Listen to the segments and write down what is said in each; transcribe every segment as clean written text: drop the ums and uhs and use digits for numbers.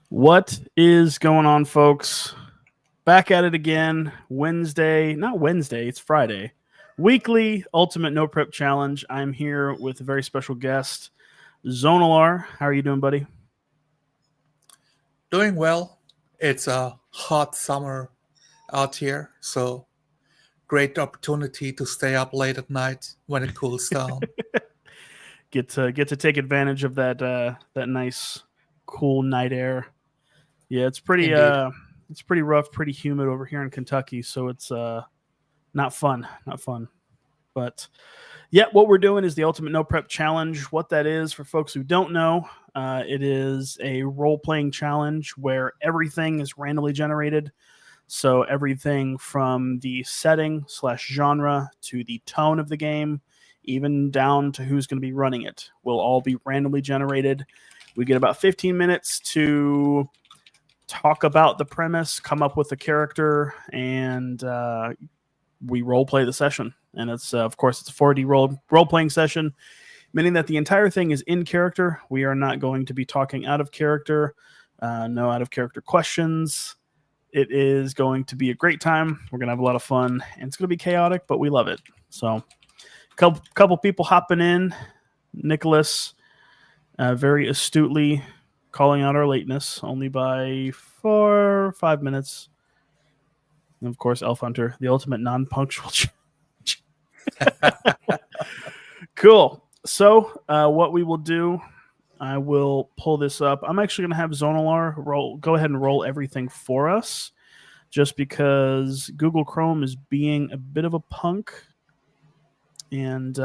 What is going on, folks? Back at it again. Wednesday, not Wednesday, it's Friday. Weekly Ultimate No Prep Challenge. I'm here with a very special guest, Zonalar. How are you doing, buddy? Doing well. It's a hot summer out here, so great opportunity to stay up late at night when it cools down. Get to take advantage of that nice, cool night air. Yeah, it's Indeed. pretty rough, pretty humid over here in Kentucky, so it's not fun, not fun. But yeah, what we're doing is the Ultimate No Prep Challenge. What that is, for folks who don't know, it is a role playing challenge where everything is randomly generated. So everything from the setting / genre to the tone of the game, even down to who's going to be running it, will all be randomly generated. We get about 15 minutes to talk about the premise, come up with a character, and we role play the session. And it's of course it's a 4D role playing session, meaning that the entire thing is in character. We are not going to be talking out of character. No out of character questions. It is going to be a great time. We're gonna have a lot of fun, and it's gonna be chaotic, but we love it. So, couple people hopping in. Nicholas, very astutely calling out our lateness, only by 4 or 5 minutes. And of course, Elf Hunter, the ultimate non-punctual. Cool. So, what we will do, I will pull this up. I'm actually going to have Zonalar go ahead and roll everything for us, just because Google Chrome is being a bit of a punk, and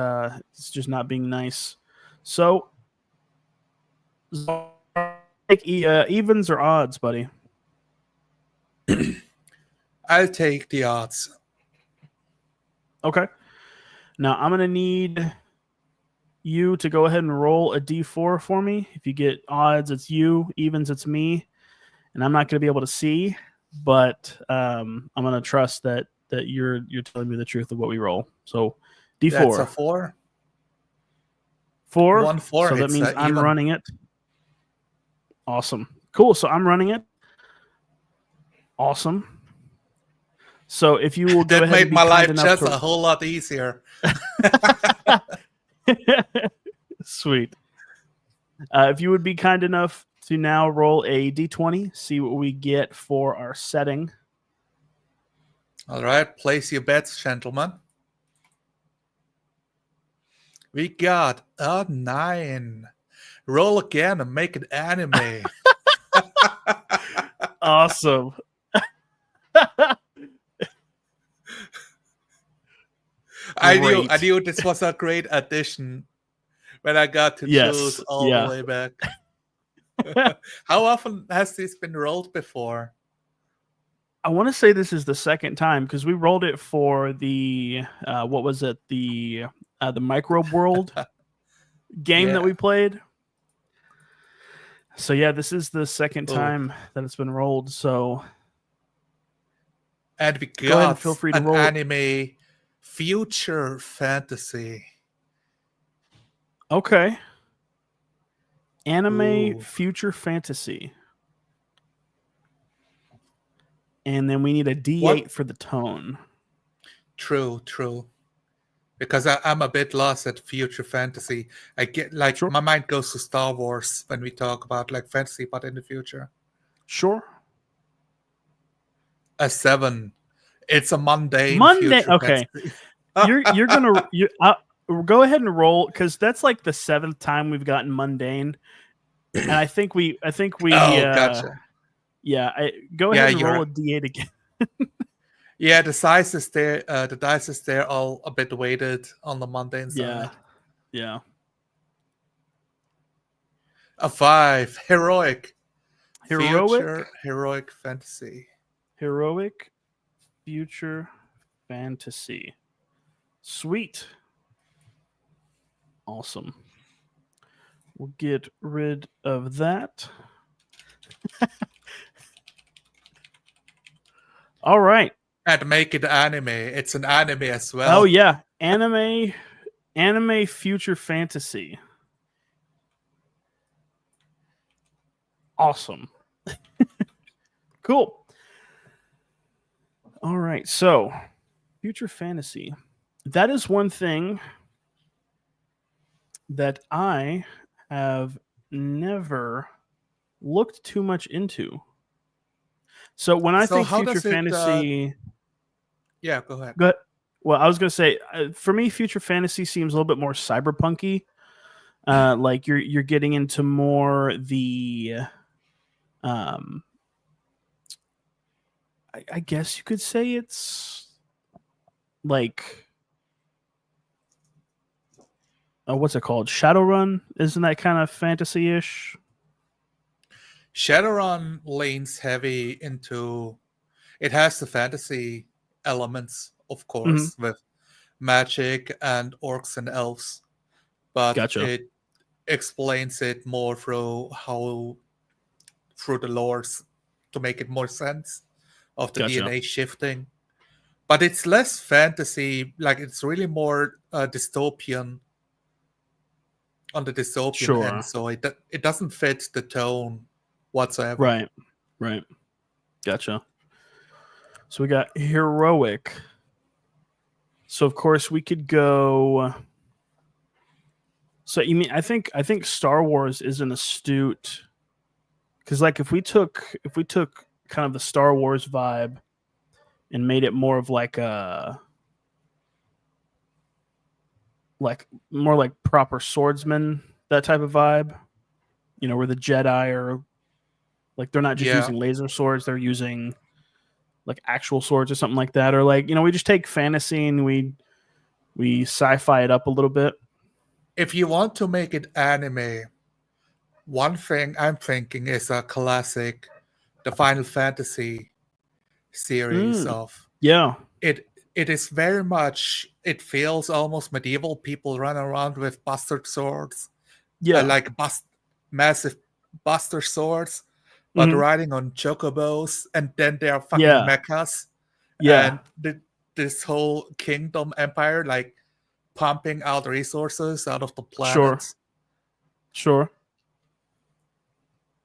it's just not being nice. So, evens or odds, buddy? I'll take the odds. Okay. Now, I'm going to need you to go ahead and roll a d4 for me. If you get odds, it's you. Evens, it's me. And I'm not going to be able to see, but I'm going to trust that you're telling me the truth of what we roll. So, d4. That's a 4. 4. 1 4. So that means I'm even. running it. Awesome. Cool. So I'm running it. Awesome. So if you will go that ahead made and be my life kind just enough a whole lot easier. Sweet. If you would be kind enough to now roll a d20, see what we get for our setting. All right, place your bets, gentlemen. We got a 9. Roll again and make it anime. Awesome. I knew this was a great addition when I got to choose all the way back. How often has this been rolled before? I want to say this is the second time, because we rolled it for the what was it, the Microbe World game that we played. So yeah, this is the second time that it's been rolled. So, and we got go ahead and feel free to roll anime future fantasy. Okay. Anime future fantasy. And then we need a D8 for the tone. True. Because I'm a bit lost at future fantasy. I get my mind goes to Star Wars when we talk about like fantasy, but in the future. Sure. A 7. It's a mundane. Okay. You're gonna go ahead and roll, because that's like the 7th time we've gotten mundane, and I think we. Gotcha. Yeah, go ahead and roll a D8 again. Yeah, the size is there. The dice is there, all a bit weighted on the mundane side. Yeah. A 5. Heroic. Future heroic fantasy. Heroic future fantasy. Sweet. Awesome. We'll get rid of that. All right. And make it anime. It's an anime as well. Oh yeah, anime future fantasy. Awesome. Cool. All right. So, future fantasy. That is one thing that I have never looked too much into. So when I think future fantasy, yeah, go ahead. Well, I was going to say, for me, future fantasy seems a little bit more cyberpunky. Like you're getting into more the, I guess you could say it's like, what's it called? Shadowrun? Isn't that kind of fantasy-ish? Shadowrun leans heavy into. It has the fantasy elements, of course, with magic and orcs and elves, but it explains it more through the lores to make it more sense of the DNA shifting. But it's less fantasy, like it's really more dystopian on the dystopian end, so it doesn't fit the tone whatsoever. Right. Gotcha. So we got heroic. So of course we could go. So you mean I think Star Wars is an astute, because like if we took kind of the Star Wars vibe and made it more of like a more like proper swordsman, that type of vibe, where the Jedi are like they're not just using laser swords, they're using like actual swords or something like that, or like we just take fantasy and we sci-fi it up a little bit. If you want to make it anime, one thing I'm thinking is a classic, the Final Fantasy series of it is very much, it feels almost medieval. People run around with bastard swords, like massive bastard swords, but riding on chocobos, and then they are fucking mechas, and this whole kingdom empire like pumping out resources out of the planets. Sure.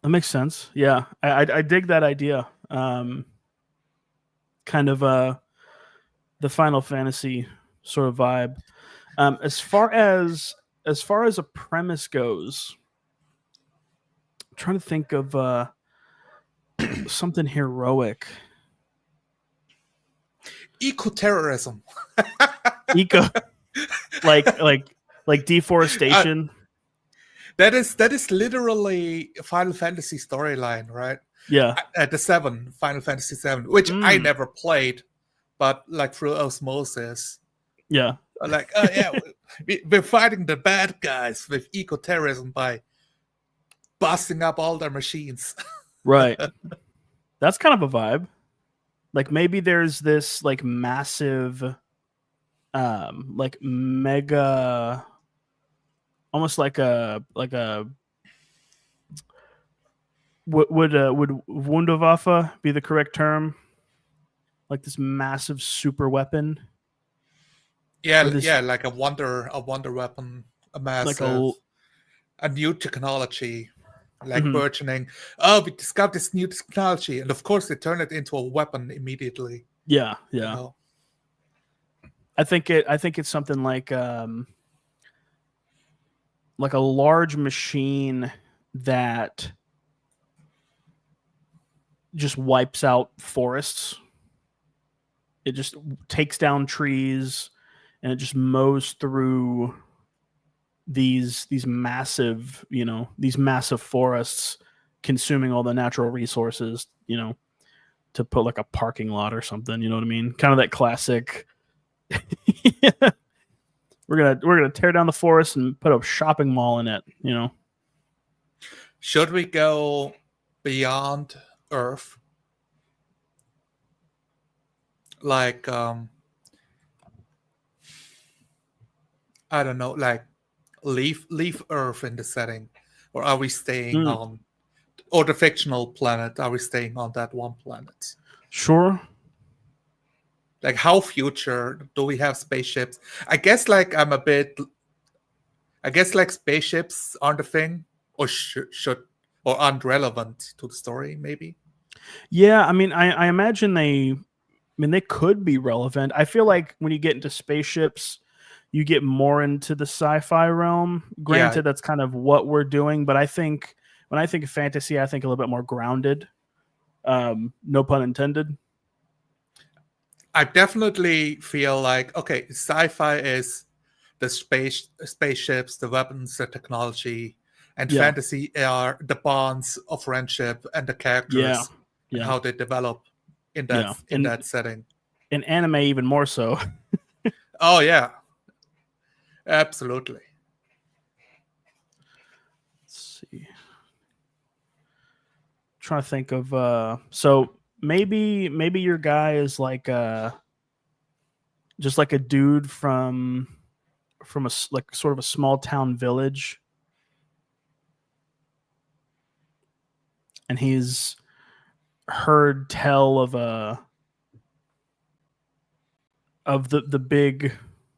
That makes sense. Yeah, I dig that idea. Kind of the Final Fantasy sort of vibe. As far as a premise goes, I'm trying to think of something heroic. Eco-terrorism. like deforestation. That is literally Final Fantasy storyline, right? Yeah. At the Final Fantasy 7, which I never played, but like through osmosis. Yeah. Like, we're fighting the bad guys with eco-terrorism by busting up all their machines. Right. That's kind of a vibe. Like maybe there's this like massive, like mega, almost like a would Wunderwaffe be the correct term? Like this massive super weapon. Yeah, like a wonder weapon, a massive, a new technology, like burgeoning. Oh, we discovered this new technology, and of course they turn it into a weapon immediately. Yeah. I think it's something like a large machine that just wipes out forests. It just takes down trees and it just mows through these massive, these massive forests, consuming all the natural resources, to put like a parking lot or something, you know what I mean? Kind of that classic we're gonna tear down the forest and put a shopping mall in it, Should we go beyond Earth? Like I don't know, like leave Earth in the setting, or are we staying on, or the fictional planet? Are we staying on that one planet? Sure. Like how future? Do we have spaceships? I guess like spaceships aren't a thing, or should or aren't relevant to the story, maybe. Yeah, I mean, I imagine they could be relevant. I feel like when you get into spaceships, you get more into the sci-fi realm. Granted, that's kind of what we're doing, but I think when I think of fantasy, I think a little bit more grounded. No pun intended. I definitely feel like, okay, sci-fi is the spaceships, the weapons, the technology, and fantasy are the bonds of friendship and the characters and how they develop in that setting. In anime, even more so. Oh yeah, absolutely. Let's see. Trying to think of so maybe your guy is like just like a dude from a like sort of a small town village, and he's heard tell of the big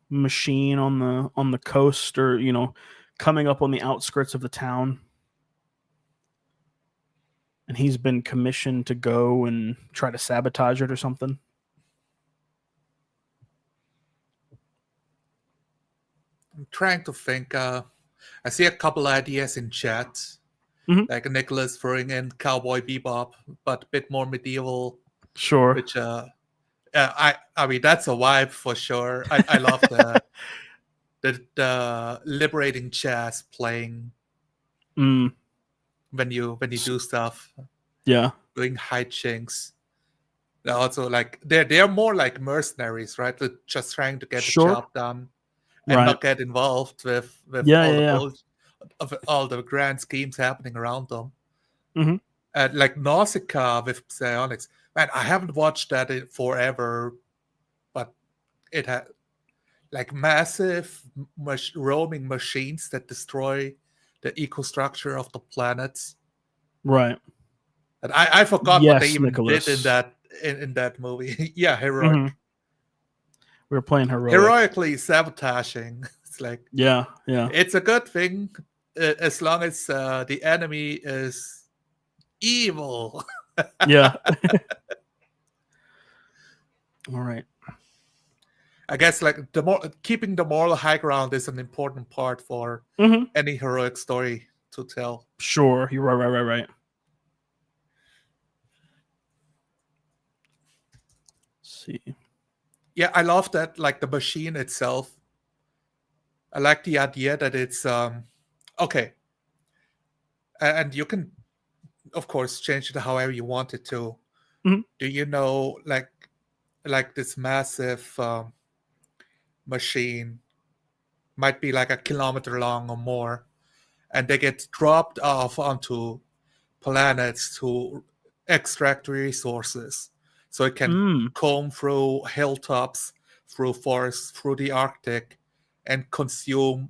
machine on the coast, or coming up on the outskirts of the town, and he's been commissioned to go and try to sabotage it or something. I'm trying to think. I see a couple ideas in chat, like Nicholas throwing in Cowboy Bebop, but a bit more medieval. Sure. Which I mean, that's a vibe for sure. I love the liberating jazz playing when you do stuff. Yeah. Doing hijinks. Also, like they're more like mercenaries, right? They're just trying to get the job done and not get involved with all the grand schemes happening around them. Like Nausicaa with psionics. Man, I haven't watched that in forever, but it had like massive roaming machines that destroy the ecostructure of the planets. Right. And I forgot what they even did in that movie. Yeah, heroic. We were playing heroically sabotaging. It's like yeah. It's a good thing as long as the enemy is evil. Yeah. All right. I guess like keeping the moral high ground is an important part for any heroic story to tell. Sure, you're right. Let's see. Yeah, I love that. Like the machine itself. I like the idea that it's okay, and you can, of course, change it however you want it to. Do you know, like this massive machine might be like a kilometer long or more, and they get dropped off onto planets to extract resources, so it can comb through hilltops, through forests, through the Arctic, and consume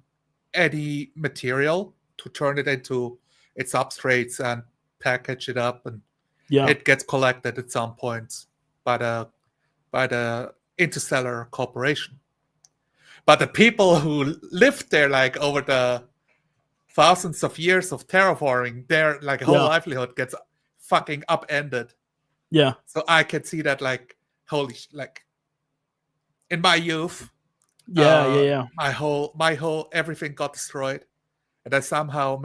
any material to turn it into its substrates and package it up, and it gets collected at some point by the interstellar corporation. But the people who lived there, like over the thousands of years of terraforming, their like whole livelihood gets fucking upended. Yeah. So I can see that, like, holy, like in my youth, my whole everything got destroyed, and I somehow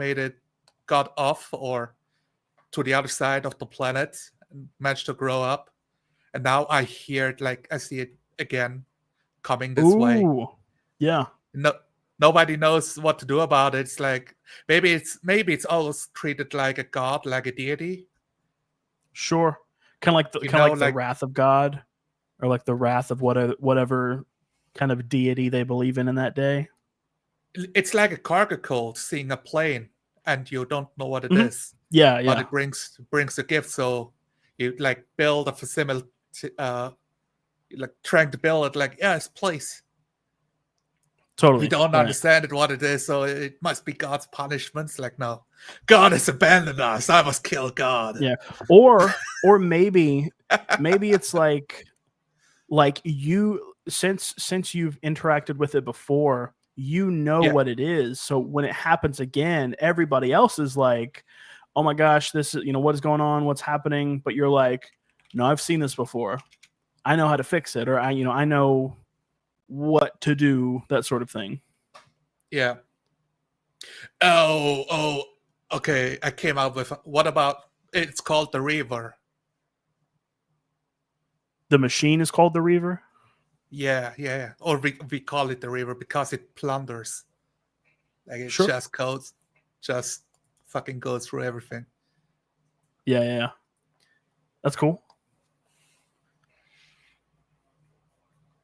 got off or to the other side of the planet and managed to grow up. And now I hear it, like I see it again coming this way. Yeah. Nobody knows what to do about it. It's like maybe it's always treated like a god, like a deity. Sure. Kind of like the wrath of God, or like the wrath of whatever kind of deity they believe in that day. It's like a cargo cult seeing a plane and you don't know what it is. Yeah. But it brings a gift, so you like build a facility, like trying to build it, like it's place. Totally. We don't understand it, what it is, so it must be God's punishments. Like, no, God has abandoned us. I must kill God. Yeah. Or maybe it's like you, since you've interacted with it before, what it is. So when it happens again, everybody else is like, oh my gosh, this is, what is going on? What's happening? But you're like, no, I've seen this before. I know how to fix it, or I know what to do, that sort of thing. Yeah. Oh, okay. I came up with, what about, it's called the Reaver. The machine is called the Reaver? Yeah. Or we call it the Reaver because it plunders. Like it Sure. just fucking goes through everything. Yeah. That's cool.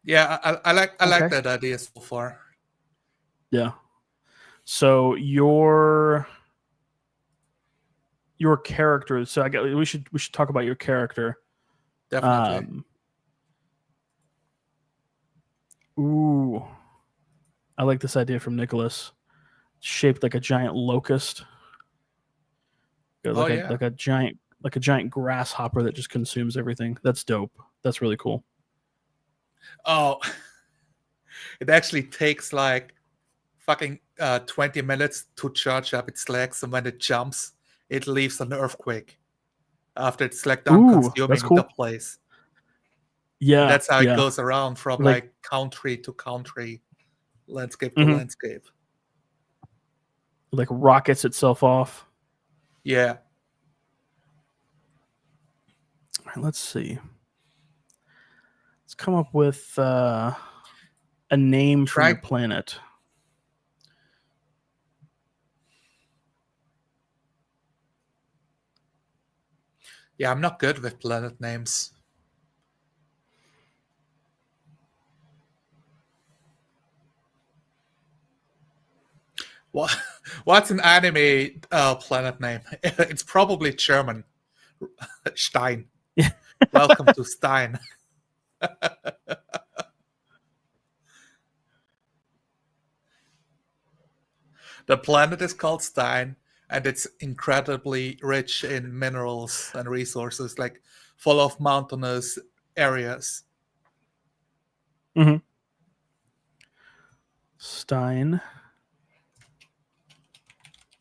Yeah, I like that idea so far. Yeah. So your character. So we should talk about your character. Definitely. Ooh, I like this idea from Nicholas. Shaped like a giant locust. Like a giant grasshopper that just consumes everything. That's dope. That's really cool. Oh, it actually takes like fucking 20 minutes to charge up its legs, and when it jumps, it leaves an earthquake after it's like done consuming cool. the place. Yeah, and that's how it goes around from like country to country, landscape to landscape. Like rockets itself off. Yeah. All right, let's see. Let's come up with a name for your planet. Yeah, I'm not good with planet names. What's an anime planet name? It's probably German. Stein. Welcome to Stein. The planet is called Stein, and it's incredibly rich in minerals and resources, like full of mountainous areas. Stein.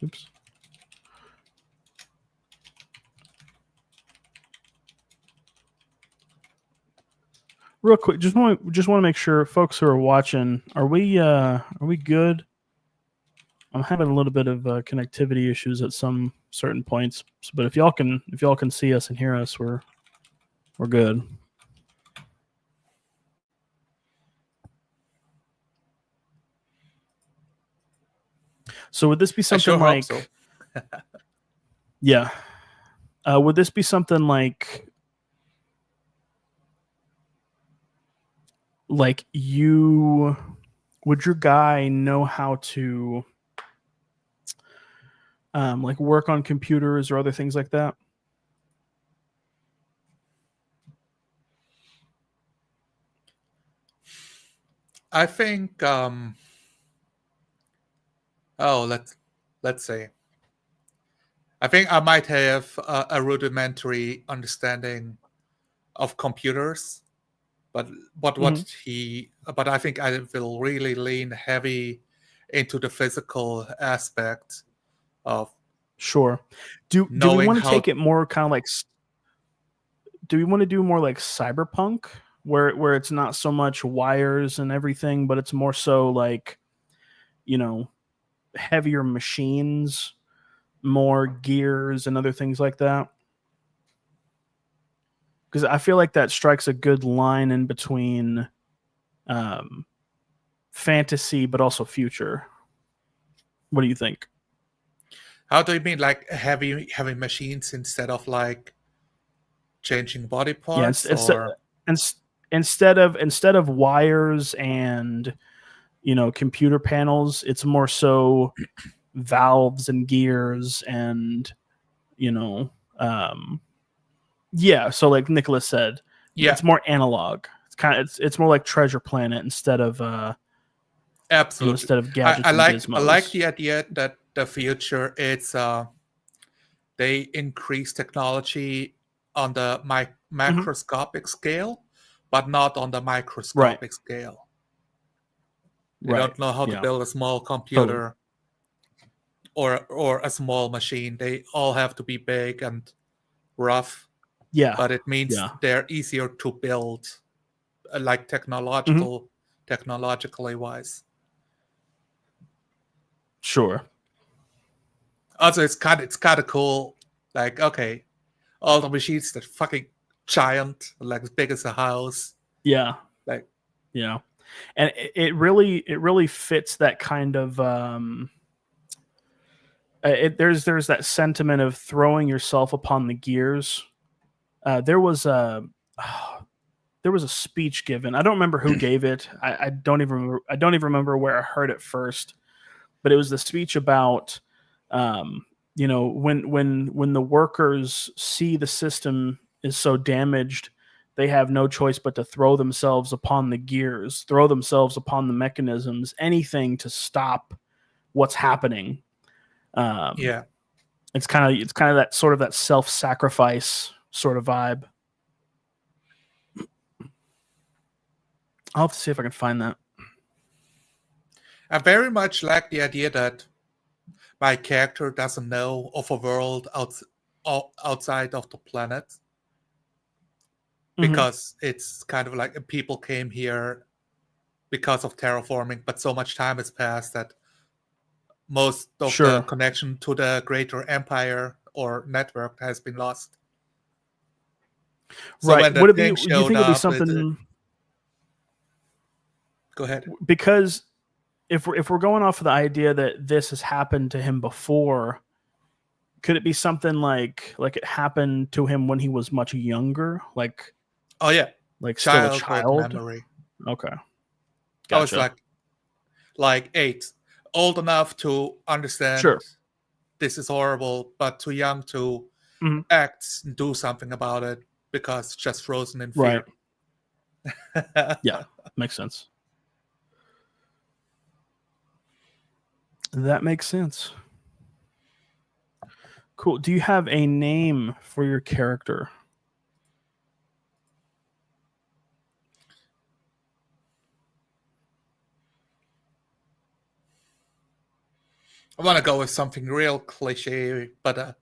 Oops. Real quick, just want to make sure folks who are watching, are we good? I'm having a little bit of connectivity issues at some certain points, but if y'all can see us and hear us, we're good. So would this be something like? So. Yeah. Would this be something like you? Would your guy know how to like work on computers or other things like that? I think let's say I think I might have a rudimentary understanding of computers, but I think I will really lean heavy into the physical aspect of. Sure. Do we want to take it more kind of like? Do we want to do more like cyberpunk, where it's not so much wires and everything, but it's more so like, heavier machines, more gears and other things like that? Because I feel like that strikes a good line in between fantasy but also future. What do you think? How do you mean, like heavy machines instead of like changing body parts? Instead of wires and computer panels, it's more so valves and gears and so like Nicholas said, it's more analog. It's more like Treasure Planet instead of absolutely instead of gadgets. I like the idea that the future, it's they increase technology on the macroscopic scale, but not on the microscopic scale. They don't know how to build a small computer. or a small machine. They all have to be big and rough. Yeah. But it means they're easier to build, like technologically wise. Sure. Also, it's kind of cool. Like, okay, all the machines that fucking giant, like as big as a house. Yeah. Like, yeah, and it really fits that kind of. There's that sentiment of throwing yourself upon the gears. There was a speech given. I don't remember who gave it. I don't even remember where I heard it first. But it was the speech about, when the workers see the system is so damaged, they have no choice but to throw themselves upon the gears, throw themselves upon the mechanisms, anything to stop what's happening. yeah, it's kind of that sort of that self-sacrifice sort of vibe. I'll have to see if I can find that. I very much like the idea that my character doesn't know of a world outside of the planet, because it's kind of like people came here because of terraforming, but so much time has passed that most of the connection to the greater empire or network has been lost. So right. when the Would it thing be? Do you think it'd be something? Go ahead. Because if we're going off of the idea that this has happened to him before, could it be something like it happened to him when he was much younger? Like, oh yeah, like still a child. Memory. Okay, gotcha. I was like 8, old enough to understand this is horrible, but too young to act and do something about it because just frozen in fear. Right. Yeah, makes sense. That makes sense. Cool. Do you have a name for your character? I want to go with something real cliche, but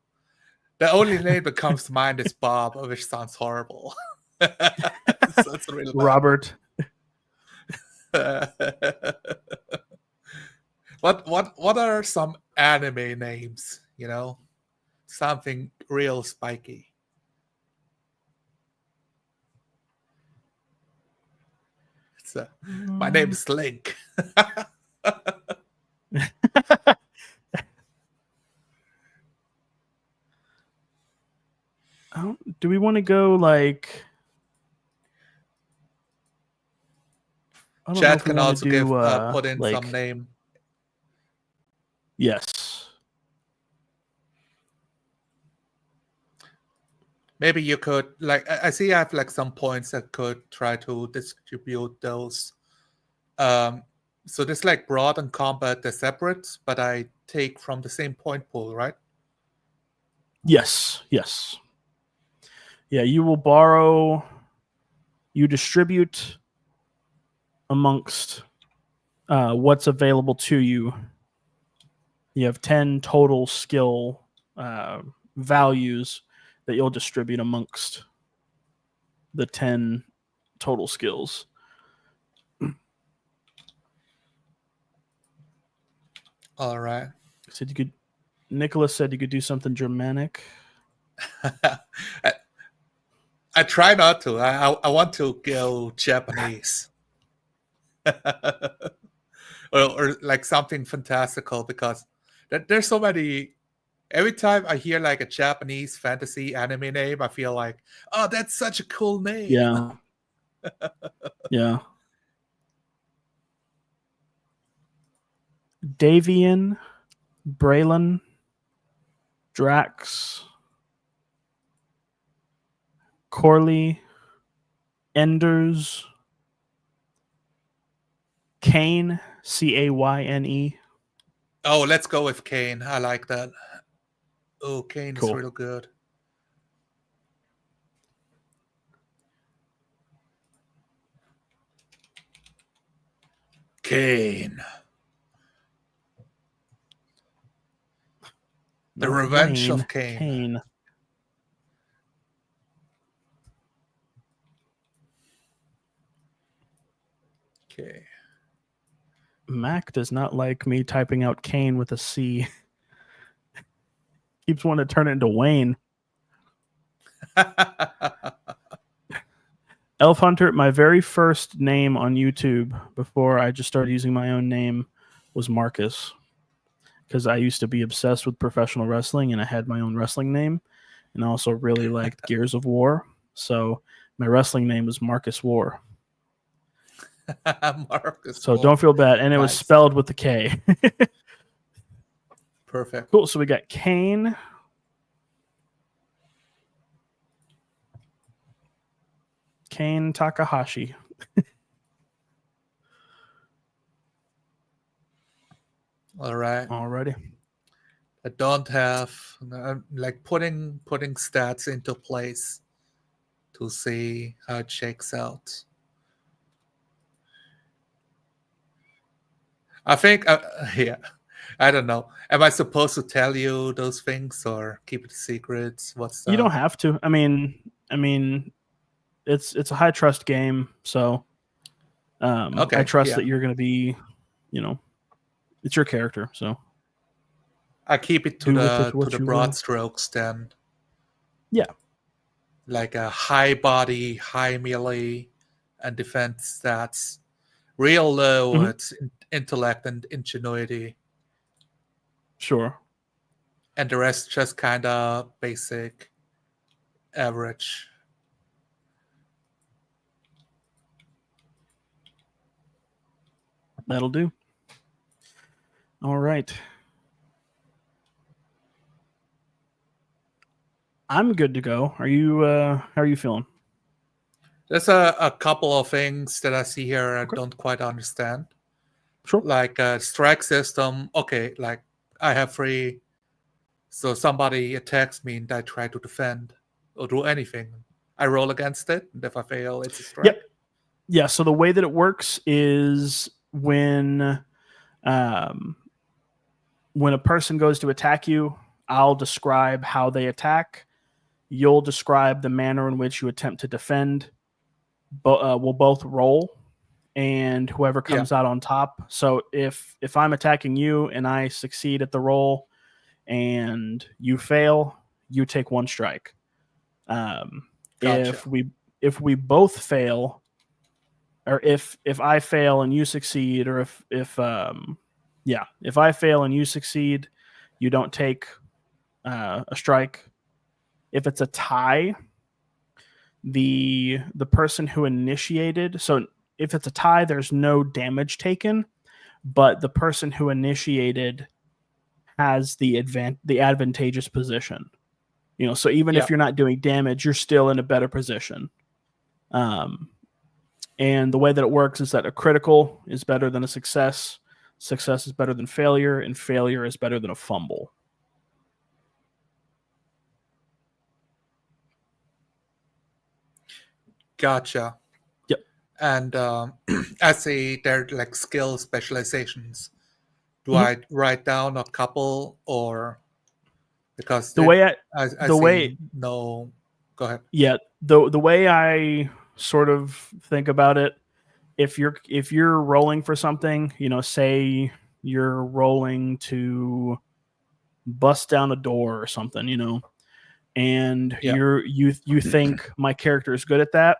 the only name that comes to mind is Bob, which sounds horrible. So it's really Robert. What are some anime names? Something real spiky. My name is Link. Do we want to go like? Chat can also put in some name. Yes. Maybe you could, I see I have some points that could try to distribute those. So this broad and combat, they're separate, but I take from the same point pool, right? Yes. Yeah, you will borrow. You distribute amongst what's available to you. You have 10 total skill values that you'll distribute amongst the 10 total skills. All right. Nicholas said you could do something Germanic. I try not to. I want to go Japanese. or something fantastical, because there's so many. Every time I hear a Japanese fantasy anime name, I feel like, oh, that's such a cool name. Yeah. Yeah. Davian, Braylon, Drax, Corley, Enders, Kane, Cayne. Oh, let's go with Kane. I like that. Oh, Kane is real good. Kane. The Revenge of Cain. Cain. Okay. Mac does not like me typing out Cain with a C. Keeps wanting to turn it into Wayne. Elf Hunter, my very first name on YouTube before I just started using my own name was Marcus. Because I used to be obsessed with professional wrestling and I had my own wrestling name. And I also really liked Gears of War. So my wrestling name was Marcus War. Marcus. So War. Don't feel bad. And it was spelled with the K. Perfect. Cool. So we got Cain. Cain Takahashi. All right. Alrighty. I don't have like putting stats into place to see how it shakes out. I think, yeah, I don't know. Am I supposed to tell you those things or keep it secret? You don't have to. I mean, it's a high trust game, so okay, I trust that you're going to be, it's your character, so I keep it to the broad strokes then. Yeah. Like a high body, high melee, and defense stats. Real low, it's intellect and ingenuity. Sure. And the rest just kind of basic, average. That'll do. All right. I'm good to go. Are you? How are you feeling? There's a couple of things that I see here I don't quite understand. Sure. Like strike system. Okay, like I have 3. So somebody attacks me and I try to defend or do anything. I roll against it, and if I fail, it's a strike. Yep. Yeah. So the way that it works is when a person goes to attack you, I'll describe how they attack. You'll describe the manner in which you attempt to defend. We'll both roll, and whoever comes out on top. So if I'm attacking you and I succeed at the roll, and you fail, you take 1 strike. Gotcha. If we both fail, or if I fail and you succeed, or if I fail and you succeed, you don't take a strike. If it's a tie, the person who initiated, so if it's a tie, there's no damage taken, but the person who initiated has the advantageous position. So even if you're not doing damage, you're still in a better position. And the way that it works is that a critical is better than a success. Success is better than failure, and failure is better than a fumble. Gotcha. Yep. And I see there are like skill specializations. Do I write down a couple, or because go ahead. Yeah, the way I sort of think about it, if you're rolling for something, say you're rolling to bust down a door or something, and you think my character is good at that,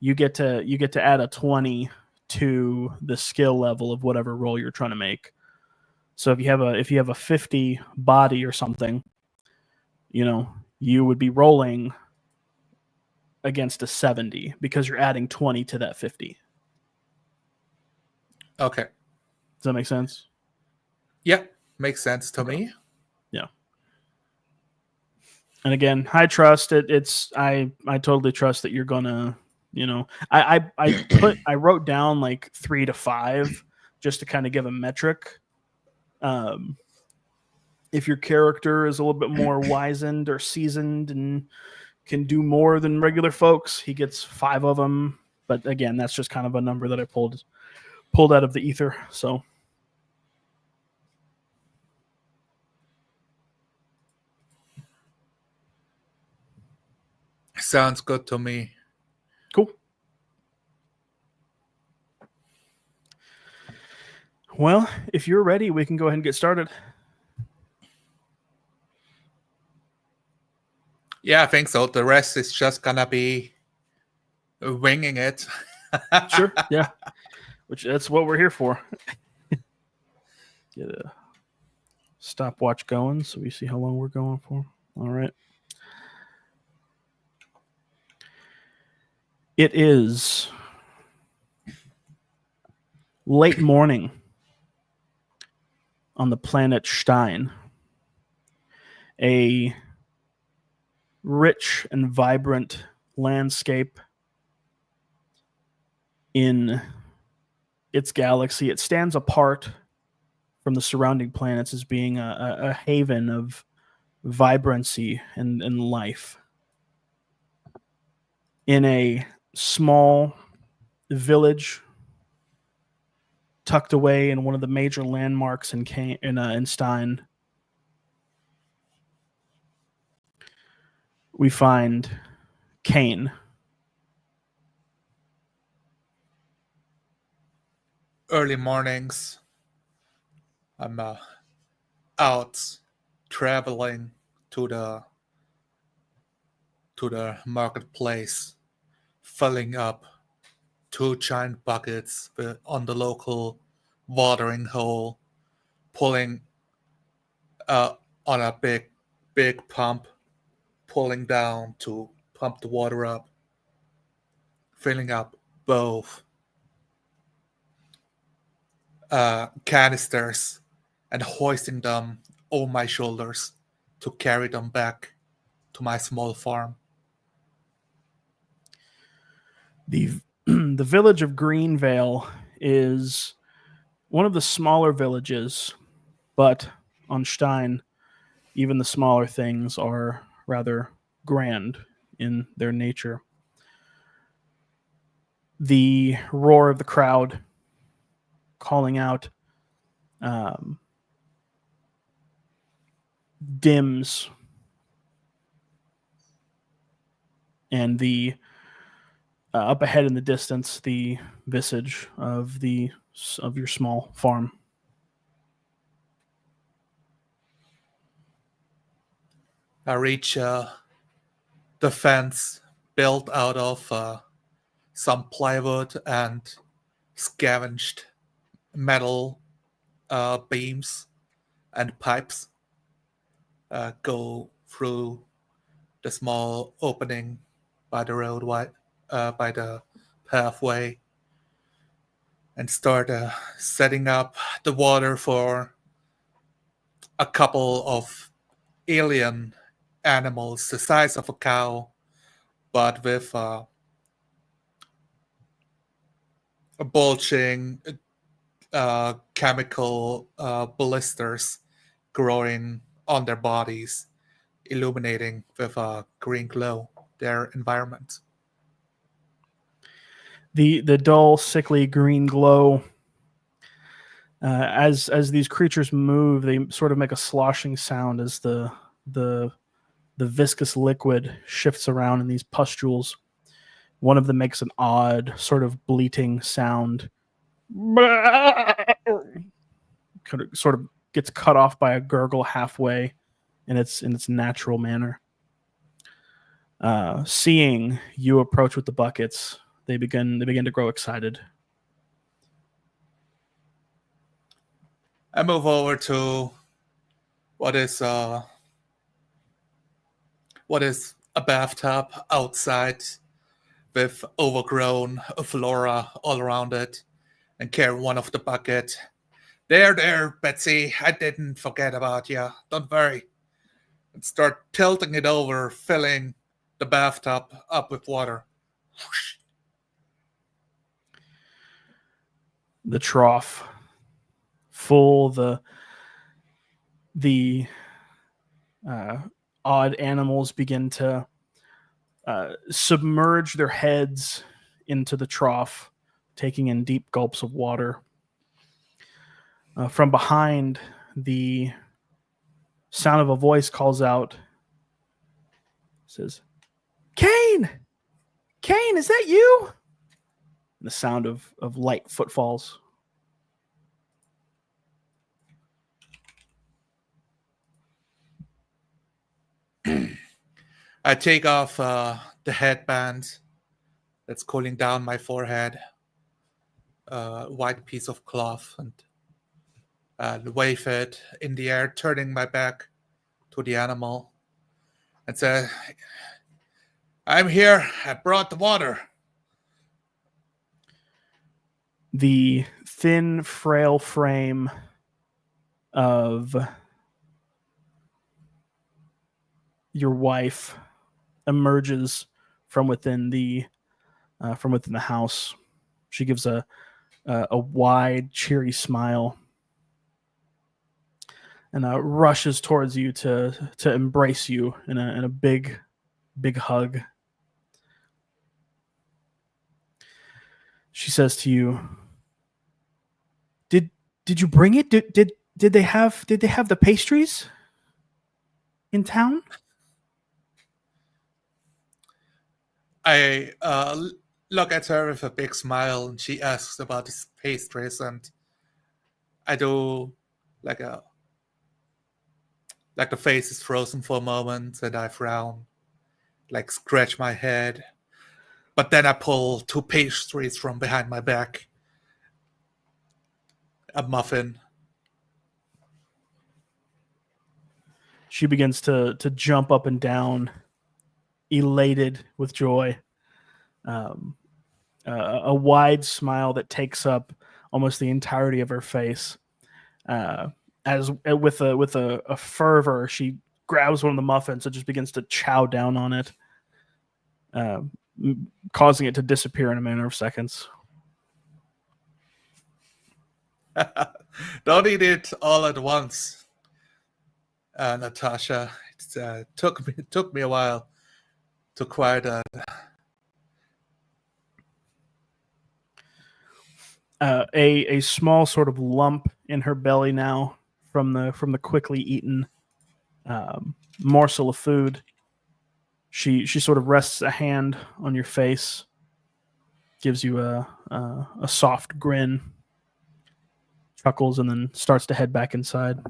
you get to add a 20 to the skill level of whatever roll you're trying to make. So if you have a 50 body or something, you would be rolling against a 70 because you're adding 20 to that 50. Okay. Does that make sense? Yeah, makes sense to me. Yeah. And again, high trust. I totally trust that you're gonna, I wrote down like 3 to 5 just to kind of give a metric. If your character is a little bit more wizened or seasoned and can do more than regular folks, he gets 5 of them. But again, that's just kind of a number that I pulled out of the ether. So Sounds good to me. Cool. Well, if you're ready, we can go ahead and get started. Yeah, I think so. The rest is just gonna be winging it. Sure. Yeah. Which that's what we're here for. Get a stopwatch going so we see how long we're going for. All right. It is late morning on the planet Stein. A rich and vibrant landscape in its galaxy. It stands apart from the surrounding planets as being a haven of vibrancy and life. In a small village tucked away in one of the major landmarks in Stein, we find Kane. Early mornings. I'm out traveling to the marketplace, filling up 2 giant buckets on the local watering hole, pulling on a big pump, pulling down to pump the water up, filling up both canisters and hoisting them over my shoulders to carry them back to my small farm. The village of Greenvale is one of the smaller villages, but on Stein, even the smaller things are rather grand in their nature. The roar of the crowd calling out dims, and the up ahead in the distance, the visage of your small farm. I reach the fence built out of some plywood and scavenged metal beams and pipes. Go through the small opening by the roadway, by the pathway, and start setting up the water for a couple of alien animals the size of a cow, but with bulging chemical blisters growing on their bodies, illuminating with a green glow their environment. The dull, sickly green glow. As these creatures move, they sort of make a sloshing sound as the viscous liquid shifts around in these pustules. One of them makes an odd, sort of bleating sound. Sort of gets cut off by a gurgle halfway in its natural manner. Seeing you approach with the buckets, they begin to grow excited. I move over to what is a bathtub outside with overgrown flora all around it, and carry one of the bucket. There, Betsy, I didn't forget about you. Don't worry. And start tilting it over, filling the bathtub up with water. The trough full, the odd animals begin to submerge their heads into the trough, taking in deep gulps of water. From behind, the sound of a voice calls out, says, "Kane!" Kane, is that you? And the sound of light footfalls. I take off the headband that's cooling down my forehead, white piece of cloth, and wave it in the air, turning my back to the animal, and say, "I'm here. I brought the water." The thin, frail frame of your wife emerges from within the house. She gives a wide, cheery smile and rushes towards you to embrace you in a big hug. She says to you, "Did you bring it? Did they have the pastries in town?" I look at her with a big smile, and she asks about the pastries, and I do like the face is frozen for a moment, and I frown, like scratch my head, but then I pull 2 pastries from behind my back, a muffin. She begins to jump up and down, elated with joy. A wide smile that takes up almost the entirety of her face. As with a fervor, she grabs one of the muffins and just begins to chow down on it, causing it to disappear in a matter of seconds. Don't eat it all at once, Natasha. It took me a while to quiet that. A small sort of lump in her belly now from the quickly eaten morsel of food. She sort of rests a hand on your face, gives you a soft grin, chuckles, and then starts to head back inside.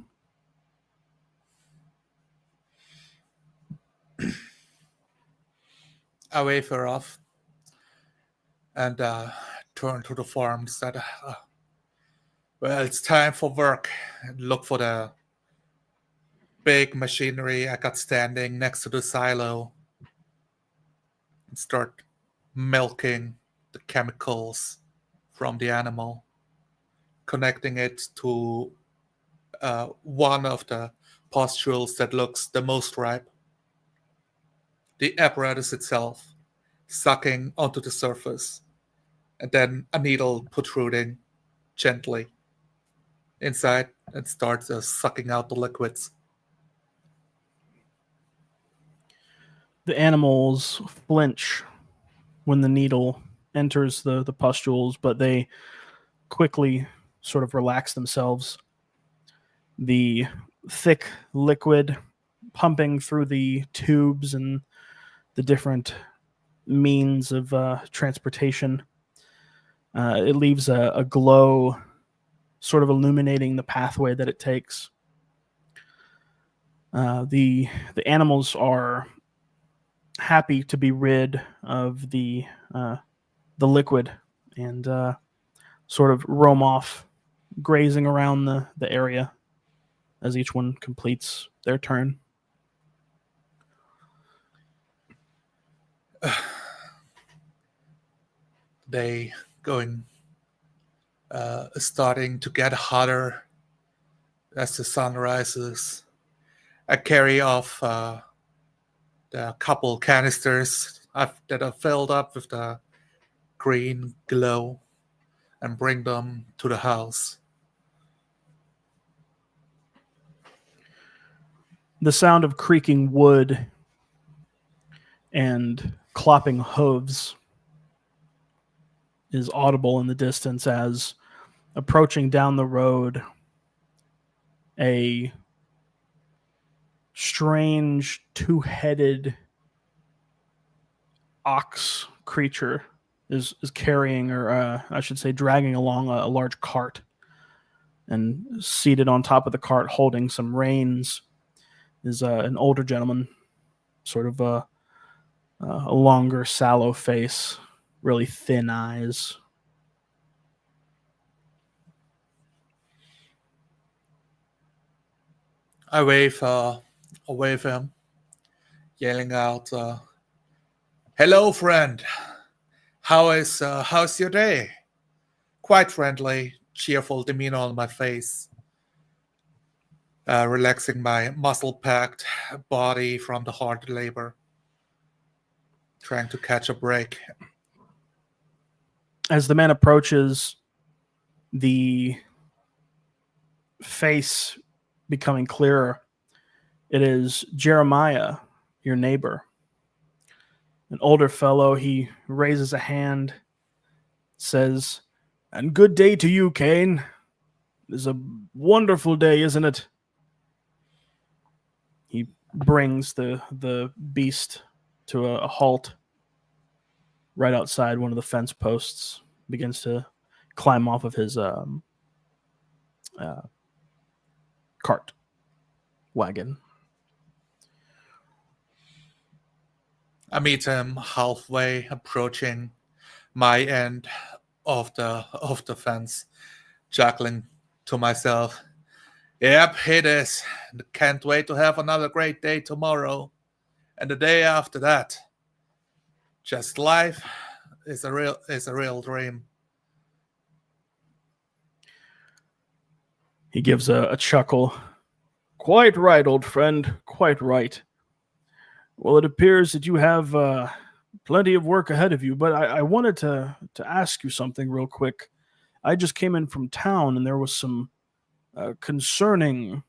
I wave her off and turn to the farm. Said, "Well, it's time for work." And look for the big machinery I got standing next to the silo and start milking the chemicals from the animal, connecting it to one of the pustules that looks the most ripe. The apparatus itself sucking onto the surface, and then a needle protruding gently inside and starts sucking out the liquids. The animals flinch when the needle enters the pustules, but they quickly sort of relax themselves. The thick liquid pumping through the tubes and the different means of transportation. It leaves a glow sort of illuminating the pathway that it takes. The animals are happy to be rid of the liquid and sort of roam off, grazing around the area as each one completes their turn. They starting to get hotter as the sun rises. I carry off the couple canisters that are filled up with the green glow and bring them to the house. The sound of creaking wood and clopping hooves is audible in the distance as, approaching down the road, a strange two-headed ox creature is carrying, or I should say dragging along a large cart. And seated on top of the cart holding some reins is an older gentleman, sort of a longer, sallow face, really thin eyes. I wave him, yelling out, "Hello, friend. How's your day?" Quite friendly, cheerful demeanor on my face, relaxing my muscle-packed body from the hard labor, trying to catch a break. As the man approaches, the face becoming clearer, it is Jeremiah, your neighbor. An older fellow, he raises a hand, says, "And good day to you, Cain. It's a wonderful day, isn't it?" He brings the beast to a halt right outside one of the fence posts, begins to climb off of his cart wagon. I meet him halfway, approaching my end of the fence, chuckling to myself. Yep, it is. Can't wait to have another great day tomorrow, and the day after that. Just life is a real dream. He gives a chuckle. "Quite right, old friend. Quite right. Well, it appears that you have plenty of work ahead of you, but I wanted to ask you something real quick. I just came in from town, and there was some concerning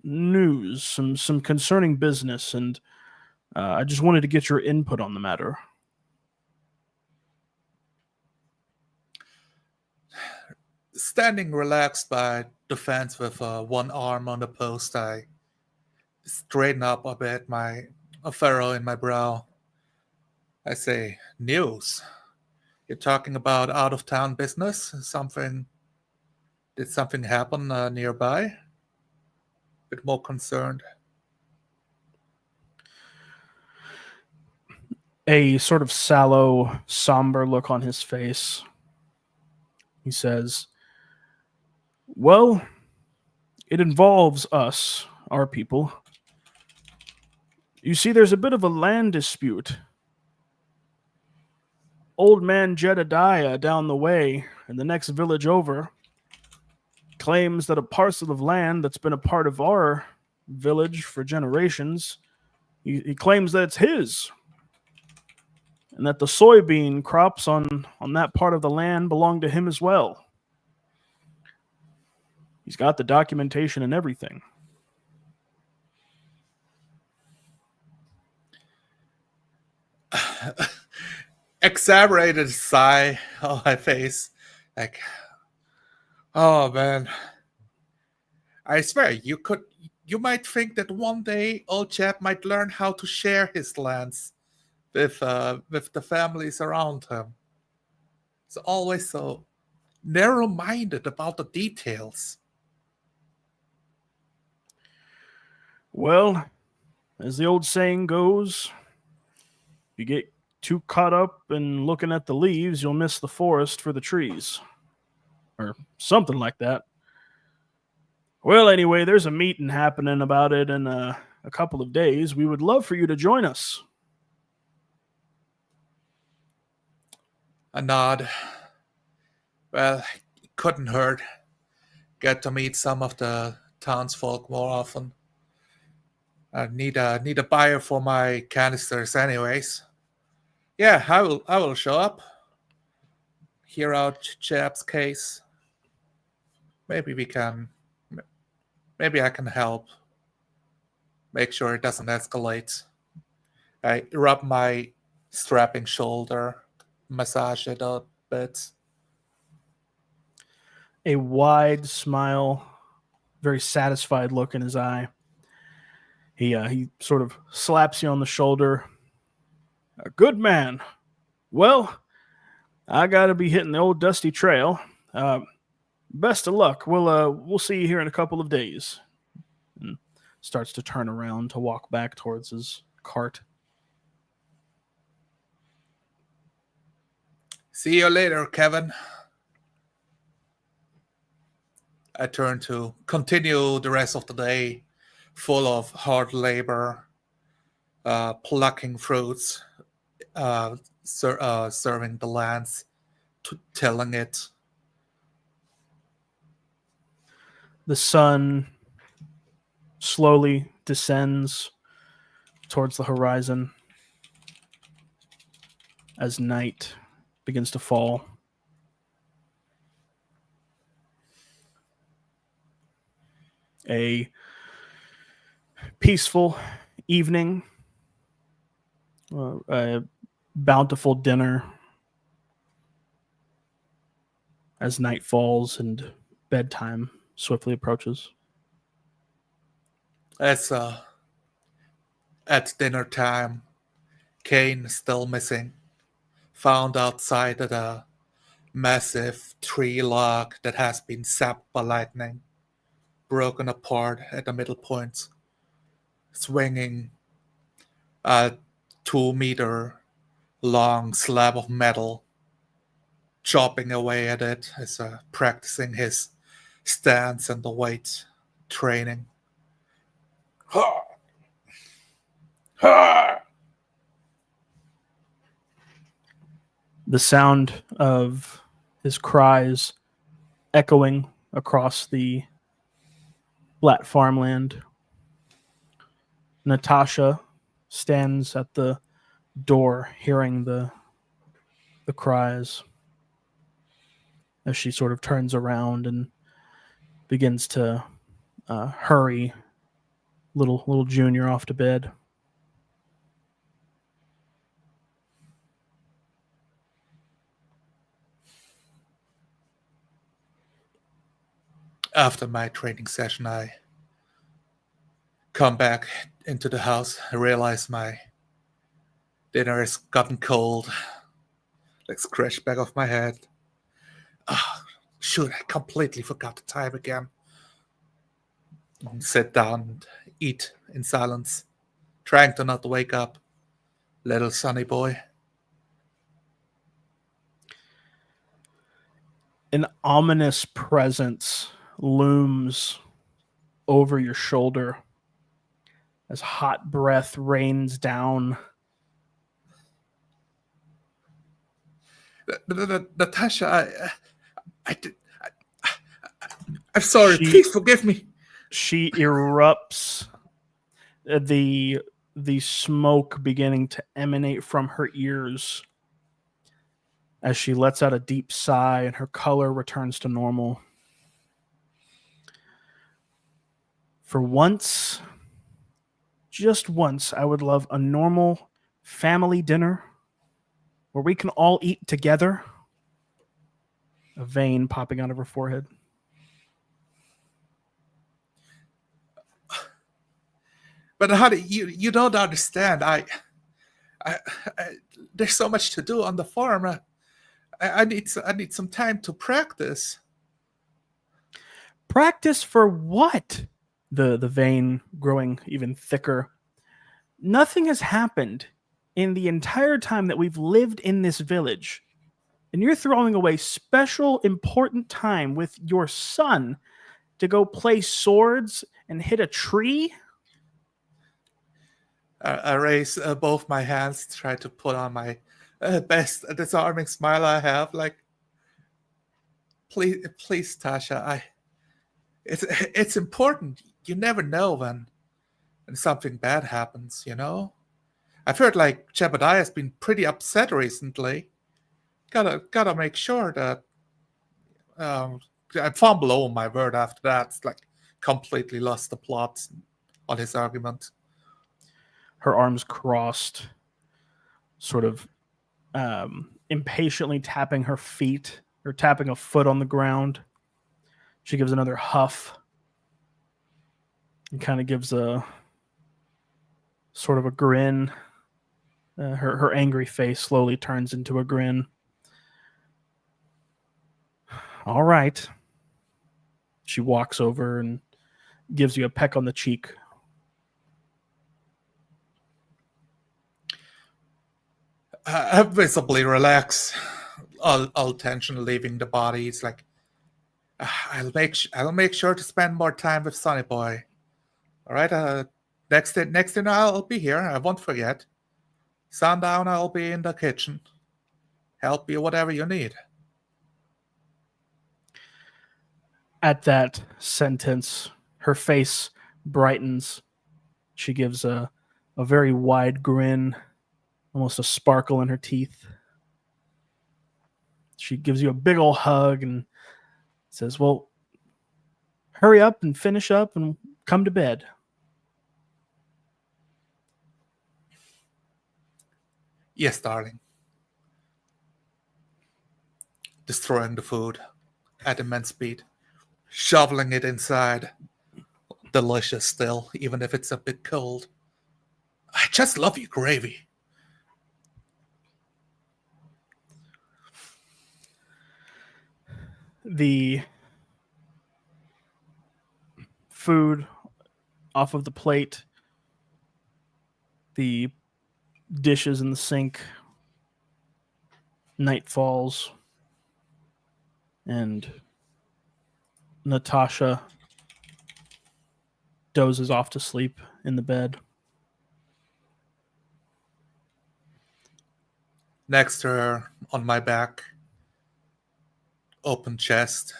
news, some concerning business, and I just wanted to get your input on the matter." Standing relaxed by the fence with one arm on the post, I straighten up a bit, a furrow in my brow. I say, "News? You're talking about out of town business? Did something happen nearby?" A bit more concerned. A sort of sallow, somber look on his face. He says, "Well, it involves us, our people. You see, there's a bit of a land dispute. Old man Jedediah down the way, in the next village over, claims that a parcel of land that's been a part of our village for generations, he claims that it's his, and that the soybean crops on that part of the land belong to him as well. He's got the documentation and everything." Exaggerated sigh on my face, like, "Oh man, I swear you might think that one day old chap might learn how to share his lands with the families around him. He's always so narrow-minded about the details." "Well, as the old saying goes, if you get too caught up in looking at the leaves, you'll miss the forest for the trees." Or something like that. Well, anyway, there's a meeting happening about it in a couple of days. We would love for you to join us. A nod. Well, it couldn't hurt. Get to meet some of the townsfolk more often. I need a buyer for my canisters anyways. Yeah, I will show up. Hear out chap's case. Maybe I can help. Make sure it doesn't escalate. I rub my strapping shoulder, massage it a bit. A wide smile, very satisfied look in his eye. He sort of slaps you on the shoulder, A good man. Well, I gotta be hitting the old dusty trail. Best of luck. We'll see you here in a couple of days. And starts to turn around to walk back towards his cart. See you later, Kevin. I turn to continue the rest of the day full of hard labor, plucking fruits, serving the lands, tilling it. The sun slowly descends towards the horizon as night begins to fall. A peaceful evening, a bountiful dinner as night falls and bedtime swiftly approaches. As at dinner time, Kane is still missing. Found outside at a massive tree log that has been sapped by lightning, broken apart at the middle point, swinging a 2-meter long slab of metal, chopping away at it as practicing his stance and the weight training. The sound of his cries echoing across the flat farmland. Natasha stands at the door hearing the cries as she sort of turns around and begins to hurry little Junior off to bed. After my training session, I come back into the house. I realize my dinner has gotten cold. Like scratch back of my head. Oh, shoot, I completely forgot the time again. And sit down and eat in silence, trying to not wake up little Sonny boy. An ominous presence looms over your shoulder as hot breath rains down. Natasha, I'm sorry. Please forgive me. She erupts, the smoke beginning to emanate from her ears as she lets out a deep sigh and her color returns to normal. For once, just once, I would love a normal family dinner where we can all eat together. A vein popping out of her forehead. But how do you don't understand? I there's so much to do on the farm. I need some time to practice. Practice for what? The vein growing even thicker. Nothing has happened in the entire time that we've lived in this village. And you're throwing away special, important time with your son to go play swords and hit a tree? I raise both my hands, try to put on my best disarming smile I have. Like, please, Tasha, it's important. You never know when something bad happens, you know? I've heard like Jebediah's been pretty upset recently. Gotta make sure that I fumble over my word after that. It's like completely lost the plot on his argument. Her arms crossed, sort of impatiently tapping her feet or tapping a foot on the ground. She gives another huff and kind of gives a sort of a grin Her angry face slowly turns into a grin. All right. She walks over and gives you a peck on the cheek. Visibly relax, all tension leaving the body. It's like I'll make sure to spend more time with Sonny Boy. All right. Next dinner I'll be here. I won't forget. Sundown I'll be in the kitchen. Help you whatever you need. At that sentence, her face brightens. She gives a very wide grin, almost a sparkle in her teeth. She gives you a big old hug and says, well, hurry up and finish up and come to bed. Yes, darling. Destroying the food at immense speed. Shoveling it inside. Delicious still, even if it's a bit cold. I just love you, gravy. The food off of the plate, the dishes in the sink, night falls, and Natasha dozes off to sleep in the bed. Next to her, on my back, open chest,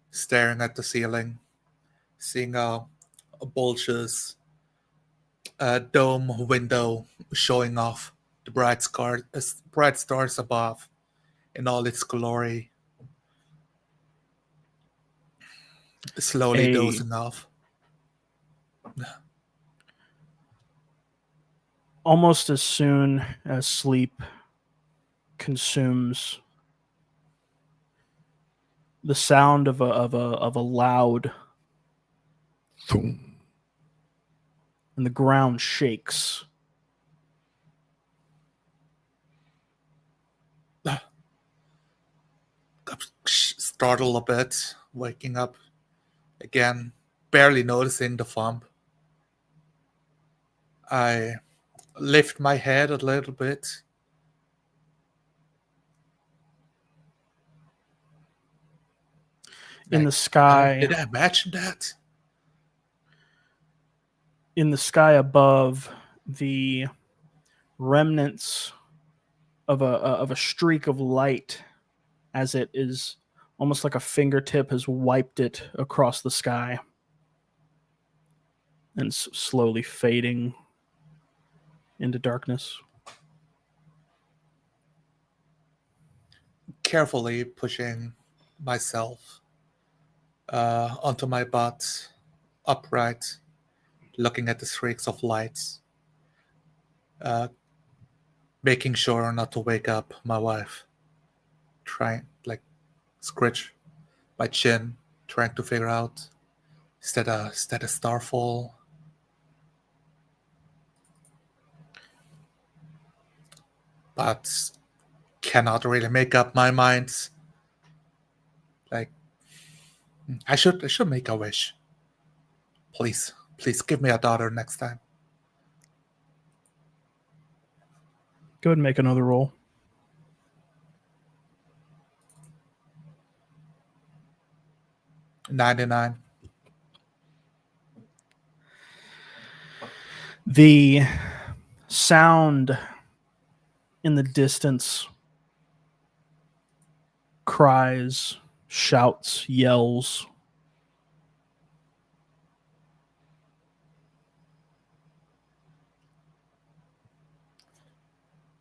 staring at the ceiling, seeing a bulges dome window showing off the bright stars above in all its glory. Slowly dozing off. Almost as soon as sleep consumes the sound of a loud thump, and the ground shakes. Startled a bit, waking up again, barely noticing the thump. I lift my head a little bit. In the sky. Did I imagine that? In the sky above, the remnants of a streak of light, as it is almost like a fingertip has wiped it across the sky, and slowly fading into darkness. Carefully pushing myself onto my butt, upright, looking at the streaks of lights, making sure not to wake up my wife, trying, like, scratch my chin, trying to figure out, is that a starfall? But cannot really make up my mind. Like, I should make a wish. Please give me a daughter next time. Go ahead and make another roll. $99. The sound in the distance, cries, shouts, yells.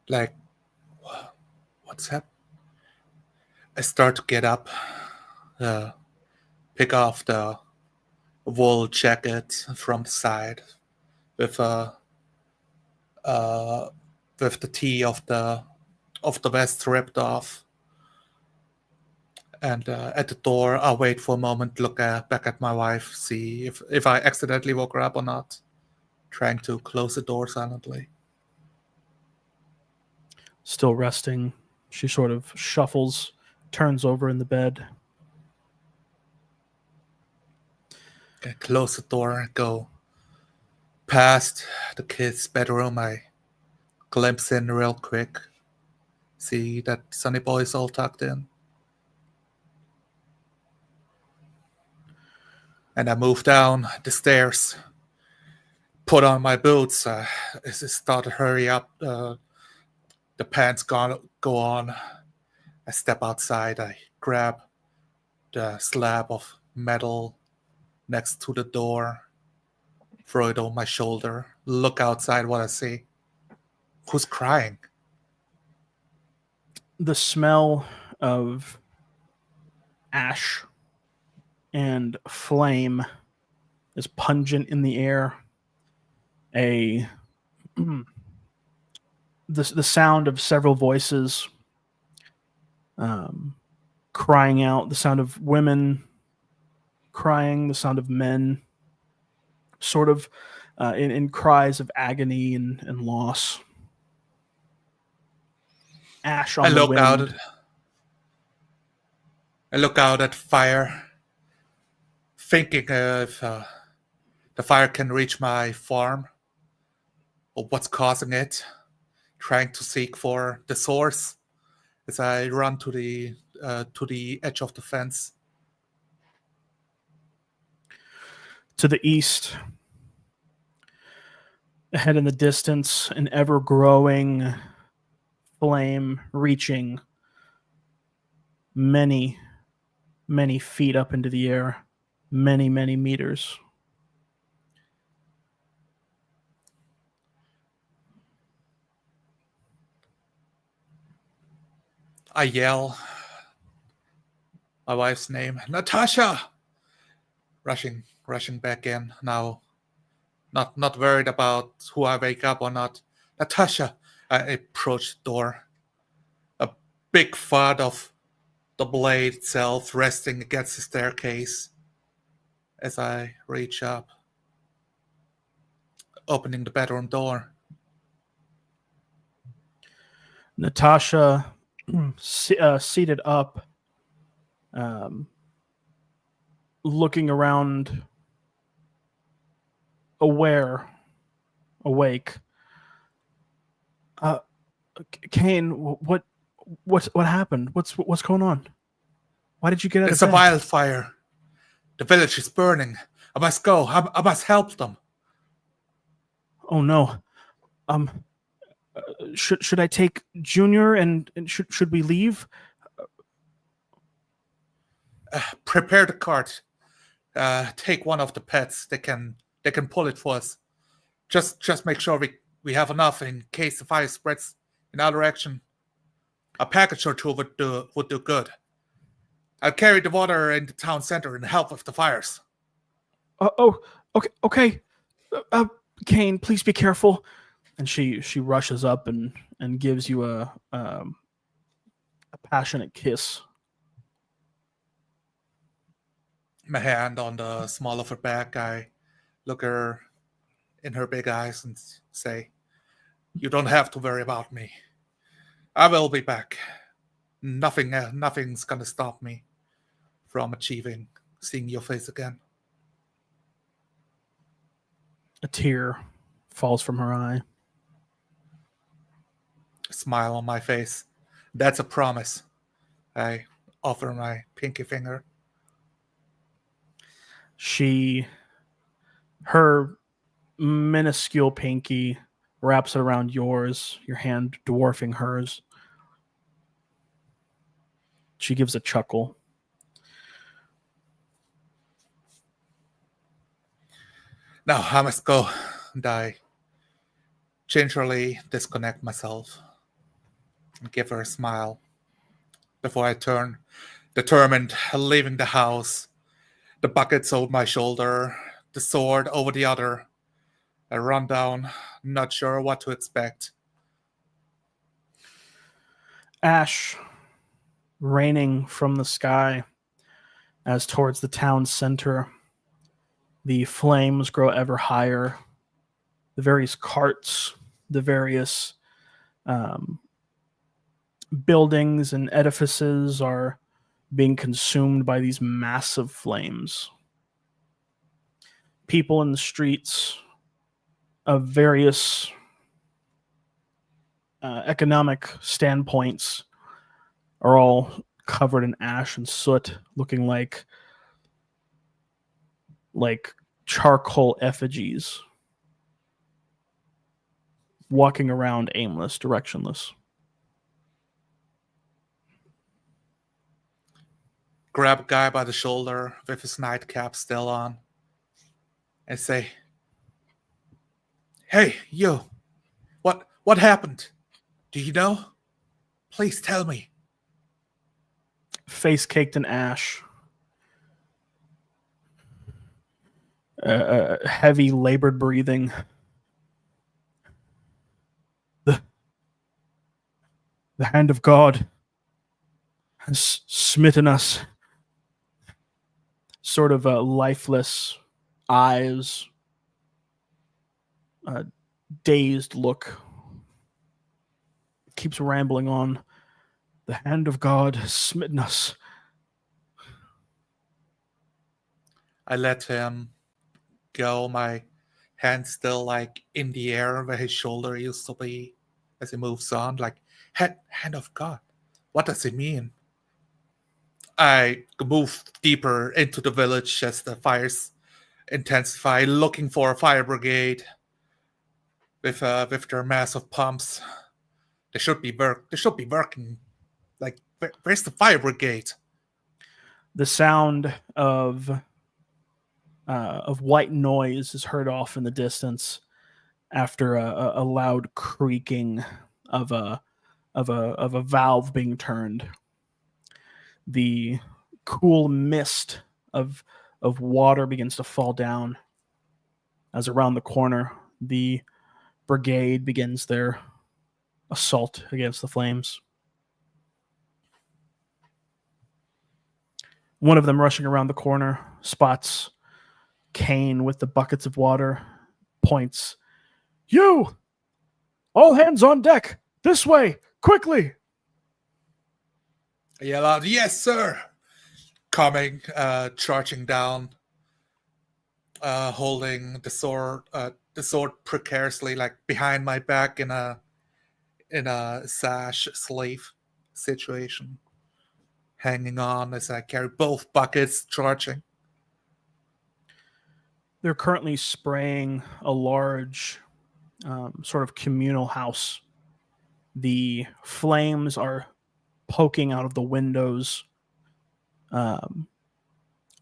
Like, what's happening? I start to get up, pick off the wool jacket from the side with the tee of the vest ripped off. And at the door, I'll wait for a moment, look back at my wife, see if I accidentally woke her up or not, trying to close the door silently. still resting. She sort of shuffles, turns over in the bed. I close the door, go past the kids' bedroom. I glimpse in real quick. See that Sonny Boy's all tucked in. And I move down the stairs, put on my boots. I start to hurry up. The pants go on. I step outside. I grab the slab of metal next to the door, throw it on my shoulder, look outside. What I see. Who's crying? The smell of ash and flame is pungent in the air. The sound of several voices crying out, the sound of women crying, the sound of men sort of in cries of agony and loss. Ash on the wind. I look out at fire, thinking if the fire can reach my farm, or what's causing it, trying to seek for the source as I run to the edge of the fence. To the east, ahead in the distance, an ever-growing flame reaching many, many feet up into the air, many, many meters. I yell my wife's name, Natasha! Rushing back in now, not worried about who I wake up or not. Natasha! I approach the door. A big thud of the blade itself resting against the staircase as I reach up, opening the bedroom door. Natasha, seated up, looking around, awake. Kane, what happened? What's going on? Why did you get out of bed? It's a wildfire. The village is burning. I must go. I must help them. Oh no. Should I take Junior and should we leave? Prepare the cart. Take one of the pets. They can pull it for us. Just make sure we have enough in case the fire spreads in our direction. A package or two would do good. I'll carry the water in the town center and help with the fires. Okay. Kane, please be careful. And she rushes up and gives you a passionate kiss. My hand on the small of her back, I look her in her big eyes and say, "You don't have to worry about me. I will be back. Nothing's gonna stop me from seeing your face again." A tear falls from her eye. A smile on my face. That's a promise. I offer my pinky finger. Her minuscule pinky wraps it around yours, your hand dwarfing hers. She gives a chuckle. Now I must go, and I gingerly disconnect myself and give her a smile before I turn, determined, leaving the house, the buckets over my shoulder, the sword over the other. I run down, not sure what to expect. Ash raining from the sky as towards the town center. The flames grow ever higher. The various carts, the various buildings and edifices are being consumed by these massive flames. People in the streets of various economic standpoints are all covered in ash and soot, looking like charcoal effigies, walking around aimless, directionless. Grab a guy by the shoulder with his nightcap still on and say, "Hey, you, what happened? Do you know? Please tell me." Face caked in ash. Heavy, labored breathing. The hand of God has smitten us. Sort of lifeless eyes, dazed look. Keeps rambling on. The hand of God has smitten us. I let him go, my hand still in the air where his shoulder used to be, as he moves on, hand of God. What does it mean? I move deeper into the village as the fires intensify, looking for a fire brigade with their massive pumps. They should be working. Where's the fire brigade? The sound of white noise is heard off in the distance after a loud creaking of a valve being turned. The cool mist of water begins to fall down as around the corner the brigade begins their assault against the flames. One of them rushing around the corner spots Kane with the buckets of water, points. "You! All hands on deck! This way! Quickly!" I yell out, "Yes, sir!" Coming, charging down, holding the sword precariously, behind my back in a sash sleeve situation, hanging on as I carry both buckets, charging. They're currently spraying a large sort of communal house. The flames are poking out of the windows. The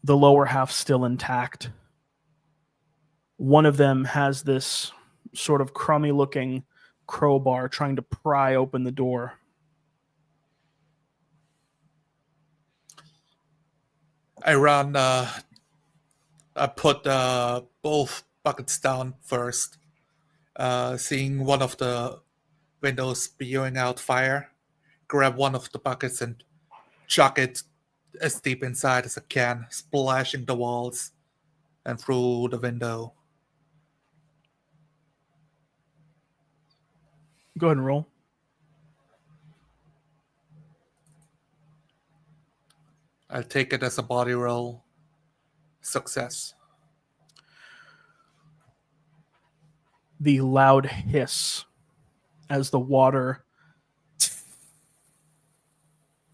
lower half still intact. One of them has this sort of crummy looking crowbar trying to pry open the door. I run, I put both buckets down first, seeing one of the windows spewing out fire, grab one of the buckets and chuck it as deep inside as I can, splashing the walls and through the window. Go ahead and roll. I'll take it as a body roll. Success. The loud hiss as the water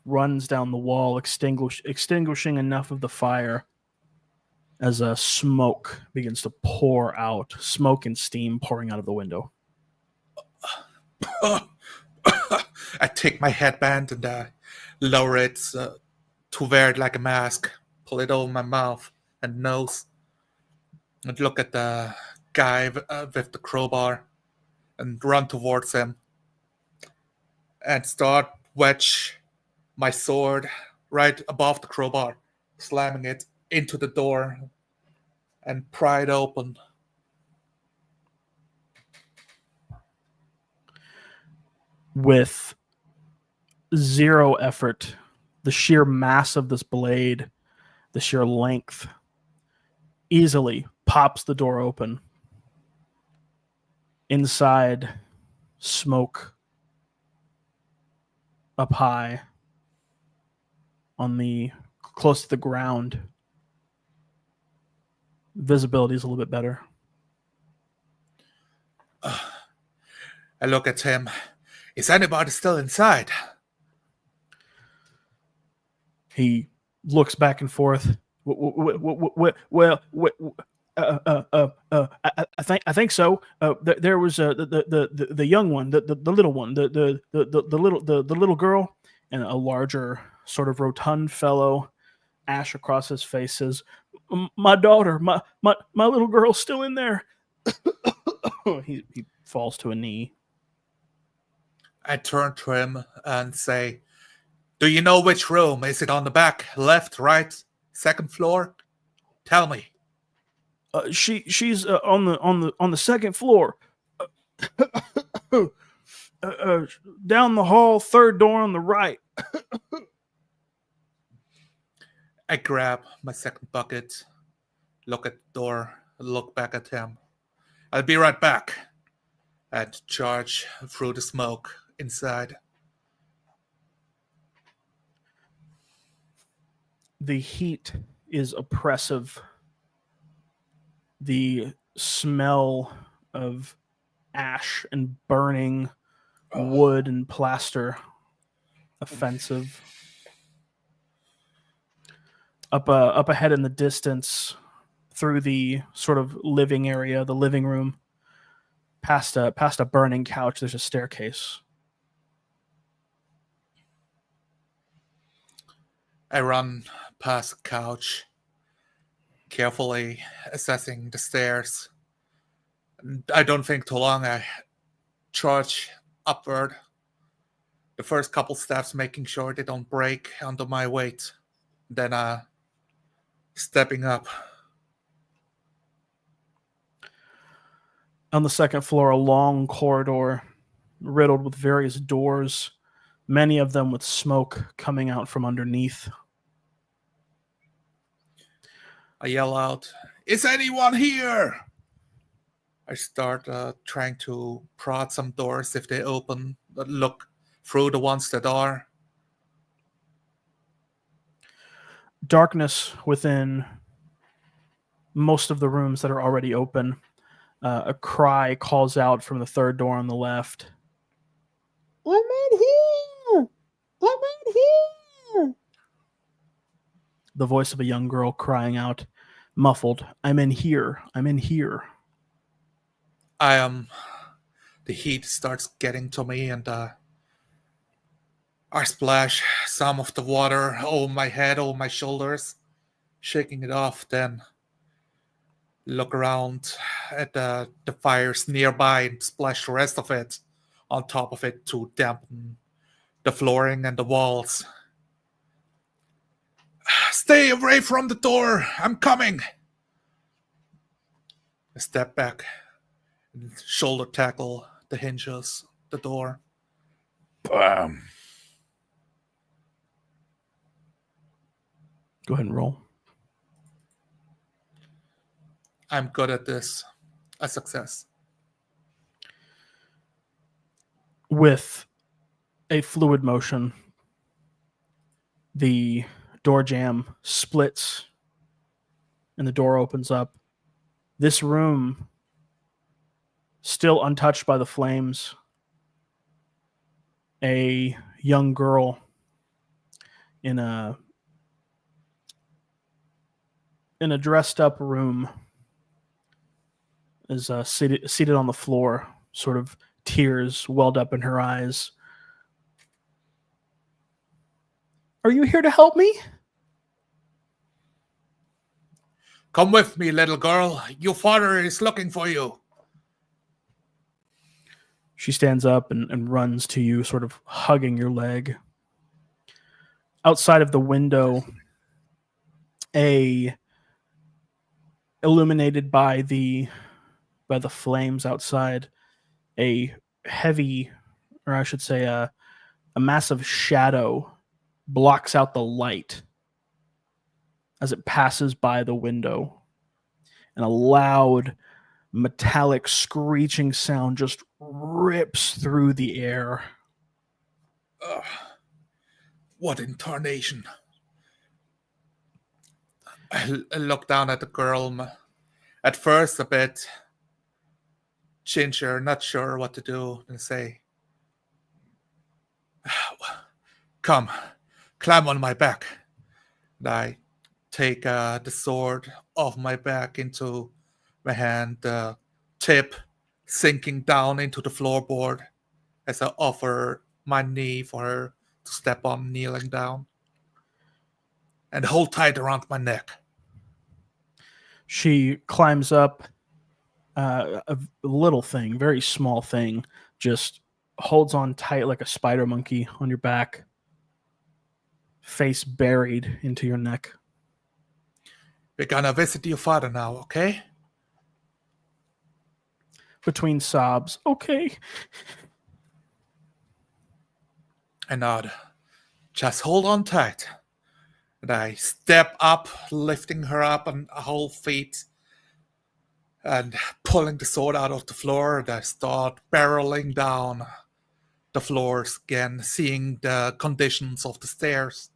runs down the wall, extinguishing enough of the fire as a smoke begins to pour out, smoke and steam pouring out of the window. I take my headband and lower it to wear it like a mask, pull it over my mouth and nose, and look at the guy with the crowbar and run towards him and start wedge my sword right above the crowbar, slamming it into the door and pry it open. With zero effort, the sheer mass of this blade, the sheer length, easily pops the door open. Inside, smoke, up high close to the ground. Visibility is a little bit better. I look at him. Is anybody still inside? He looks back and forth. Well, I think so. There was the young one, the little one, the little girl, and a larger sort of rotund fellow. Ash across his face says, "My daughter, my little girl's still in there." He falls to a knee. I turn to him and say, "Do you know which room? Is it on the back, left, right, second floor? Tell me." She's on the second floor. Down the hall, third door on the right. I grab my second bucket, look at the door, look back at him. "I'll be right back," and charge through the smoke inside. The heat is oppressive. The smell of ash and burning wood and plaster, offensive. Up ahead in the distance, through the sort of living area, the living room, past a burning couch, there's a staircase. I run past the couch, carefully assessing the stairs. I don't think too long. I charge upward. The first couple steps, making sure they don't break under my weight. Then stepping up. On the second floor, a long corridor riddled with various doors, many of them with smoke coming out from underneath. I yell out, "Is anyone here?" I start trying to prod some doors if they open, look through the ones that are. Darkness within most of the rooms that are already open. A cry calls out from the third door on the left. "I'm in here! I'm in here!" The voice of a young girl crying out, muffled, "I'm in here! I'm in here!" The heat starts getting to me, and I splash some of the water over my head, over my shoulders, shaking it off, then look around at the fires nearby and splash the rest of it on top of it to dampen the flooring and the walls. "Stay away from the door! I'm coming!" I step back and shoulder tackle the hinges, the door. Bam! Go ahead and roll. I'm good at this. A success. With a fluid motion, the door jamb splits and the door opens up. This room, still untouched by the flames, a young girl in a dressed up room is seated on the floor, sort of tears welled up in her eyes. "Are you here to help me?" "Come with me, little girl. Your father is looking for you." She stands up and runs to you, sort of hugging your leg. Outside of the window, illuminated by the flames outside, a heavy, or I should say a massive shadow blocks out the light as it passes by the window, and a loud metallic screeching sound just rips through the air. Ugh. What in tarnation? I look down at the girl, at first a bit ginger, not sure what to do, and say, come, climb on my back. And I take the sword off my back into my hand, the tip sinking down into the floorboard as I offer my knee for her to step on, kneeling down, and hold tight around my neck. She climbs up, a little thing, very small thing, just holds on tight like a spider monkey on your back, face buried into your neck. We're gonna visit your father now, okay? Between sobs, okay. I nod. Just hold on tight. And I step up, lifting her up on whole feet and pulling the sword out of the floor. And I start barreling down the floors again, seeing the conditions of the stairs.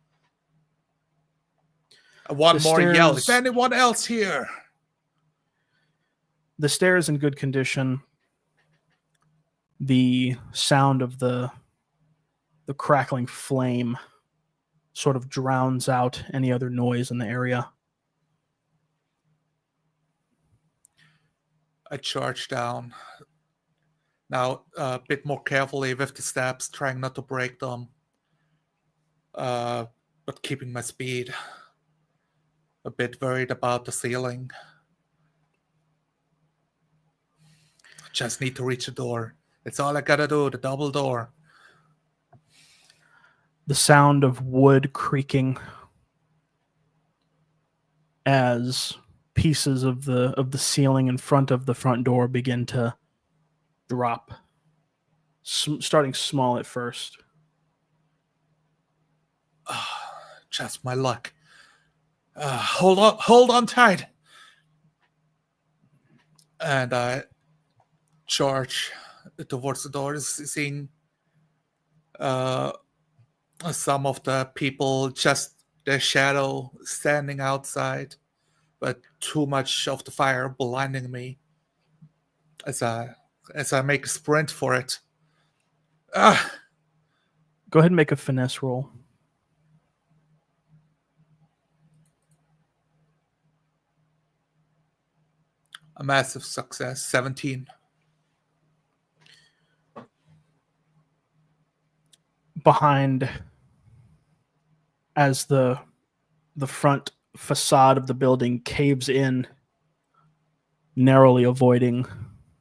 One more yell. Is anyone else here? The stairs in good condition. The sound of the crackling flame sort of drowns out any other noise in the area. I charge down. Now a bit more carefully with the steps, trying not to break them. But keeping my speed. A bit worried about the ceiling. Just need to reach the door. It's all I gotta do, the double door. The sound of wood creaking as pieces of the ceiling in front of the front door begin to drop, starting small at first. Just my luck. Hold on tight. And I charge towards the door, seeing some of the people, just their shadow standing outside, but too much of the fire blinding me as I make a sprint for it. Go ahead and make a finesse roll. A massive success, 17. Behind, as the front facade of the building caves in, narrowly avoiding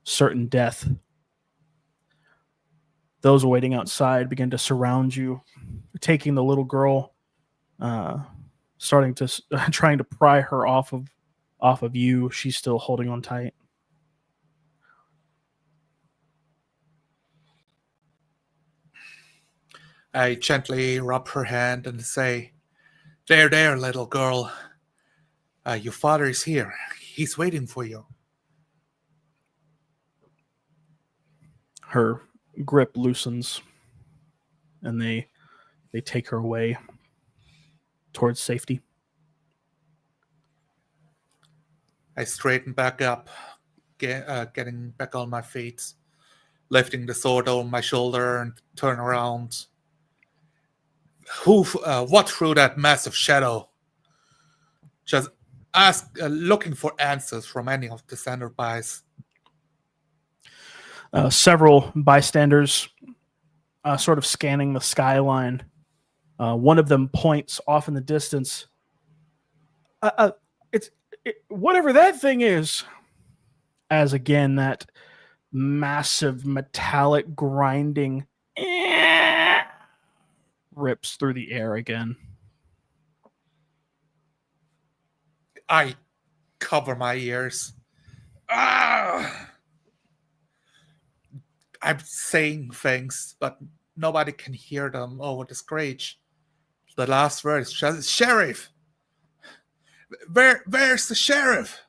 certain death, those waiting outside begin to surround you, taking the little girl, trying to pry her off of you. She's still holding on tight. I gently rub her hand and say, there, little girl. Your father is here. He's waiting for you. Her grip loosens, and they take her away towards safety. I straighten back up, getting back on my feet, lifting the sword over my shoulder and turn around. What threw that massive shadow? Just looking for answers from any of the standerbys. Several bystanders sort of scanning the skyline. One of them points off in the distance. It's whatever that thing is. As again, that massive metallic grinding rips through the air again. I cover my ears. I'm saying things, but nobody can hear them over the screech. The last word is just, Sheriff! Where's the sheriff?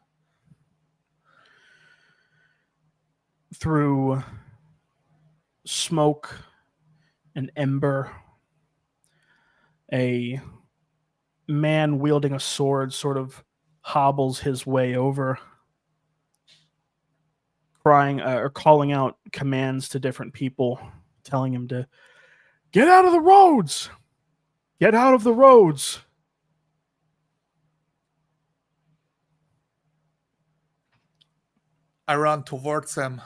Through smoke and ember, a man wielding a sword sort of hobbles his way over, crying or calling out commands to different people, telling him to get out of the roads! Get out of the roads! I run towards him.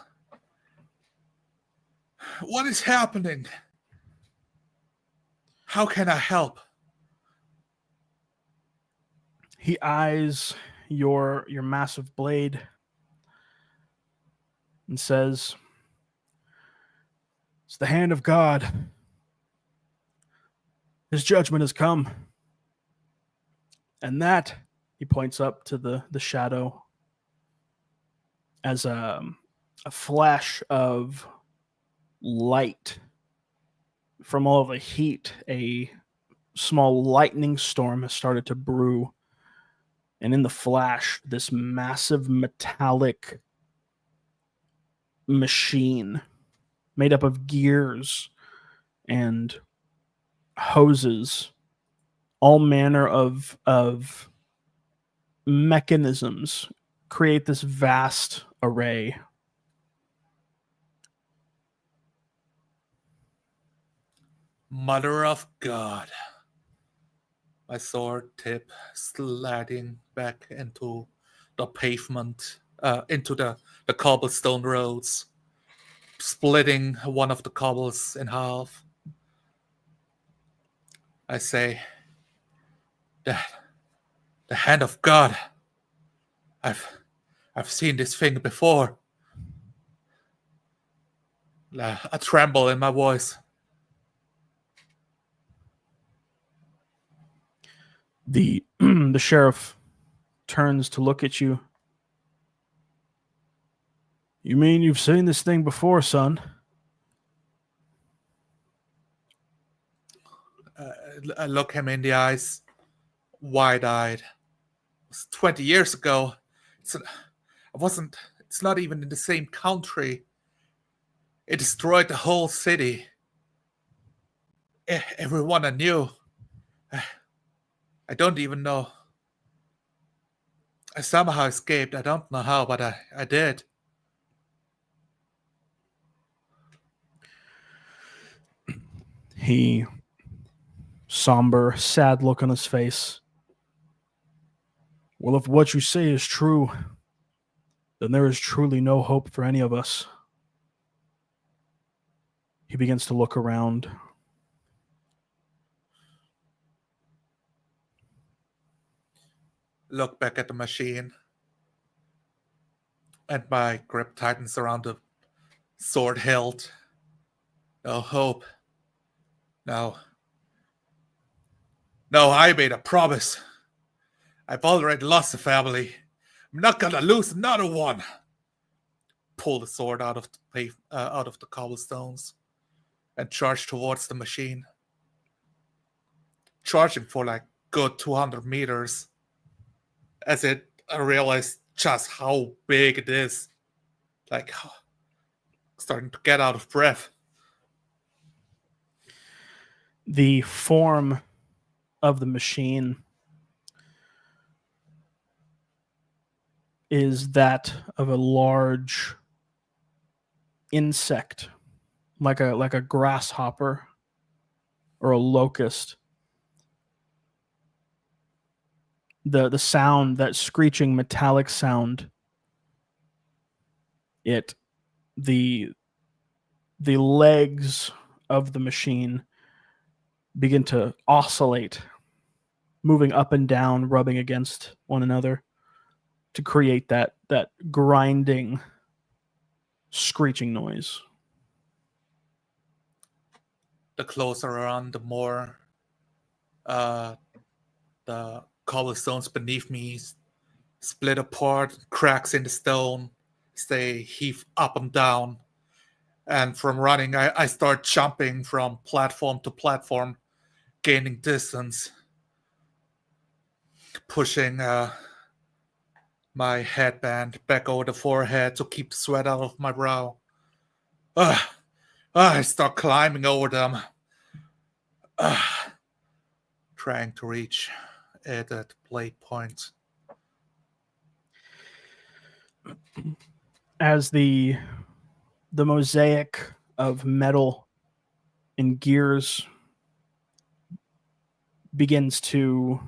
What is happening? How can I help? He eyes your massive blade and says, "It's the hand of God. His judgment has come." And that, he points up to the shadow, as a flash of light from all of the heat. A small lightning storm has started to brew. And in the flash, this massive metallic machine made up of gears and hoses, all manner of mechanisms, create this vast array. Mother of God. My sword tip sliding back into the pavement, into the cobblestone roads, splitting one of the cobbles in half. I say, the hand of God. I've seen this thing before. A tremble in my voice. The sheriff turns to look at you. "You mean you've seen this thing before, son?" I look him in the eyes, wide-eyed. It was 20 years ago. It's not even in the same country. It destroyed the whole city. Everyone I knew. I don't even know. I somehow escaped. I don't know how, but I did. He, somber, sad look on his face. "Well, if what you say is true, then there is truly no hope for any of us." He begins to look around. Look back at the machine, and my grip tightens around the sword hilt. No hope. No, I made a promise. I've already lost a family. I'm not gonna lose another one. Pull the sword out of the cobblestones and charge towards the machine. Charging for like good 200 meters. I realized just how big it is. Like, starting to get out of breath. The form of the machine is that of a large insect, like a grasshopper or a locust. The sound, that screeching metallic sound, the legs of the machine begin to oscillate, moving up and down, rubbing against one another to create that grinding, screeching noise. The closer I run, the more the cobblestones beneath me split apart, cracks in the stone, they heave up and down. And from running, I start jumping from platform to platform, gaining distance, pushing my headband back over the forehead to keep sweat out of my brow. I start climbing over them. trying to reach it at blade point. As the mosaic of metal and gears begins to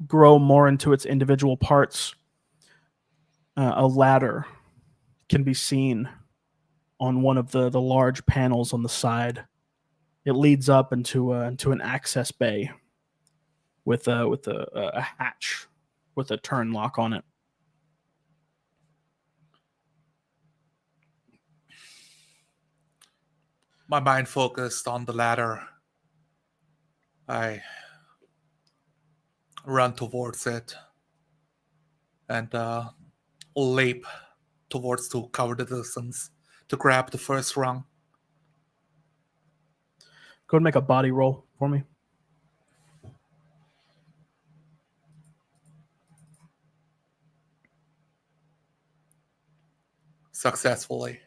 grow more into its individual parts, a ladder can be seen on one of the large panels on the side. It leads up into an access bay with a hatch with a turn lock on it. My mind focused on the ladder. I run towards it and leap towards to cover the distance to grab the first rung. Go and make a body roll for me. Successfully.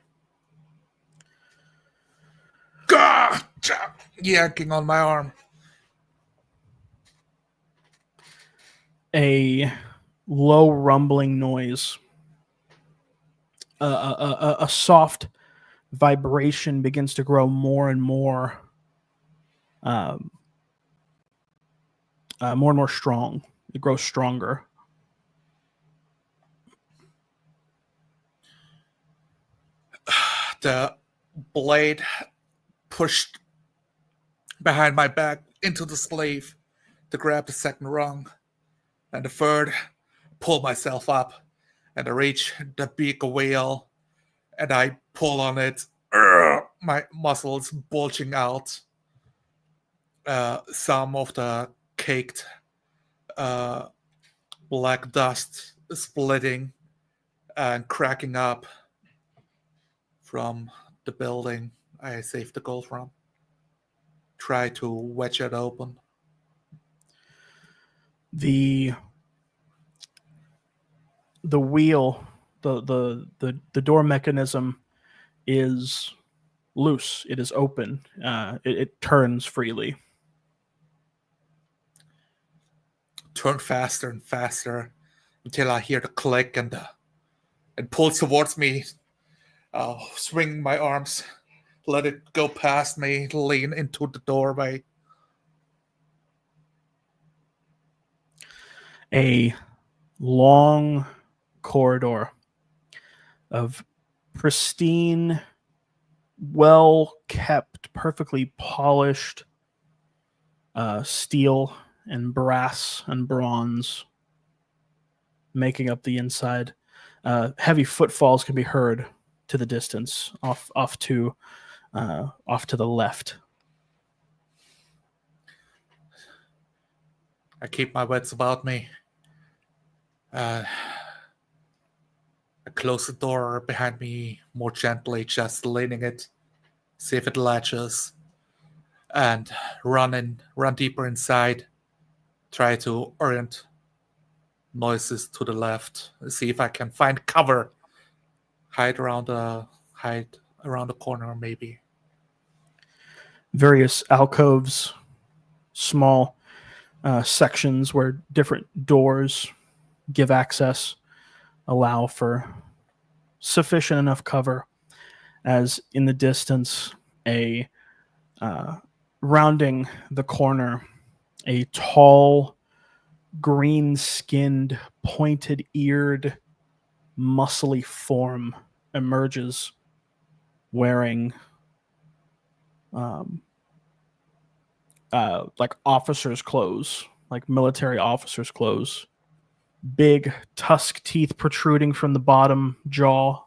Gotcha! Yanking on my arm. A low rumbling noise. A soft vibration begins to grow more and more, more and more strong. It grows stronger. The blade pushed behind my back into the sleeve to grab the second rung, and the third, pull myself up, and I reach the big wheel, and I pull on it. My muscles bulging out. Some of the caked black dust splitting and cracking up from the building I saved the gold from. Try to wedge it open. The wheel, the door mechanism is loose. It is open. It turns freely. Turn faster and faster until I hear the click and pulls towards me. Swing my arms, let it go past me, lean into the doorway. A long corridor of pristine, well-kept, perfectly polished steel and brass and bronze making up the inside. Heavy footfalls can be heard to the distance, off to the left. I keep my wits about me. I close the door behind me more gently, just leaning it, see if it latches, and run deeper inside. Try to orient noises to the left. See if I can find cover. Hide around the corner, maybe. Various alcoves, small sections where different doors give access, allow for sufficient enough cover. As in the distance, rounding the corner, a tall, green-skinned, pointed-eared, muscly form emerges, wearing like officers' clothes, like military officers' clothes. Big tusk teeth protruding from the bottom jaw,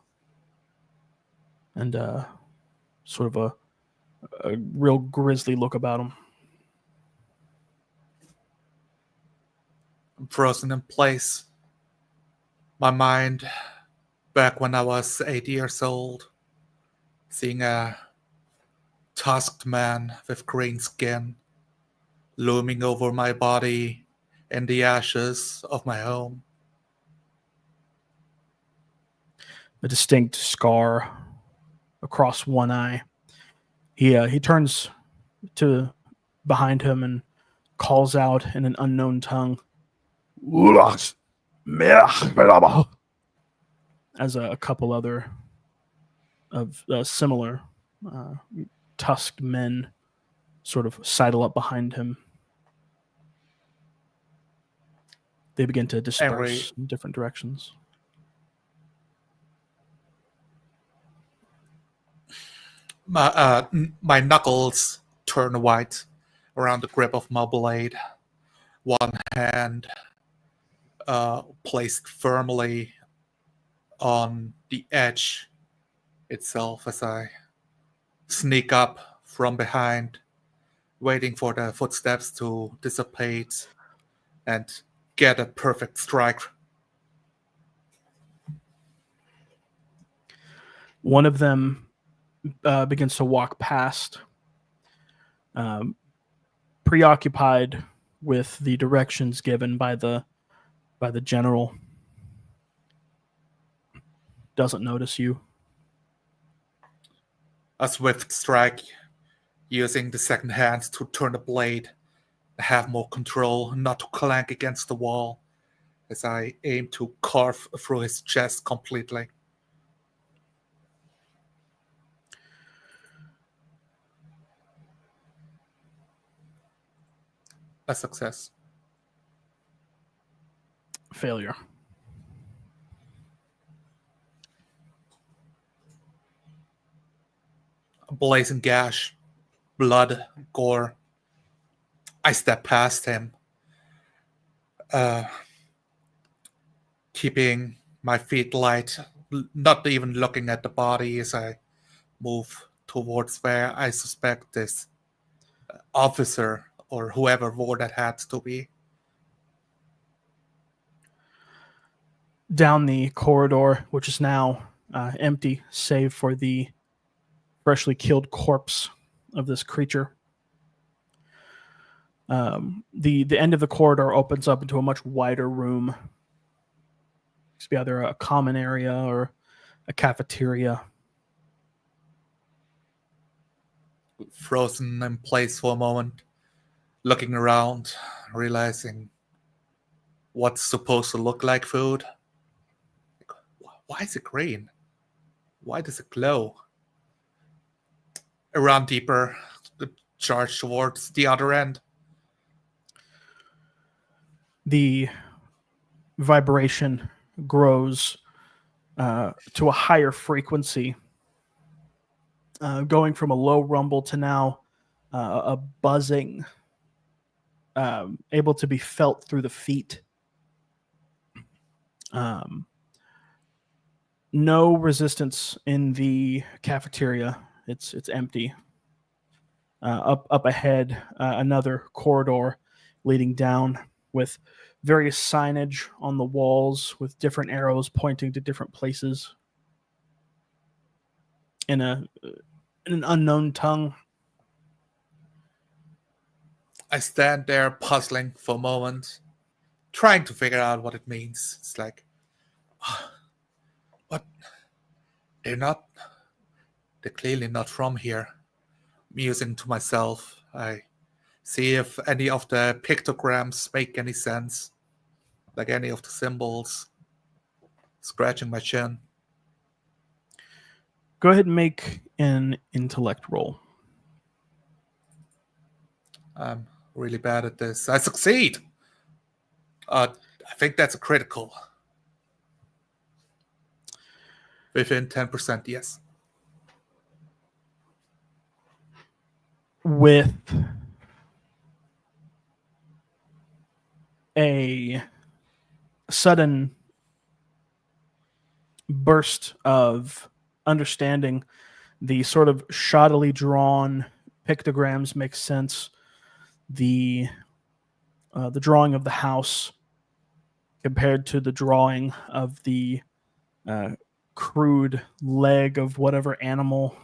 and sort of a real grisly look about him. I'm frozen in place. My mind, back when I was 8 years old, seeing a tusked man with green skin looming over my body in the ashes of my home. A distinct scar across one eye. He turns to behind him and calls out in an unknown tongue as a couple other of similar tusked men sort of sidle up behind him. They begin to disperse in different directions. My knuckles turn white around the grip of my blade. One hand placed firmly on the edge itself as I sneak up from behind, waiting for the footsteps to dissipate and get a perfect strike. One of them begins to walk past, preoccupied with the directions given by the general. Doesn't notice you. A swift strike, using the second hand to turn the blade, have more control, not to clank against the wall, as I aim to carve through his chest completely. A success. Failure. A blazing gash, blood, gore. I step past him, keeping my feet light, not even looking at the body as I move towards where I suspect this officer or whoever wore that hat to be. Down the corridor, which is now empty, save for the freshly killed corpse of this creature. The end of the corridor opens up into a much wider room. It's be either a common area or a cafeteria. Frozen in place for a moment, looking around, realizing what's supposed to look like food. Why is it green? Why does it glow? Around deeper, charge towards the other end. The vibration grows to a higher frequency, going from a low rumble to now a buzzing, able to be felt through the feet. No resistance in the cafeteria. It's empty. Up ahead, another corridor leading down with various signage on the walls with different arrows pointing to different places in an unknown tongue. I stand there puzzling for a moment, trying to figure out what it means. It's like, what? They're clearly not from here. Musing to myself, I see if any of the pictograms make any sense, like any of the symbols. Scratching my chin. Go ahead and make an intellect roll. I'm really bad at this. I succeed. I think that's a critical. Within 10%, yes. With a sudden burst of understanding, the sort of shoddily drawn pictograms make sense. The drawing of the house compared to the drawing of the crude leg of whatever animal.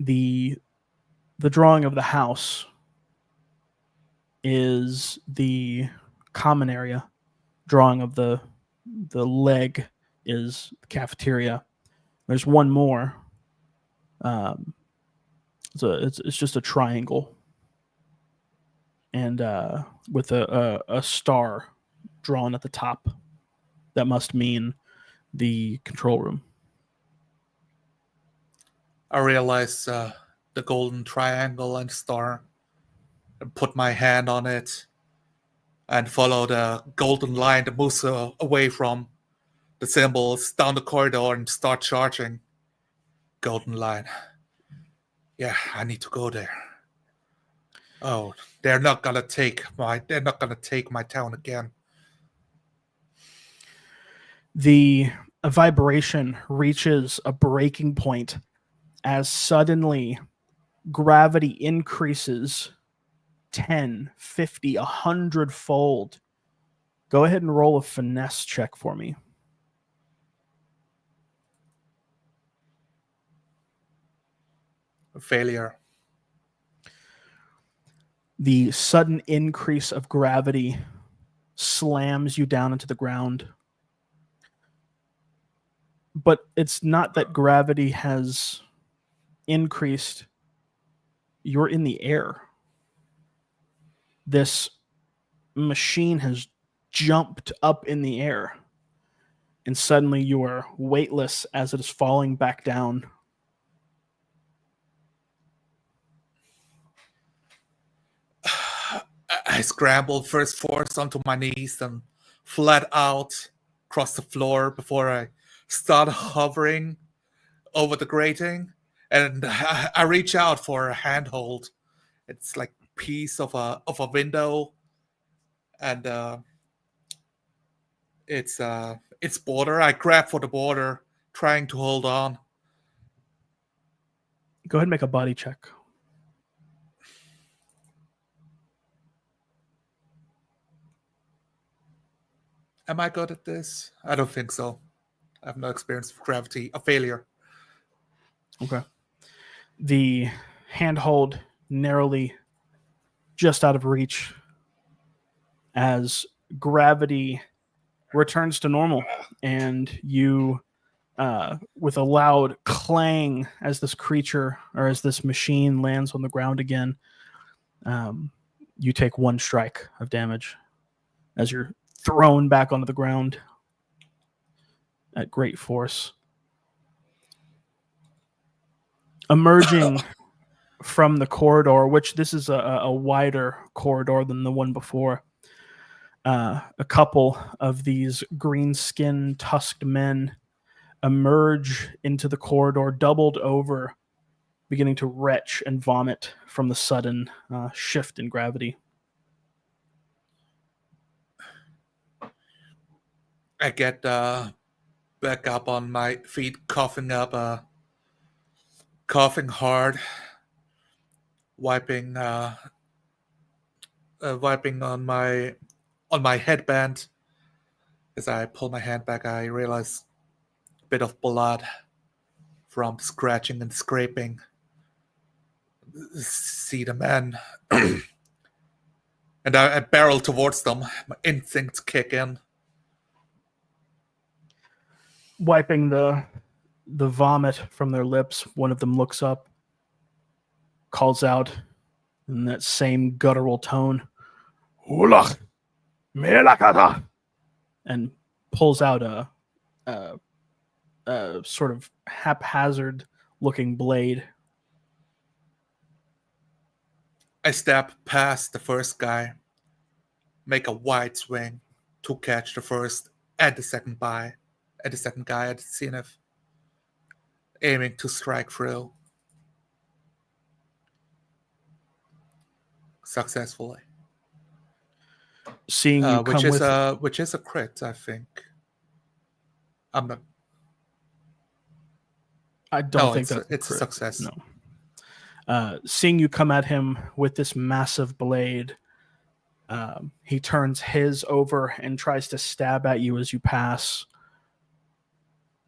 The drawing of the house is the common area. Drawing of the leg is the cafeteria. There's one more. It's It's just a triangle, and with a star drawn at the top. That must mean the control room. I realize the golden triangle and star, and put my hand on it, and follow the golden line that moves away from the symbols down the corridor and start charging. Golden line. Yeah, I need to go there. Oh, they're not gonna take my town again. The vibration reaches a breaking point as suddenly gravity increases 10, 50, 100-fold. Go ahead and roll a finesse check for me. A failure. The sudden increase of gravity slams you down into the ground. But it's not that gravity has increased. You're in the air. This machine has jumped up in the air, and suddenly you are weightless as it is falling back down. I scrambled first force onto my knees and flat out across the floor before I start hovering over the grating, and I reach out for a handhold. It's like a piece of a window, and it's border. I grab for the border, trying to hold on. Go ahead and make a body check. Am I good at this? I don't think so. I have no experience with gravity. A failure. Okay. The handhold narrowly just out of reach as gravity returns to normal, and you, with a loud clang as this creature or as this machine lands on the ground again, you take 1 strike of damage as you're thrown back onto the ground at great force. Emerging from the corridor, which this is a wider corridor than the one before, a couple of these green-skinned, tusked men emerge into the corridor, doubled over, beginning to retch and vomit from the sudden shift in gravity. I get back up on my feet, coughing hard, wiping on my headband. As I pull my hand back, I realize a bit of blood from scratching and scraping. See the men, and I barrel towards them. My instincts kick in. Wiping the vomit from their lips, one of them looks up, calls out in that same guttural tone, "Ulach, melakata," and pulls out a sort of haphazard looking blade. I step past the first guy, make a wide swing to catch the first and the second guy at the zenith, aiming to strike through. Successfully. Seeing you which is a crit, I think. I'm not. I don't think it's a success. No. Seeing you come at him with this massive blade, he turns his over and tries to stab at you as you pass.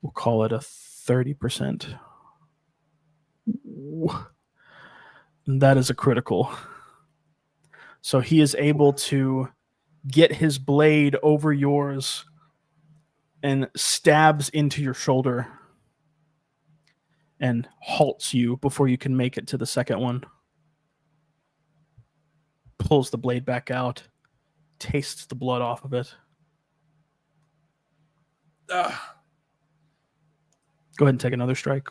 We'll call it a 30%. That is a critical. So he is able to get his blade over yours and stabs into your shoulder. and halts you before you can make it to the second one. Pulls the blade back out, tastes the blood off of it. Go ahead and take another strike.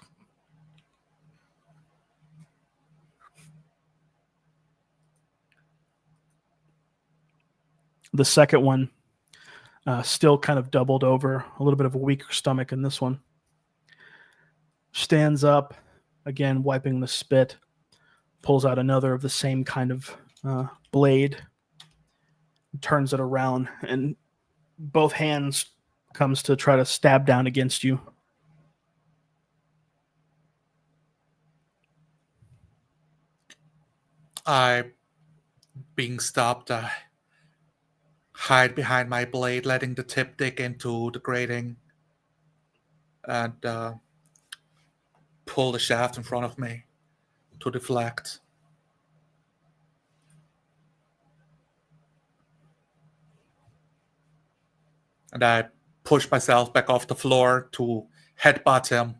The second one, still kind of doubled over, a little bit of a weaker stomach in this one. Stands up, again, wiping the spit, pulls out another of the same kind of blade, turns it around, and both hands comes to try to stab down against you. Being stopped, I hide behind my blade, letting the tip dig into the grating, and pull the shaft in front of me to deflect. And I push myself back off the floor to headbutt him.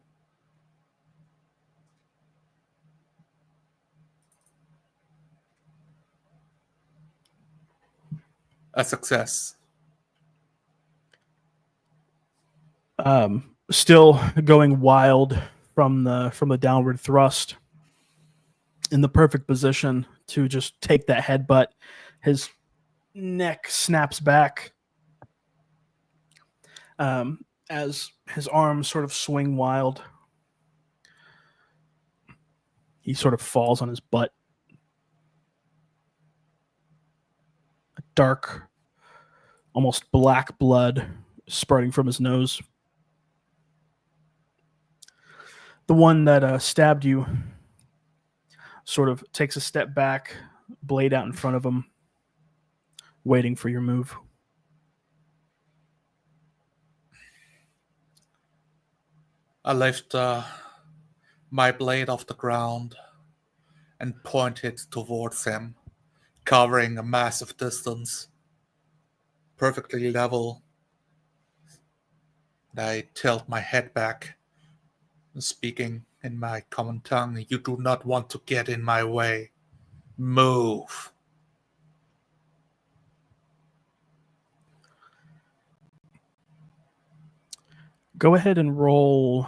A success. Still going wild from the downward thrust, in the perfect position to just take that headbutt. His neck snaps back as his arms sort of swing wild. He sort of falls on his butt. A dark, almost black blood spurting from his nose. The one that stabbed you sort of takes a step back, blade out in front of him, waiting for your move. I lift my blade off the ground and point it towards him, covering a massive distance, perfectly level. And I tilt my head back, speaking in my common tongue. You do not want to get in my way. Move. Go ahead and roll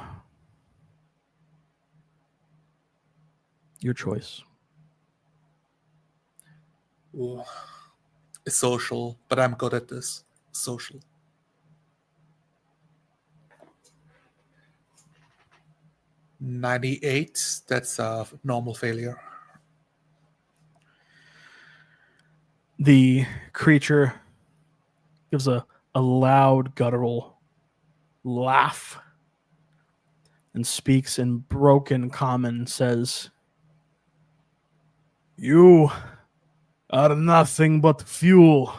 your choice. Ooh. Social, but I'm good at this. Social. $98. That's a normal failure. The creature gives a loud guttural laugh and speaks in broken common, says, "You are nothing but fuel.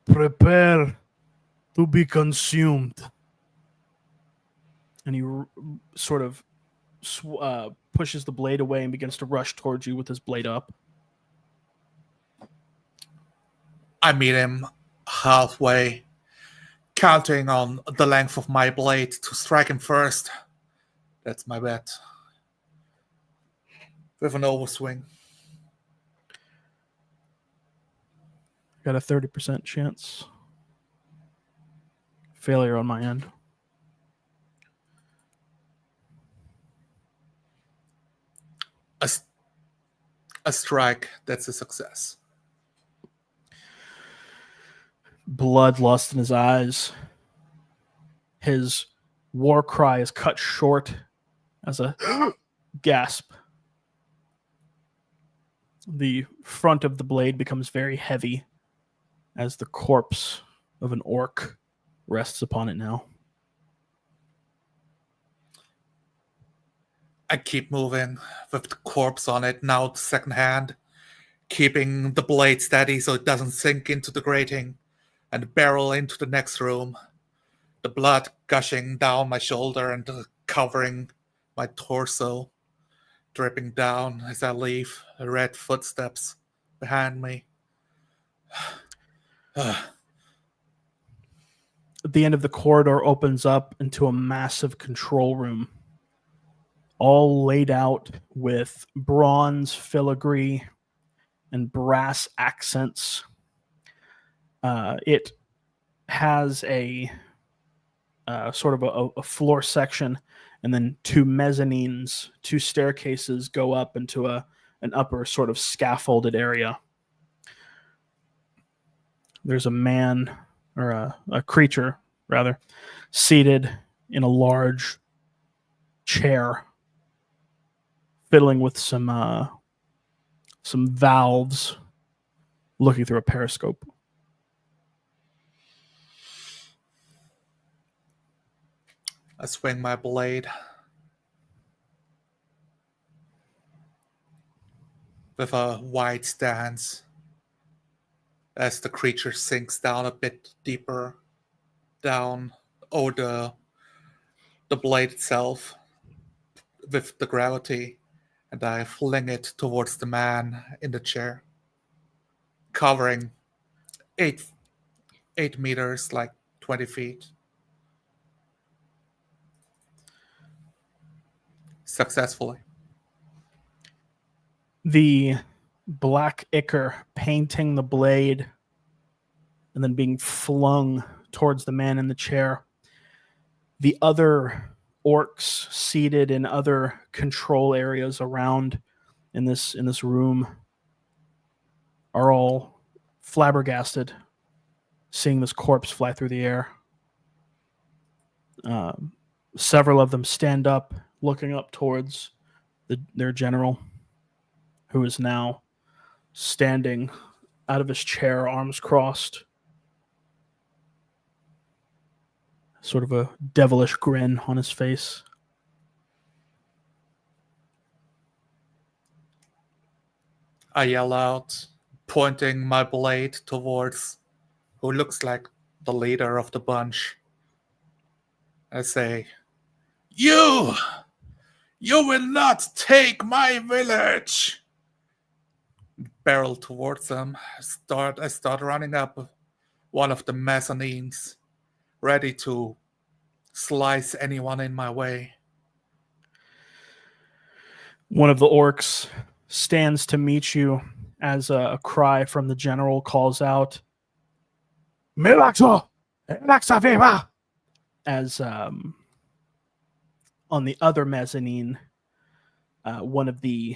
Prepare to be consumed." And he sort of pushes the blade away and begins to rush towards you with his blade up. I meet him halfway, counting on the length of my blade to strike him first. That's my bet. With an overswing. Got a 30% chance. Failure on my end. A strike, that's a success. Bloodlust in his eyes. His war cry is cut short as a gasp. The front of the blade becomes very heavy as the corpse of an orc rests upon it now. I keep moving with the corpse on it, now the second hand, keeping the blade steady so it doesn't sink into the grating and barrel into the next room. The blood gushing down my shoulder and covering my torso, dripping down as I leave red footsteps behind me. at the end of the corridor opens up into a massive control room, all laid out with bronze filigree and brass accents. It has a sort of a floor section, and then two mezzanines, two staircases go up into an upper sort of scaffolded area. There's a man, or a creature, rather, seated in a large chair, fiddling with some valves, looking through a periscope. I swing my blade with a wide stance as the creature sinks down a bit deeper down over the blade itself with the gravity, and I fling it towards the man in the chair, covering 8 meters, like 20 feet. Successfully. The black ichor painting the blade and then being flung towards the man in the chair. The other orcs seated in other control areas around in this room are all flabbergasted seeing this corpse fly through the air. Several of them stand up, looking up towards their general, who is now standing out of his chair, arms crossed. Sort of a devilish grin on his face. I yell out, pointing my blade towards who looks like the leader of the bunch. I say, You will not take my village! Barrel towards them. I start running up one of the mezzanines, ready to slice anyone in my way. One of the orcs stands to meet you as a cry from the general calls out, Milaxo! Laxaveva! As on the other mezzanine, one of the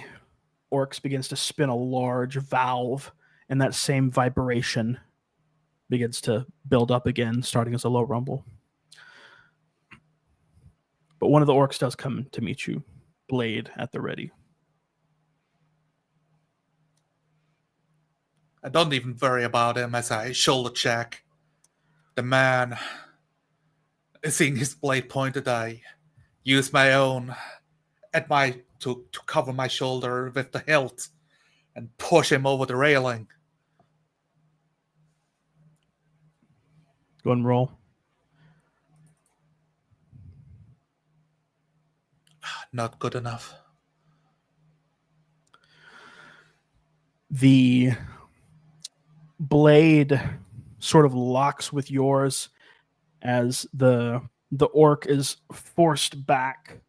orcs begins to spin a large valve, and that same vibration begins to build up again, starting as a low rumble. But one of the orcs does come to meet you, blade at the ready. I don't even worry about him as I shoulder check. The man, seeing his blade pointed, I use my own to cover my shoulder with the hilt and push him over the railing. Go and roll. Not good enough. The blade sort of locks with yours as the orc is forced back,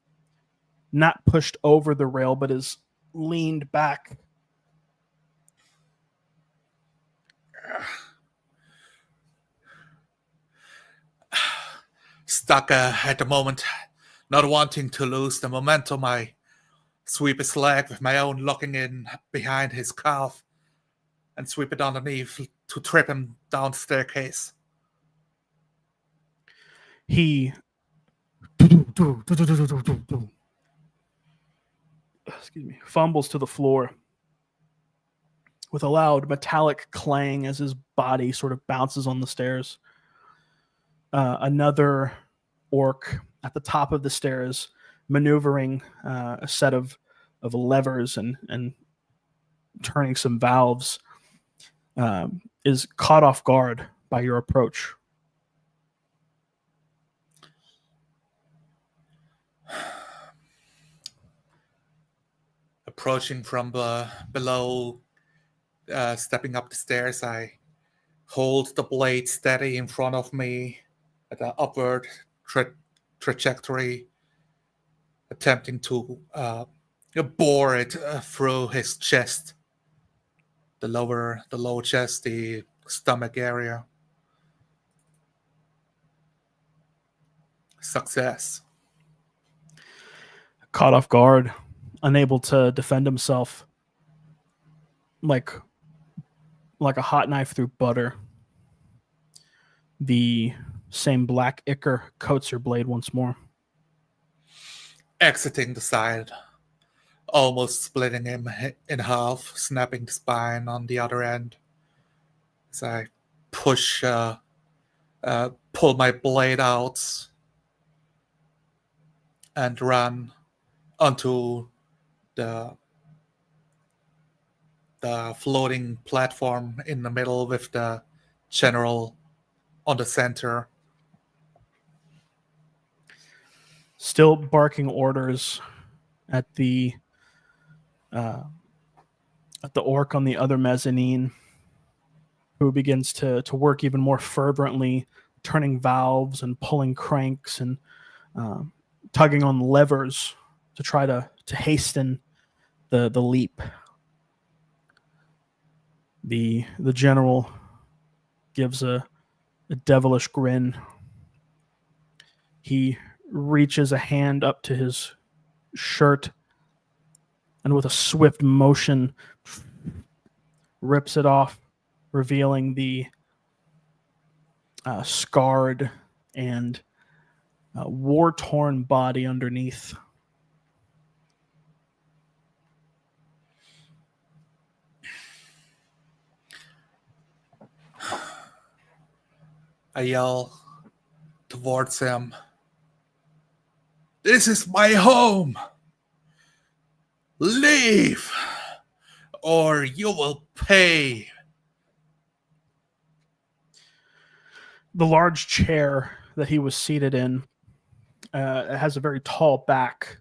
not pushed over the rail, but is leaned back. Stuck at the moment, not wanting to lose the momentum, I sweep his leg with my own, locking in behind his calf, and sweep it underneath to trip him down the staircase. He fumbles to the floor with a loud metallic clang as his body sort of bounces on the stairs. Another orc at the top of the stairs, maneuvering a set of levers and turning some valves, is caught off guard by your approach. Approaching from below, stepping up the stairs, I hold the blade steady in front of me at an upward trajectory, attempting to bore it through his chest, the lower chest, the stomach area. Success. Caught off guard, unable to defend himself, like a hot knife through butter. The same black ichor coats your blade once more. Exiting the side, almost splitting him in half, snapping the spine on the other end. As I pull my blade out and run onto the floating platform in the middle with the general on the center. Still barking orders at the orc on the other mezzanine, who begins to work even more fervently, turning valves and pulling cranks and tugging on levers to try to hasten the leap. The general gives a devilish grin. He reaches a hand up to his shirt and with a swift motion rips it off, revealing the scarred and war-torn body underneath. I yell towards him, "This is my home! Leave, or you will pay!" The large chair that he was seated in has a very tall back.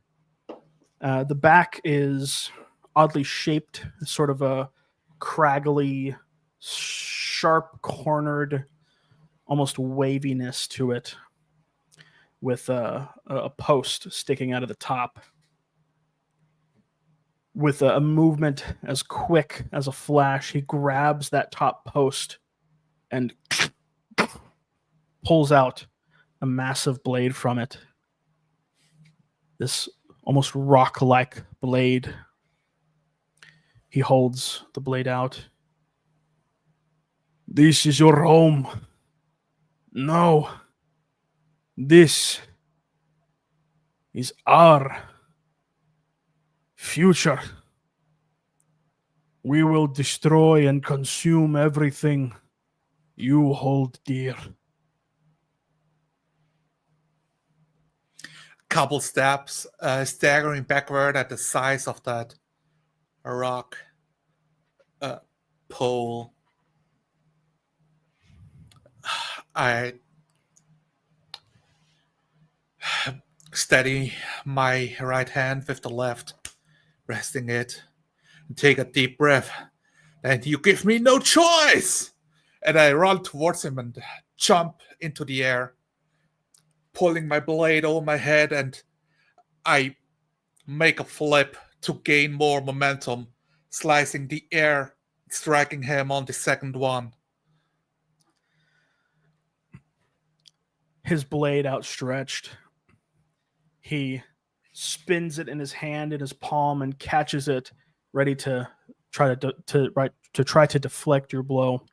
The back is oddly shaped, sort of a craggly, sharp-cornered, almost waviness to it, with a post sticking out of the top. With a movement as quick as a flash, he grabs that top post and pulls out a massive blade from it. This almost rock-like blade. He holds the blade out. "This is your home. No. This is our future. We will destroy and consume everything you hold dear." Couple steps, staggering backward at the size of that rock pole. I steady my right hand with the left, resting it, and take a deep breath. "And you give me no choice!" And I run towards him and jump into the air, pulling my blade over my head, and I make a flip to gain more momentum, slicing the air, striking him on the second one. His blade outstretched, he spins it in his hand, in his palm, and catches it, ready to try to deflect your blow.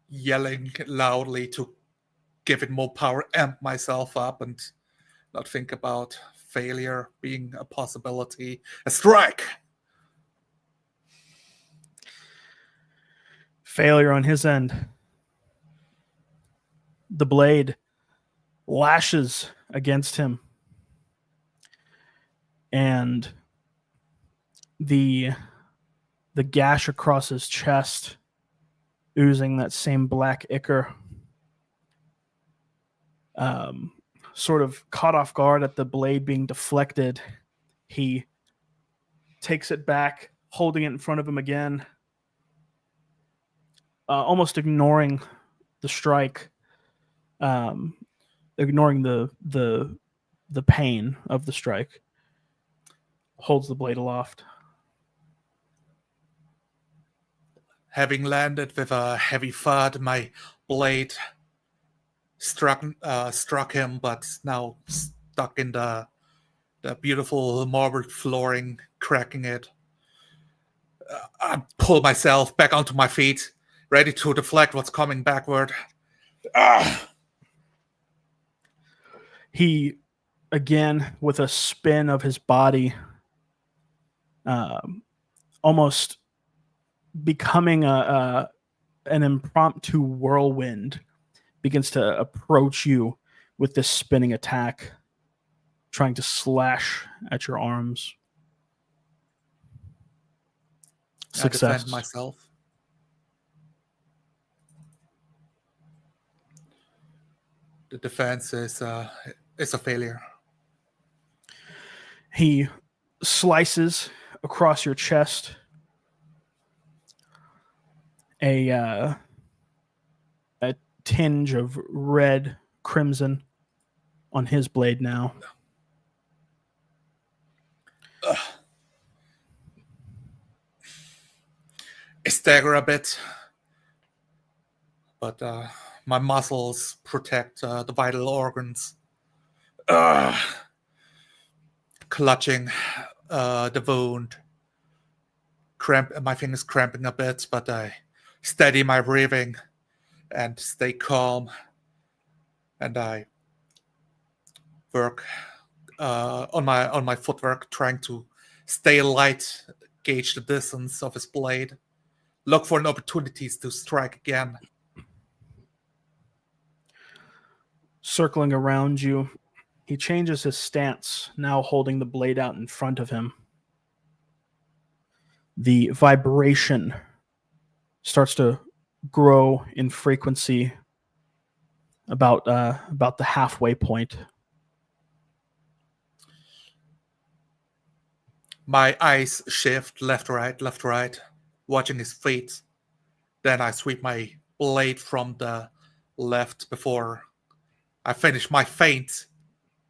Yelling loudly to give it more power, amp myself up, and not think about failure being a possibility. A strike! Failure on his end. The blade lashes against him, and the gash across his chest, oozing that same black ichor, sort of caught off guard at the blade being deflected. He takes it back, holding it in front of him again, almost ignoring the strike. ignoring the pain of the strike, holds the blade aloft. Having landed with a heavy thud, my blade struck him, but now stuck in the beautiful marble flooring, cracking it. I pull myself back onto my feet, ready to deflect what's coming backward. He, again, with a spin of his body, almost becoming an impromptu whirlwind, begins to approach you with this spinning attack, trying to slash at your arms. Success. I defend myself. The defense is a failure. He slices across your chest a tinge of red crimson on his blade now. I stagger a bit, but my muscles protect the vital organs. Clutching the wound. My fingers cramping a bit, but I steady my breathing and stay calm. And I work on my footwork, trying to stay light, gauge the distance of his blade, look for opportunities to strike again. Circling around you, he changes his stance, now holding the blade out in front of him. The vibration starts to grow in frequency about the halfway point. My eyes shift left, right, watching his feet. Then I sweep my blade from the left before I finish my feint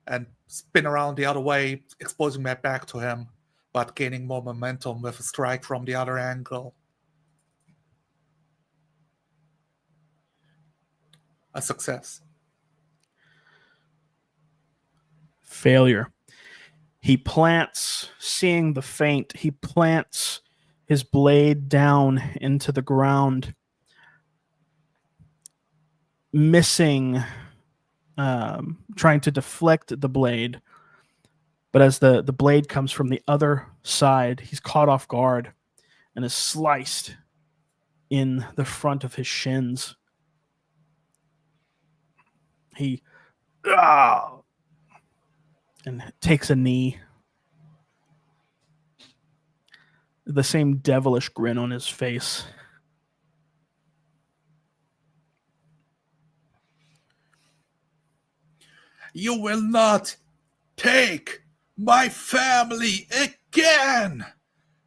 and spin around the other way, exposing my back to him, but gaining more momentum with a strike from the other angle. A success. Failure. He plants, seeing the feint, he plants his blade down into the ground, missing, trying to deflect the blade. But as the blade comes from the other side, he's caught off guard and is sliced in the front of his shins. He and takes a knee. The same devilish grin on his face. You will not take my family again!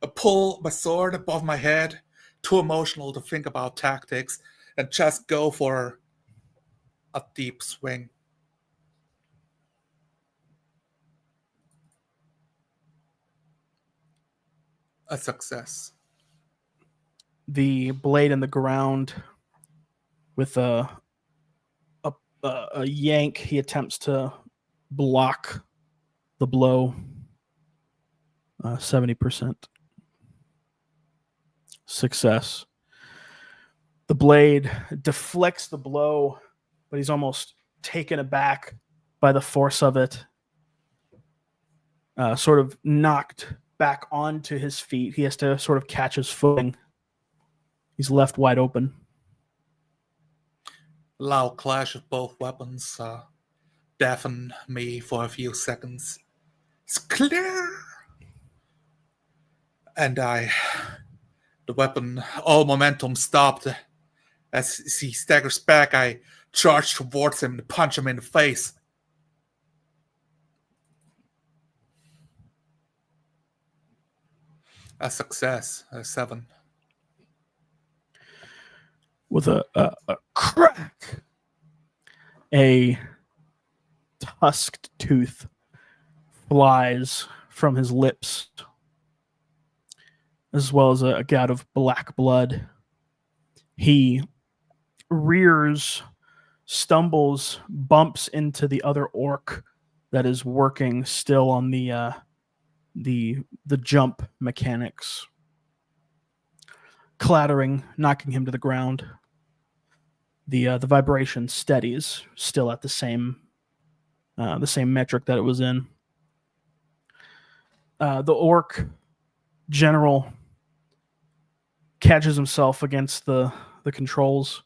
I pull my sword above my head, too emotional to think about tactics, and just go for a deep swing. A success. The blade in the ground with a yank, he attempts to block the blow. 70% success. The blade deflects the blow, but he's almost taken aback by the force of it. Sort of knocked back onto his feet. He has to sort of catch his footing. He's left wide open. Loud clash of both weapons deafen me for a few seconds. It's clear! And the weapon, all momentum stopped. As he staggers back, I charge towards him and punch him in the face. A success, a 7. With a crack, A tusked tooth flies from his lips, as well as a gout of black blood. He rears, stumbles, bumps into the other orc that is working still on the jump mechanics, clattering, knocking him to the ground. The vibration steadies, still at the same metric that it was in. The orc general catches himself against the controls,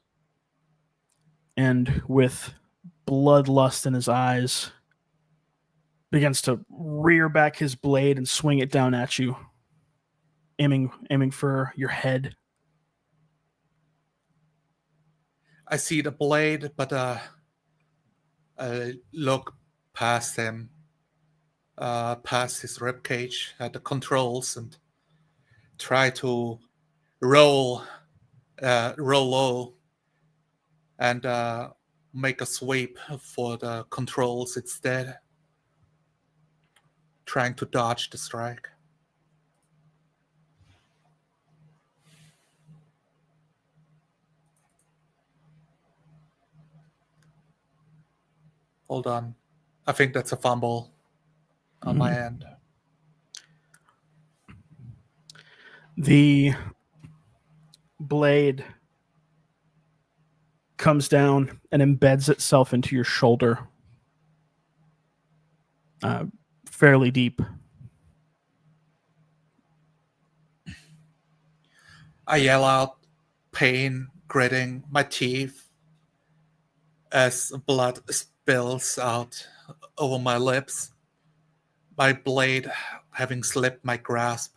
and with bloodlust in his eyes, begins to rear back his blade and swing it down at you, aiming for your head. I see the blade, but I look past him, past his ribcage at the controls, and try to roll low and make a sweep for the controls instead, trying to dodge the strike. Hold on. I think that's a fumble on my end. The blade comes down and embeds itself into your shoulder, fairly deep. I yell out, pain gritting my teeth as blood spills out over my lips. My blade, having slipped my grasp,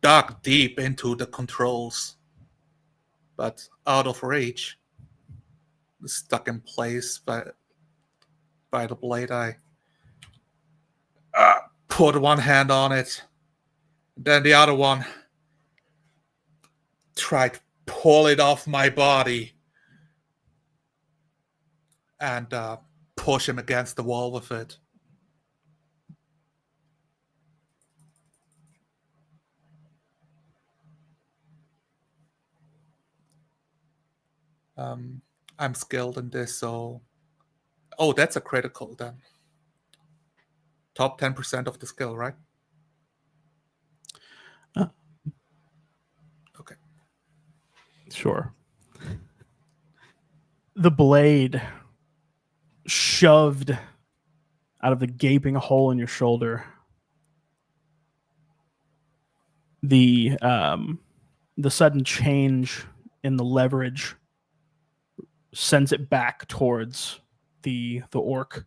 dug deep into the controls, but out of reach, stuck in place by the blade. I put one hand on it, then the other one, tried to pull it off my body and push him against the wall with it. I'm skilled in this, so... Oh, that's a critical then. Top 10% of the skill, right? Okay. Sure. The blade shoved out of the gaping hole in your shoulder. The sudden change in the leverage sends it back towards the orc,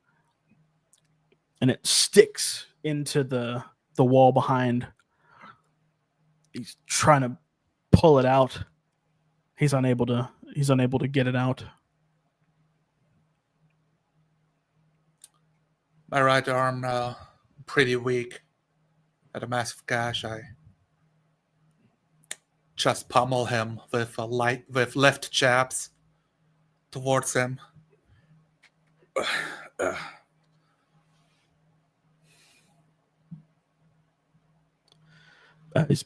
and it sticks into the wall behind. He's trying to pull it out. He's unable to get it out. My right arm pretty weak. Had a massive gash. I just pummel him with left jabs towards him.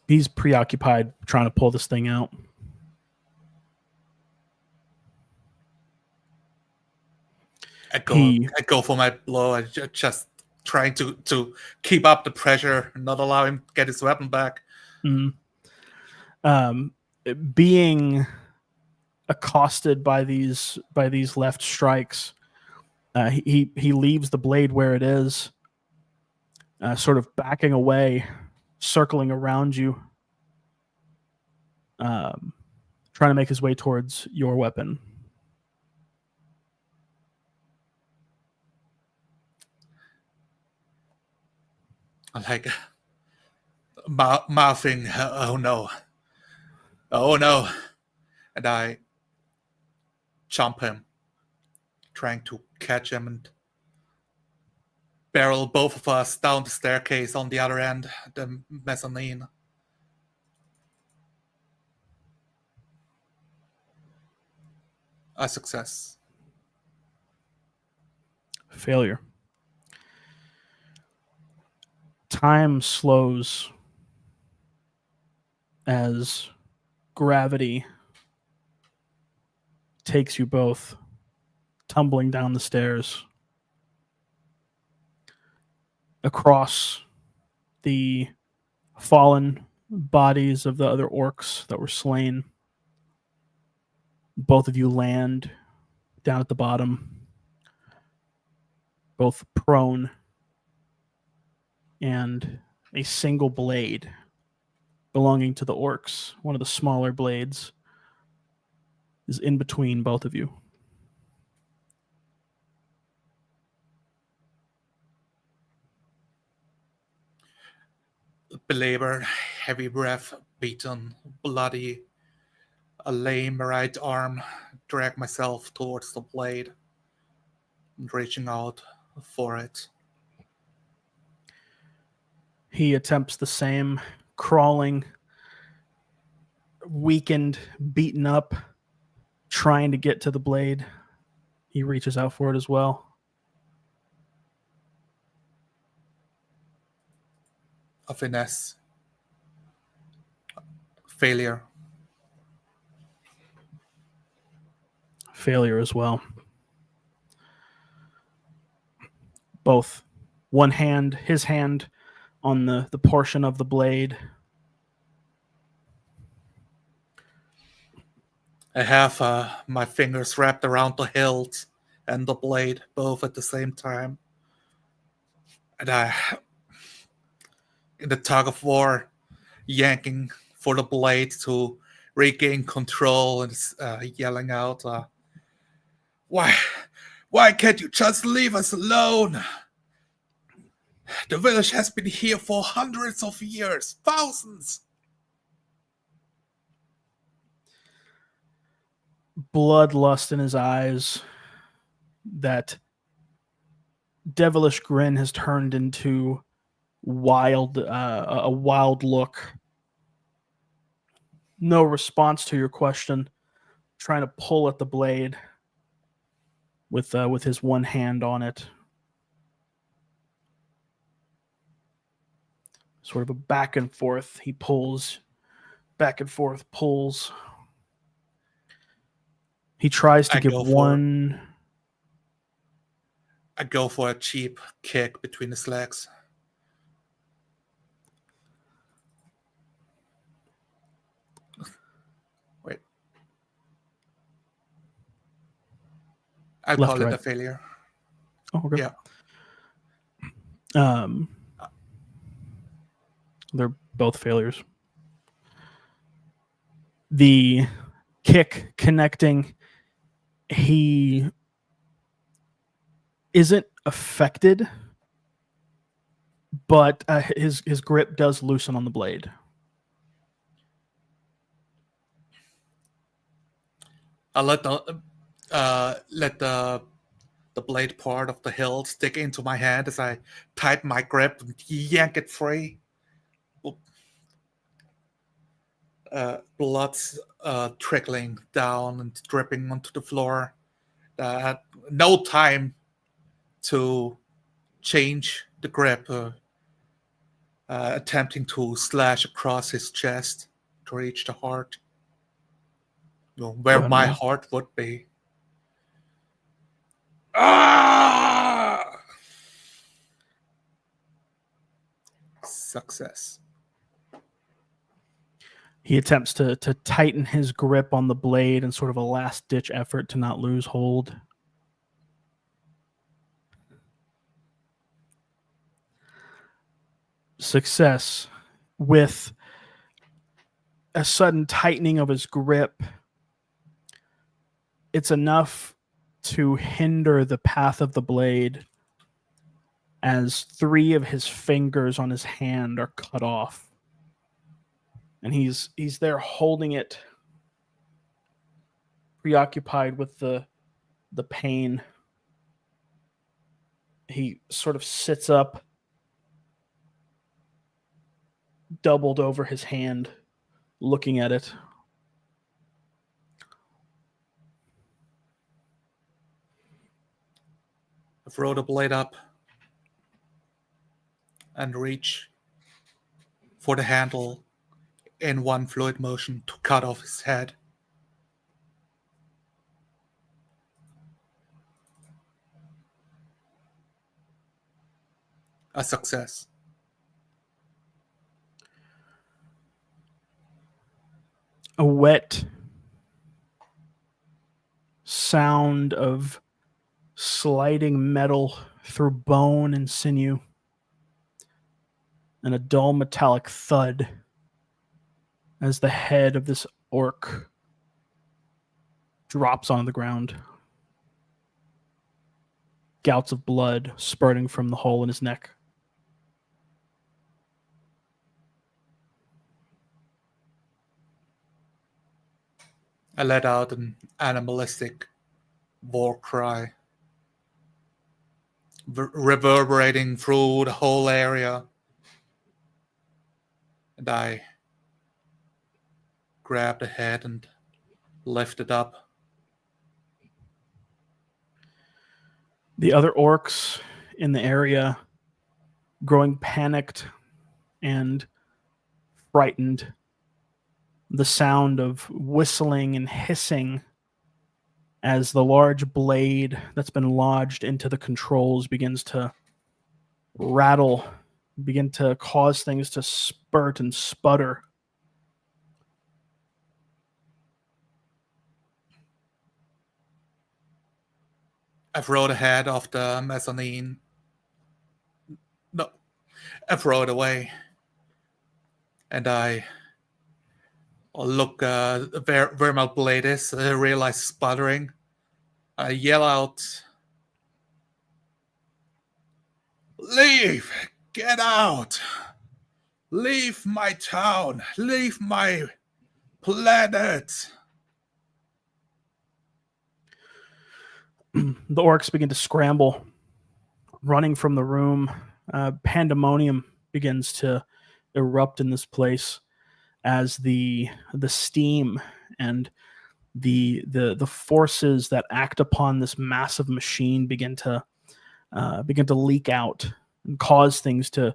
He's preoccupied trying to pull this thing out. I go for my blow. I just trying to keep up the pressure and not allow him to get his weapon back. Being accosted by these left strikes, he leaves the blade where it is, sort of backing away, circling around you, trying to make his way towards your weapon. I'm like mouthing, oh no, and I jump him, trying to catch him and barrel both of us down the staircase on the other end, the mezzanine. A success. Failure. Time slows as gravity takes you both tumbling down the stairs across the fallen bodies of the other orcs that were slain. Both of you land down at the bottom, both prone, and a single blade belonging to the orcs, one of the smaller blades, is in between both of you. Belabored, heavy breath, beaten, bloody, a lame right arm, drag myself towards the blade and reaching out for it. He attempts the same, crawling, weakened, beaten up, trying to get to the blade. He reaches out for it as well. A finesse. Failure. Failure as well. Both. One hand, his hand on the portion of the blade. I have my fingers wrapped around the hilt and the blade, both at the same time. And I, in the tug of war, yanking for the blade to regain control and yelling out, Why can't you just leave us alone? The village has been here for hundreds of years, thousands. Bloodlust in his eyes. That devilish grin has turned into a wild look. No response to your question. Trying to pull at the blade with his one hand on it. Sort of a back and forth. He pulls, back and forth, pulls. He tries to give one. I go for a cheap kick between his legs. Wait. I'll call it a failure. Oh, okay. Yeah. They're both failures. The kick connecting, he isn't affected, but his grip does loosen on the blade. I'll let the blade part of the hilt stick into my hand as I tighten my grip and yank it free. Blood's trickling down and dripping onto the floor. No time to change the grip. Attempting to slash across his chest to reach the heart. Where my heart would be. Ah! Success. He attempts to tighten his grip on the blade in sort of a last-ditch effort to not lose hold. Success with a sudden tightening of his grip. It's enough to hinder the path of the blade as 3 of his fingers on his hand are cut off. And he's there holding it, preoccupied with the pain. He sort of sits up, doubled over his hand, looking at it. throw the blade up and reach for the handle in one fluid motion to cut off his head. A success. A wet sound of sliding metal through bone and sinew, and a dull metallic thud as the head of this orc drops on the ground. Gouts of blood spurting from the hole in his neck. I let out an animalistic war cry, reverberating through the whole area. And I grabbed the head and lifted up. The other orcs in the area, growing panicked and frightened, the sound of whistling and hissing as the large blade that's been lodged into the controls begins to rattle, begin to cause things to spurt and sputter. I throw the head off the mezzanine. No, I throw it away. And I look where my blade is. I realize sputtering. I yell out, "Leave! Get out! Leave my town! Leave my planet!" The orcs begin to scramble, running from the room. Pandemonium begins to erupt in this place as the steam and the forces that act upon this massive machine begin to leak out and cause things to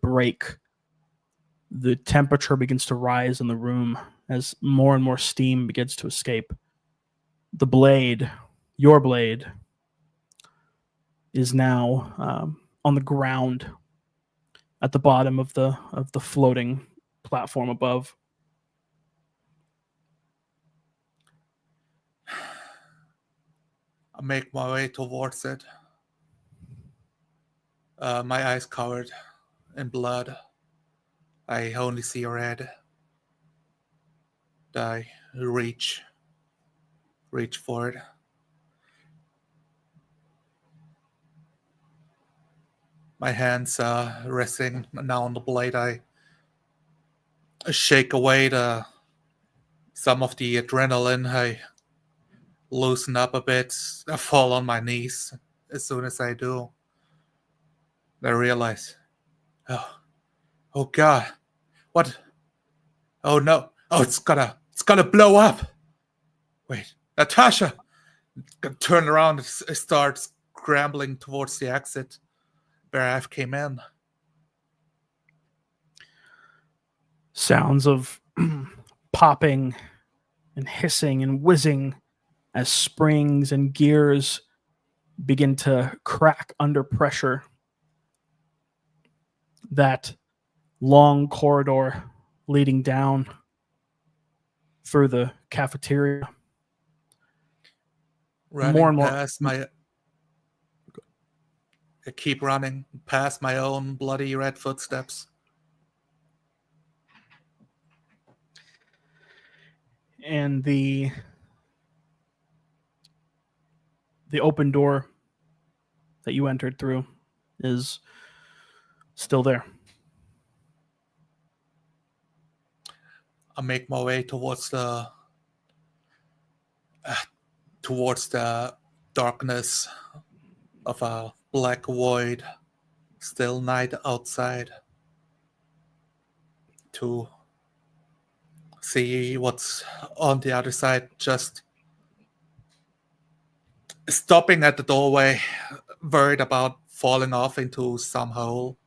break. The temperature begins to rise in the room as more and more steam begins to escape. The blade, your blade, is now on the ground at the bottom of the floating platform above. I make my way towards it. My eyes covered in blood. I only see red. I reach for it. My hands resting now on the blade. I shake away some of the adrenaline. I loosen up a bit. I fall on my knees as soon as I do. I realize, oh God, what? Oh no! Oh, it's gonna blow up. Wait, Natasha! I turn around and start scrambling towards the exit where I came in. Sounds of popping and hissing and whizzing as springs and gears begin to crack under pressure. That long corridor leading down through the cafeteria. Running more and more past I keep running past my own bloody red footsteps. And the open door that you entered through is still there. I make my way towards the darkness of a black void, still night outside, to see what's on the other side. Just stopping at the doorway, worried about falling off into some hole.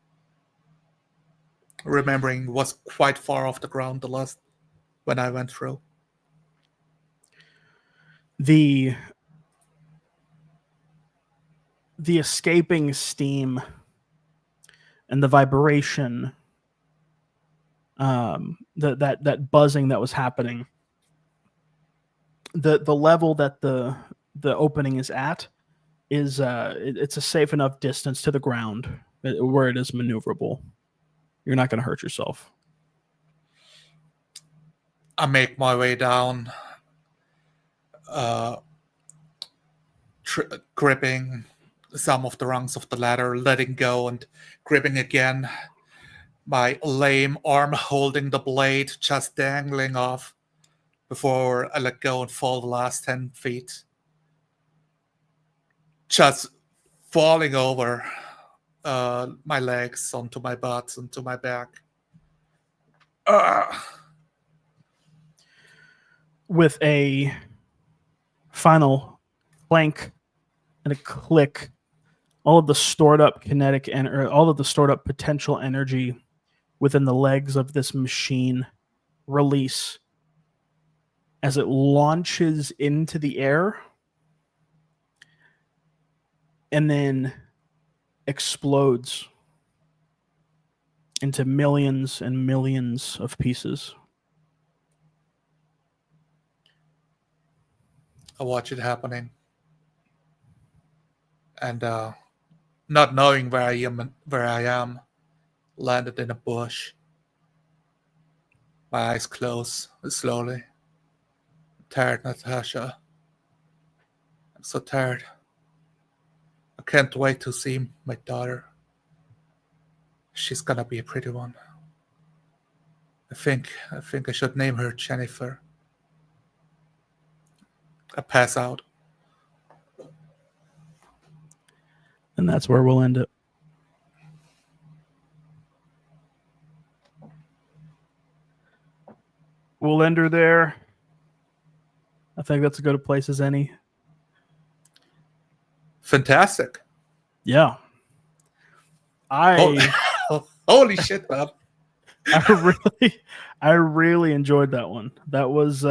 Remembering it was quite far off the ground the last when I went through. The escaping steam and the vibration, that buzzing that was happening, the level that the opening is at is it's a safe enough distance to the ground where it is maneuverable. You're not going to hurt yourself. I make my way down, gripping some of the rungs of the ladder, letting go and gripping again. My lame arm holding the blade, just dangling off before I let go and fall the last 10 feet. Just falling over my legs onto my butt, onto my back. With a final clank and a click, all of the stored up kinetic or all of the stored up potential energy within the legs of this machine release as it launches into the air and then explodes into millions and millions of pieces. I watch it happening, and not knowing where I am, landed in a bush. My eyes close slowly. I'm tired, Natasha. I'm so tired. I can't wait to see my daughter. She's gonna be a pretty one. I think I should name her Jennifer. I pass out. And that's where we'll end it. We'll end her there. I think that's as good a place as any. Fantastic. Yeah. Holy shit, man. I really enjoyed that one. That was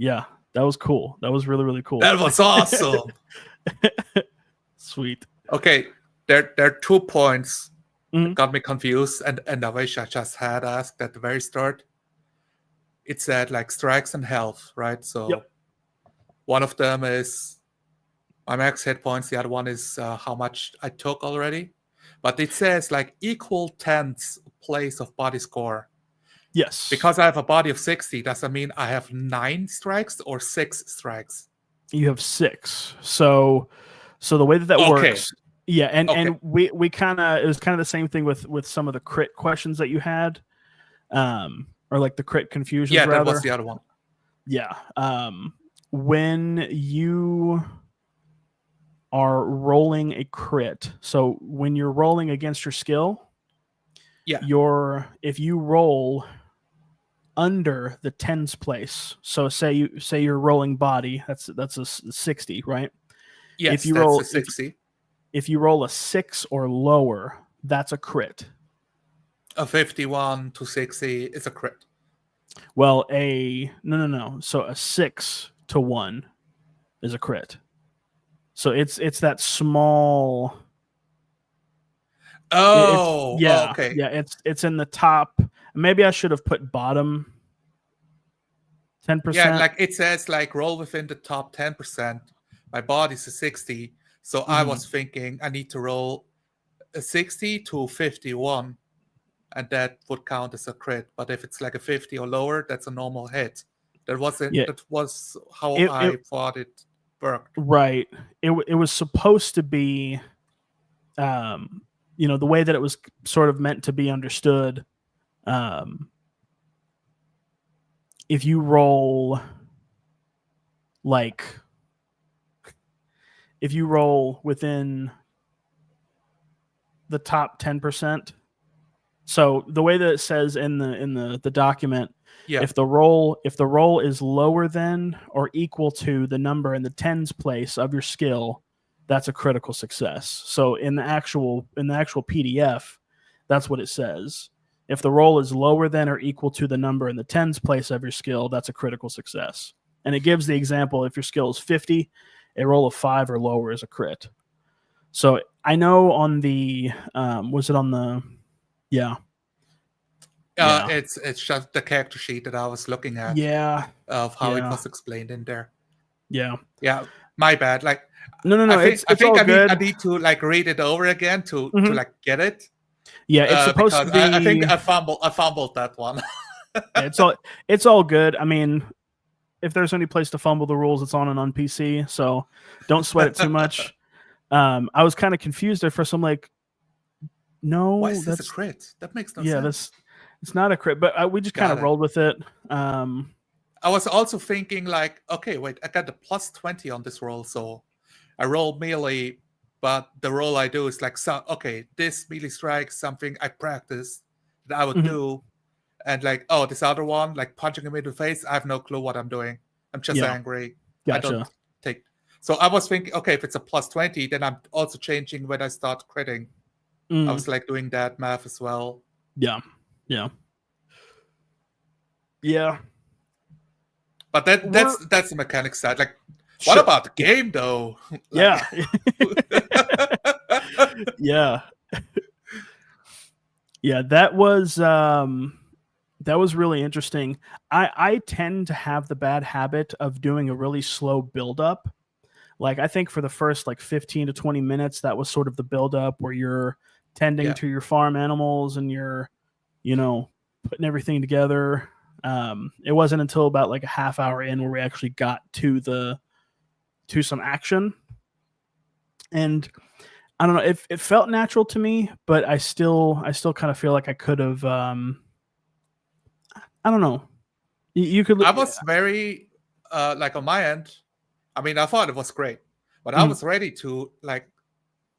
yeah, that was cool. That was really, really cool. That was awesome. Sweet. Okay, there are 2 points that got me confused, and I wish I just had asked at the very start. It said like strikes and health, right? So one of them is my max hit points. The other one is how much I took already. But it says like equal tenths place of body score. Yes. Because I have a body of 60, does that mean I have 9 strikes or 6 strikes? You have 6. So the way that works, yeah, and we kind of, it was kind of the same thing with some of the crit questions that you had, or like the crit confusions. Yeah, rather. That was the other one. Yeah, when you are rolling a crit, so when you're rolling against your skill, if you roll under the tens place, so say you're rolling body, that's a 60, right? Yes, if you roll a 60. If you roll a 6 or lower, that's a crit. A 51 to 60 is a crit. Well, no. So a 6 to 1 is a crit. So it's that small. Okay. Yeah, it's in the top. Maybe I should have put bottom 10%. Yeah, like it says like roll within the top 10%. My body's a 60. So I was thinking I need to roll a 60 to 51. And that would count as a crit. But if it's like a 50 or lower, that's a normal hit. That was how I thought it worked. Right. It was supposed to be, the way that it was sort of meant to be understood. If you roll within the top 10%. So the way that it says in the document, if the roll is lower than or equal to the number in the tens place of your skill, that's a critical success. So in the actual PDF, that's what it says. If the roll is lower than or equal to the number in the tens place of your skill, that's a critical success. And it gives the example, if your skill is 50, a roll of 5 or lower is a crit. So I know on the was it on the it's just the character sheet that I was looking at. Of how it was explained in there. Yeah. My bad. Like no. I think I need to like read it over again to like get it. Yeah, it's supposed to be. I think I fumbled that one. It's all good. I mean, if there's any place to fumble the rules, it's on an PC. So don't sweat it too much. I was kind of confused at first. I'm like, no, why is this a crit? That makes no sense. It's not a crit, but we just kind of rolled with it. I was also thinking like, okay, wait, I got a plus 20 on this roll, so I roll melee, but the roll I do is like, this melee strike, something I practiced that I would do, and like, oh, this other one, like punching him in the face, I have no clue what I'm doing. I'm just angry. Gotcha. I don't take. So I was thinking, okay, if it's a plus 20, then I'm also changing when I start critting. I was like doing that math as well. Yeah. But that's the mechanic side. Like, what about the game though? Yeah. Yeah, that was really interesting. I tend to have the bad habit of doing a really slow build up. Like, I think for the first like 15 to 20 minutes, that was sort of the build up where you're tending to your farm animals and you're, putting everything together. It wasn't until about like a half hour in where we actually got to some action. And I don't know, it felt natural to me, but I still kind of feel like I could have, I don't know. You could. I was very, like on my end, I mean, I thought it was great, but I was ready to like,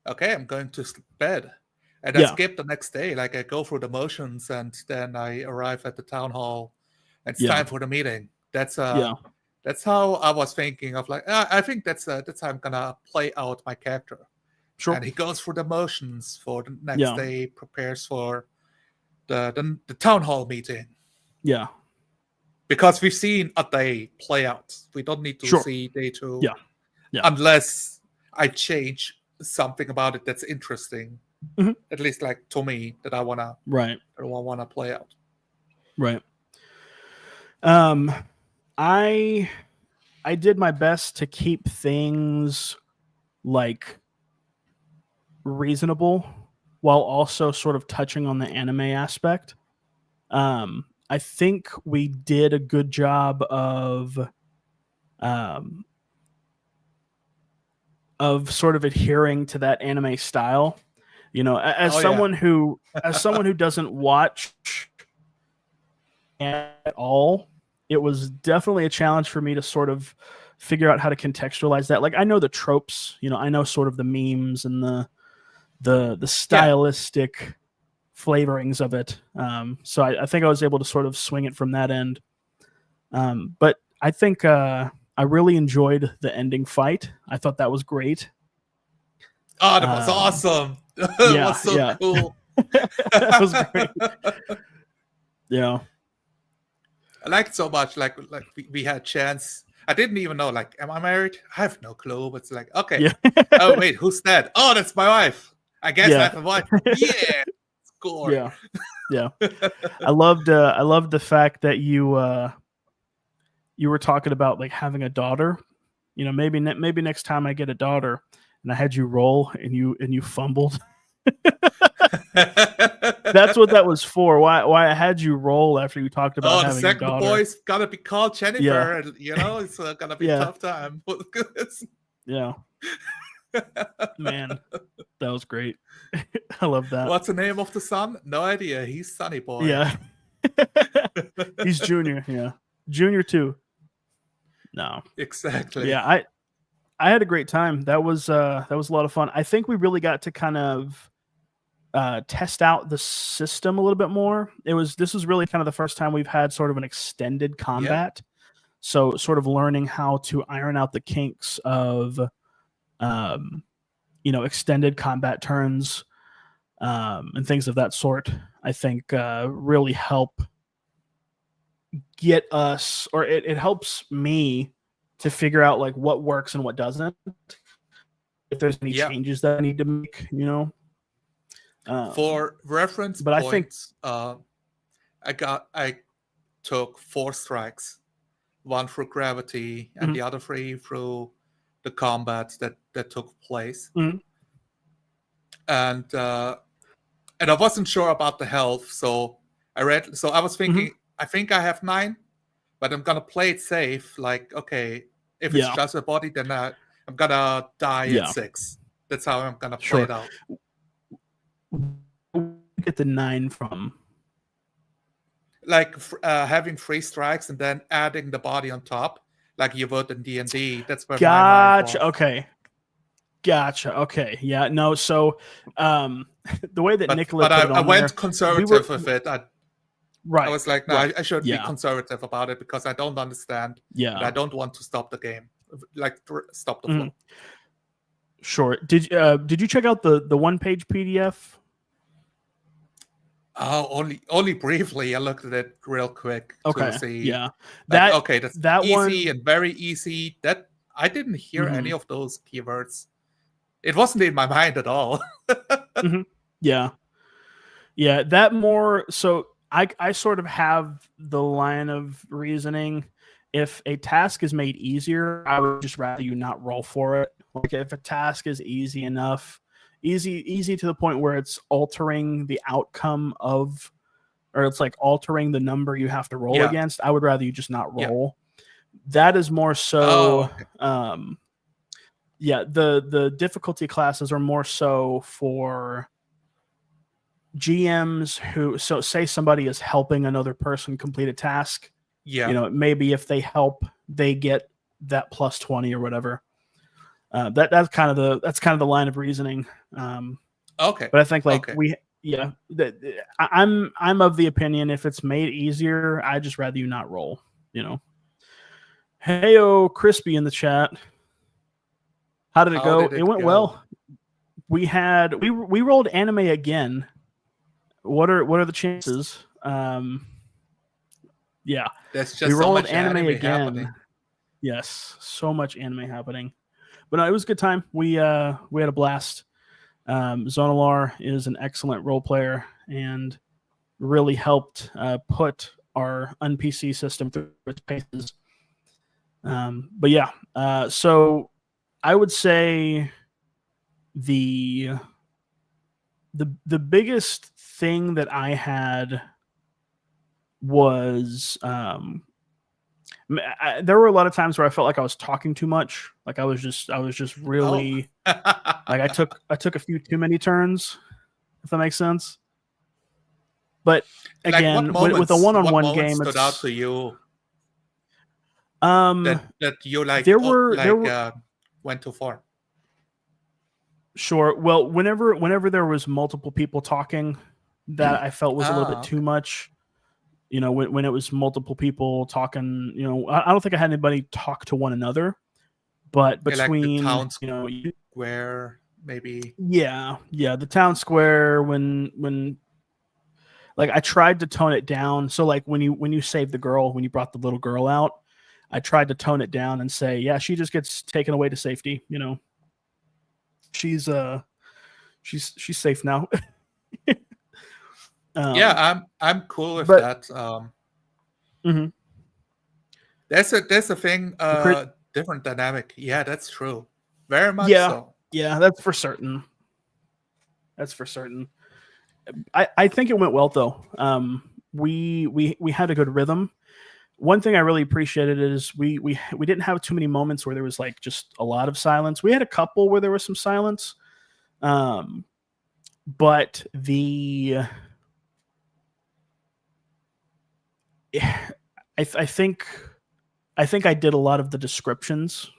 okay, I'm going to bed. And I skip the next day. Like, I go through the motions and then I arrive at the town hall and it's time for the meeting. That's how I was thinking of like, I think that's how I'm going to play out my character. Sure. And he goes through the motions for the next day, prepares for the town hall meeting. Yeah. Because we've seen a day play out. We don't need to see day 2. Yeah. Unless I change something about it that's interesting. At least like to me that I wanna play out. Right. I did my best to keep things like reasonable while also sort of touching on the anime aspect. I think we did a good job of sort of adhering to that anime style. As someone who doesn't watch at all, it was definitely a challenge for me to sort of figure out how to contextualize that. Like, I know the tropes, I know sort of the memes and the stylistic flavorings of it. So I think I was able to sort of swing it from that end. But I think I really enjoyed the ending fight. I thought that was great. Oh, that was awesome. That was so cool. That was great. Yeah. I liked it so much. Like we had a chance. I didn't even know, like, am I married? I have no clue. But it's like, okay. Yeah. Oh, wait, who's that? Oh, that's my wife. I guess I have a wife. Yeah. Score. Yeah. I loved the fact that you were talking about like having a daughter. Maybe next time I get a daughter and I had you roll and you fumbled. That's what that was for. Why I had you roll after you talked about having a daughter. The second boy's gotta be called Jennifer, and it's gonna be a tough time. Yeah. Man, that was great. I love that. What's the name of the son? No idea. He's Sonny Boy. Yeah. He's Junior. Yeah. Junior too. No. Exactly. Yeah, I had a great time. That was a lot of fun. I think we really got to kind of test out the system a little bit more. This was really kind of the first time we've had sort of an extended combat. So sort of learning how to iron out the kinks of extended combat turns and things of that sort, I think really help get us, or it helps me to figure out like what works and what doesn't. If there's any changes that I need to make, For reference but points, I took 4 strikes, 1 through gravity and the other 3 through the combats that took place. And I wasn't sure about the health, so I was thinking, I think I have 9, but I'm gonna play it safe. Like, okay, if it's just a body, then I'm gonna die at 6. That's how I'm gonna play it out. Get the 9 from? Like having 3 strikes and then adding the body on top, like you would in D&D. That's where my mind was. Gotcha. Okay. Yeah. No. So, the way that Nicola put it on I went conservative with it. I was like, no, I should be conservative about it because I don't understand. Yeah. And I don't want to stop the game, like stop the flow. Sure. Did you check out the 1-page PDF? Oh, only briefly. I looked at it real quick to see. Yeah. That's easy and very easy. That I didn't hear any of those keywords. It wasn't in my mind at all. Yeah. Yeah. That more. So I sort of have the line of reasoning. If a task is made easier, I would just rather you not roll for it. Like if a task is easy enough, easy to the point where it's altering the outcome of, or it's like altering the number you have to roll against, I would rather you just not roll. That is more so. The difficulty classes are more so for GMs who, so say somebody is helping another person complete a task. Maybe if they help, they get that plus 20 or whatever. That's kind of the line of reasoning. But I think I'm of the opinion if it's made easier, I just rather you not roll. Heyo, Crispy in the chat. How did it go? It went well. We rolled anime again. What are the chances? Yeah, that's just we rolled so much anime again. Happening. Yes, so much anime happening. But no, it was a good time. We had a blast. Zonalar is an excellent role player and really helped put our un-PC system through its paces. But yeah, so I would say the biggest thing that I had was there were a lot of times where I felt like I was talking too much. Like I was just really like I took a few too many turns, if that makes sense. But again, with a one-on-one game, stood out to you. That you like. There were went too far. Sure. Well, whenever there was multiple people talking, that I felt was a little bit too much. When it was multiple people talking, I don't think I had anybody talk to one another, but between like the town square, maybe. Yeah, the town square when like I tried to tone it down. So like when you saved the girl, when you brought the little girl out, I tried to tone it down and say, yeah, she just gets taken away to safety. She's safe now. I'm cool with that. There's a thing, different dynamic. Yeah, that's true. Very much so. Yeah, that's for certain. I think it went well though. We had a good rhythm. One thing I really appreciated is we didn't have too many moments where there was like just a lot of silence. We had a couple where there was some silence, but I think I did a lot of the descriptions.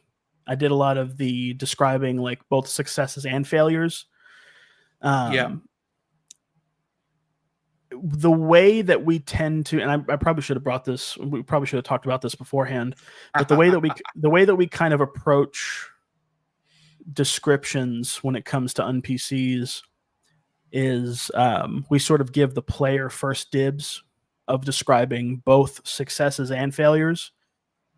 I did a lot of the describing like both successes and failures. The way that we tend to, and I probably should have brought this. We probably should have talked about this beforehand. But the way that we kind of approach descriptions when it comes to NPCs is we sort of give the player first dibs of describing both successes and failures.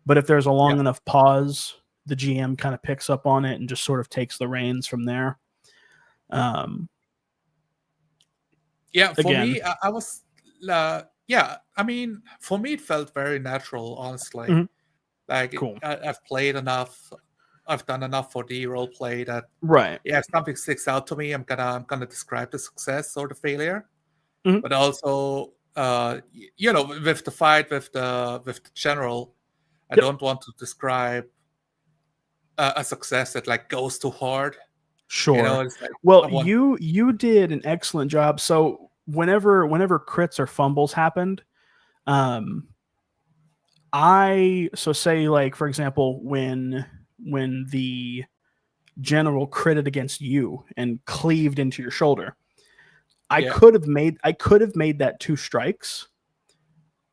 But if there's a long enough pause, the GM kind of picks up on it and just sort of takes the reins from there. For me, I was, I mean, for me, it felt very natural, honestly. Mm-hmm. Like, cool. I've played enough. I've done enough for the role play that, if something sticks out to me, I'm gonna describe the success or the failure. Mm-hmm. But also, with the fight with the general, I don't want to describe a success that like goes too hard. Sure. It's like, you did an excellent job. So whenever crits or fumbles happened, say like, for example, when the general critted against you and cleaved into your shoulder, I could have made that 2 strikes,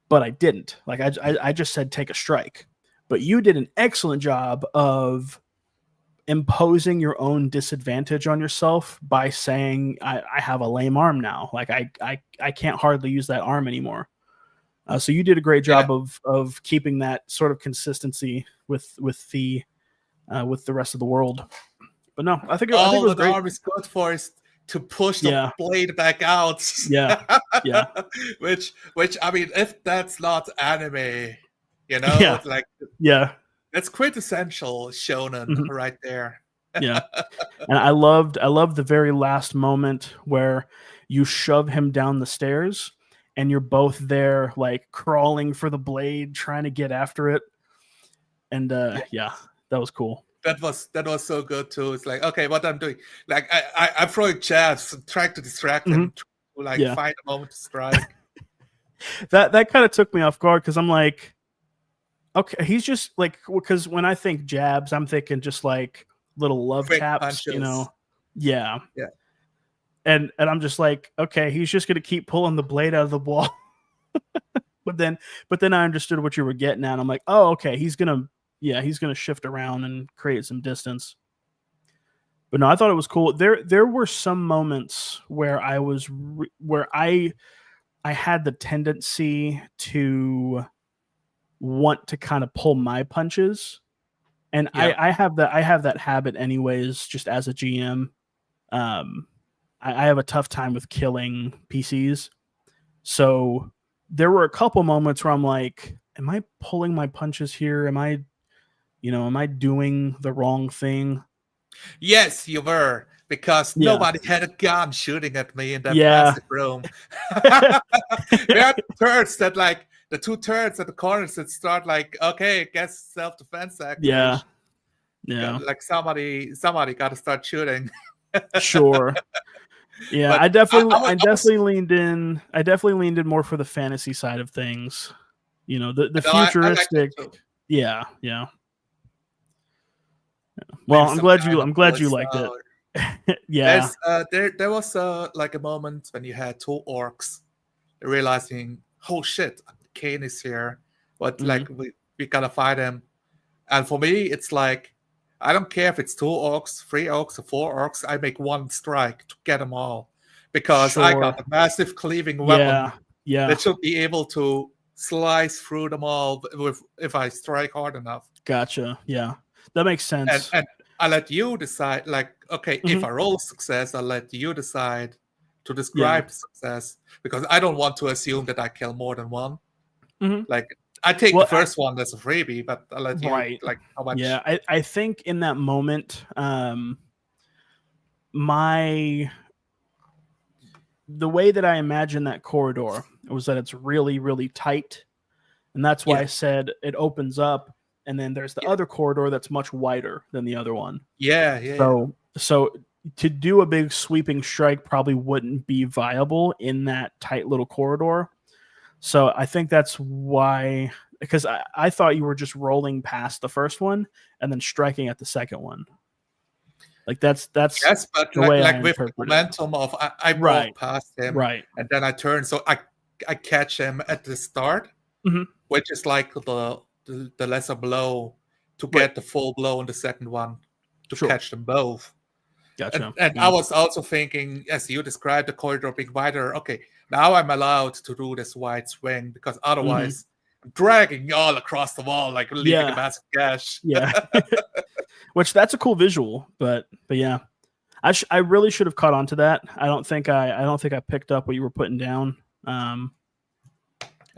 but I didn't. Like I just said take a strike. But you did an excellent job of imposing your own disadvantage on yourself by saying I have a lame arm now. Like I can't hardly use that arm anymore. So you did a great job of keeping that sort of consistency with the rest of the world. But no, I think it was great. The arm is good for is to push the blade back out. Yeah. which I mean, if that's not anime, it's like that's quintessential shonen right there. And I loved the very last moment where you shove him down the stairs and you're both there like crawling for the blade, trying to get after it. And that was cool. That was so good too. It's like, okay, what I'm doing, like I'm throwing jabs, trying to distract him, to find a moment to strike. that kind of took me off guard because I'm like, okay, he's just like, because when I think jabs, I'm thinking just like little love quick taps, punches. Yeah. And I'm just like, okay, he's just gonna keep pulling the blade out of the wall. but then I understood what you were getting at. I'm like, oh, okay, he's gonna shift around and create some distance. But no, I thought it was cool. There were some moments where I had the tendency to want to kind of pull my punches, and I have that habit anyways. Just as a GM, I have a tough time with killing PCs. So there were a couple moments where I'm like, am I pulling my punches here? Am I doing the wrong thing? Yes, you were, because nobody had a gun shooting at me in that plastic room. We had turrets that like the 2 turrets at the corners that start like, okay, guess self-defense activation. Like somebody got to start shooting. Sure. Yeah, but I definitely leaned in. I definitely leaned in more for the fantasy side of things. The futuristic. Yeah. Well, I'm glad you liked it. Yeah. There was like a moment when you had 2 orcs realizing, oh shit, Kane is here, but like we gotta fight him. And for me, it's like, I don't care if it's 2 orcs, 3 orcs, or 4 orcs. I make 1 strike to get them all, because I got a massive cleaving weapon that should be able to slice through them all if I strike hard enough. Gotcha. Yeah, that makes sense. And I let you decide. Like, okay, if I roll success, I'll let you decide to describe the success, because I don't want to assume that I kill more than 1. Like, I take the first one as a freebie, but I'll let you like how much. Yeah, I think in that moment, the way that I imagine that corridor was that it's really, really tight. And that's why I said it opens up, and then there's the other corridor that's much wider than the other one. So to do a big sweeping strike probably wouldn't be viable in that tight little corridor. So I think that's why, because I thought you were just rolling past the first one and then striking at the second one. Like that's but the way I with the momentum of I rolled past him, and then I turn, so I catch him at the start, which is like the lesser blow to get the full blow on the second one. to catch them both. Gotcha. And I was also thinking, as you described, the corridor being wider. Okay, now I'm allowed to do this wide swing because otherwise I'm dragging you all across the wall, like leaving a massive gash. Yeah. Which that's a cool visual, but yeah. I really should have caught on to that. I don't think I picked up what you were putting down. And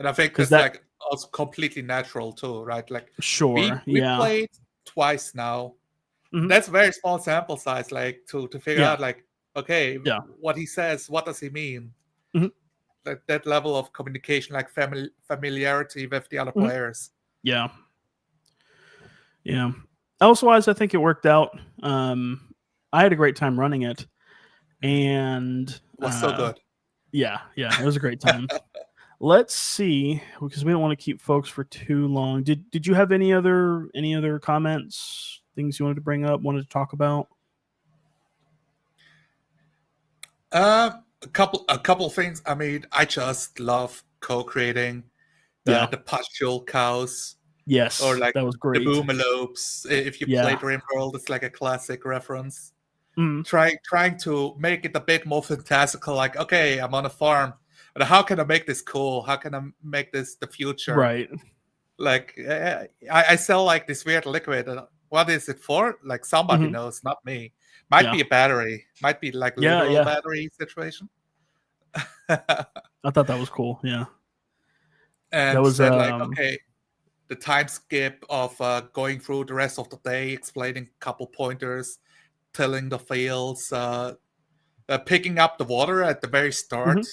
I think that's like also completely natural too, right? Like we played twice now. That's a very small sample size, like to figure out like, okay, what he says, what does he mean? That level of communication, like familiarity with the other players. Yeah. Elsewise, I think it worked out. I had a great time running it, and it was so good. Yeah, it was a great time. Let's see, because we don't want to keep folks for too long. Did you have any other comments, things you wanted to bring up, wanted to talk about? A couple of things. I mean, I just love co-creating the pustule cows. Yes, or like that was great. The boomalopes. If you play Dreamworld, it's like a classic reference. Trying to make it a bit more fantastical. Like, okay, I'm on a farm, but how can I make this cool? How can I make this the future? Right. Like, I sell like this weird liquid. What is it for? Like, somebody knows, not me. Might be a battery. Might be like literal battery situation. I thought that was cool. Yeah. And that was like, okay, the time skip of going through the rest of the day, explaining a couple pointers, tilling the fields, picking up the water at the very start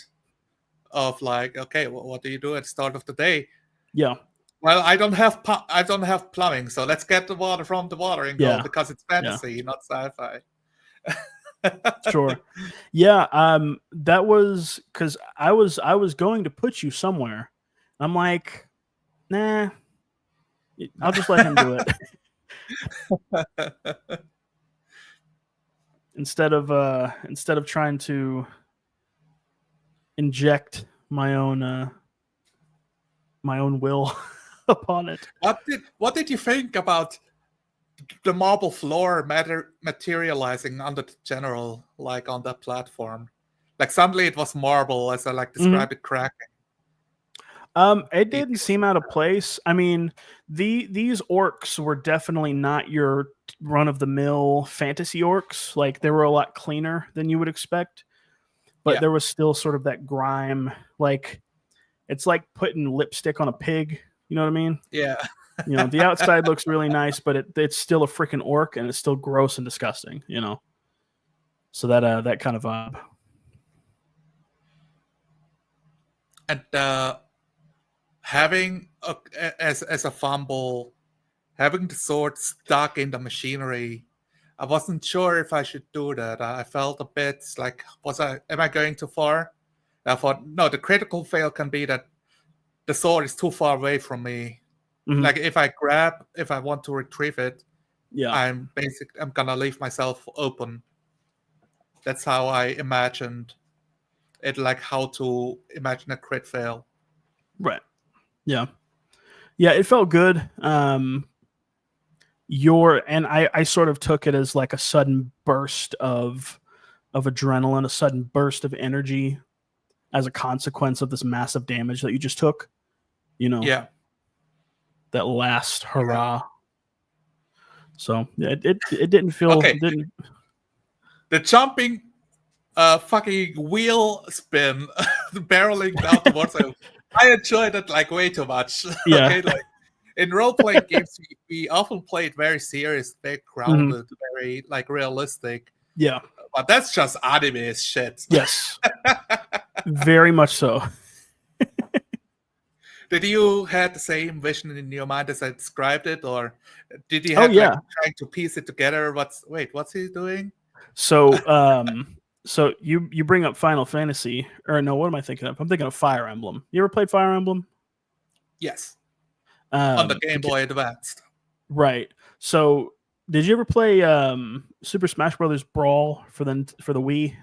of like, okay, what do you do at the start of the day? Yeah. Well, I don't have plumbing, so let's get the water from the watering hole because it's fantasy, not sci-fi. Sure. Yeah. That was because I was going to put you somewhere. I'm like, nah, I'll just let him do it. Instead of trying to inject my own will upon it. What did you think about the marble floor materializing under the general, like on that platform? Like suddenly it was marble, as I like described it cracking. It didn't seem out of place. I mean, these orcs were definitely not your run-of-the-mill fantasy orcs. Like, they were a lot cleaner than you would expect, but there was still sort of that grime. Like, it's like putting lipstick on a pig. You know what I mean? Yeah. You know, the outside looks really nice, but it's still a freaking orc, and it's still gross and disgusting. You know, so that kind of vibe. And having as a fumble, having the sword stuck in the machinery, I wasn't sure if I should do that. I felt a bit like, am I going too far? I thought, no, the critical fail can be that the sword is too far away from me. Like if I want to retrieve it, I'm gonna leave myself open. That's how I imagined it, like how to imagine a crit fail. Right. Yeah, it felt good. I sort of took it as like a sudden burst of adrenaline, a sudden burst of energy as a consequence of this massive damage that you just took. You know, that last hurrah. So it didn't feel didn't. The jumping, fucking wheel spin, barreling down towards him. I enjoyed it like way too much. Yeah. Okay, like in role-playing games, we often play it very serious, very grounded, very like realistic. Yeah. But that's just anime shit. Yes. Very much so. Did you have the same vision in your mind as I described it, or did you have trying to piece it together? What's he doing? So so you bring up Final Fantasy, or no, what am I thinking of? I'm thinking of Fire Emblem. You ever played Fire Emblem? Yes. On the Game Boy Advanced. Right. So did you ever play Super Smash Brothers Brawl for the Wii?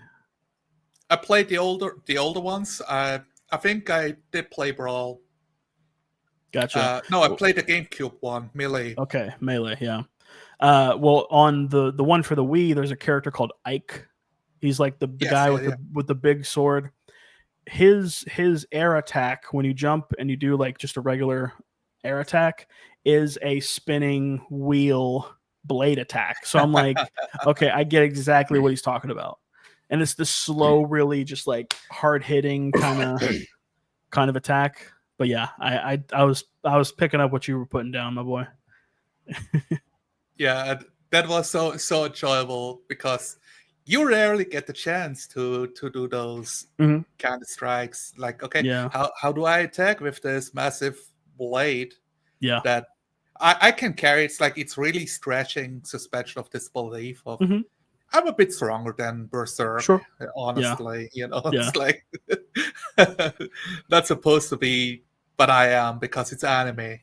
I played the older ones. I think I did play Brawl. Gotcha. No, I played the GameCube one, Melee. Okay, Melee, yeah. Well, on the one for the Wii, there's a character called Ike. He's like the guy with the big sword. His air attack when you jump and you do like just a regular air attack is a spinning wheel blade attack. So I'm like, okay, I get exactly what he's talking about. And it's this slow, really just like hard hitting kind of attack. But yeah, I was picking up what you were putting down, my boy. Yeah, that was so enjoyable because you rarely get the chance to do those kind of strikes. Like, okay, how do I attack with this massive blade? Yeah, that I can carry. It's like it's really stretching suspension of disbelief of I'm a bit stronger than Berserk. Sure. Honestly, it's like not supposed to be, but I am because it's anime.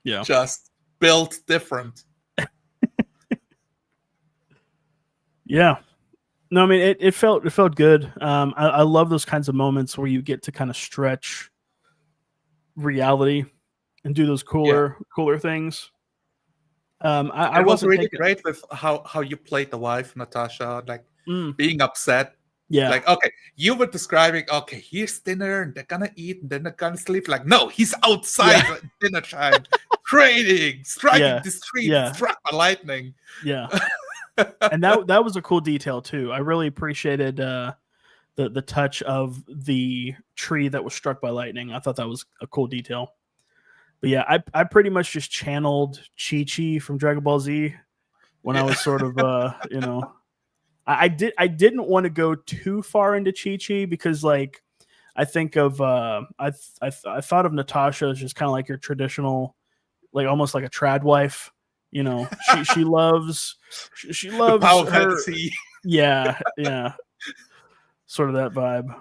Yeah, just built different. Yeah. No, I mean it felt good. I love those kinds of moments where you get to kind of stretch reality and do those cooler things. I was really great with how you played the wife, Natasha, like being upset. Yeah. Like, okay, you were describing, okay, here's dinner and they're gonna eat and then they're gonna sleep. Like, no, he's outside at dinner time, training, striking the street, struck by lightning. Yeah. And that was a cool detail too. I really appreciated the touch of the tree that was struck by lightning. I thought that was a cool detail. But yeah, I pretty much just channeled Chi-Chi from Dragon Ball Z when I was sort of I didn't want to go too far into Chi-Chi because like I think of I thought of Natasha as just kind of like your traditional, like almost like a trad wife. She loves the power fantasy. Yeah. Sort of that vibe.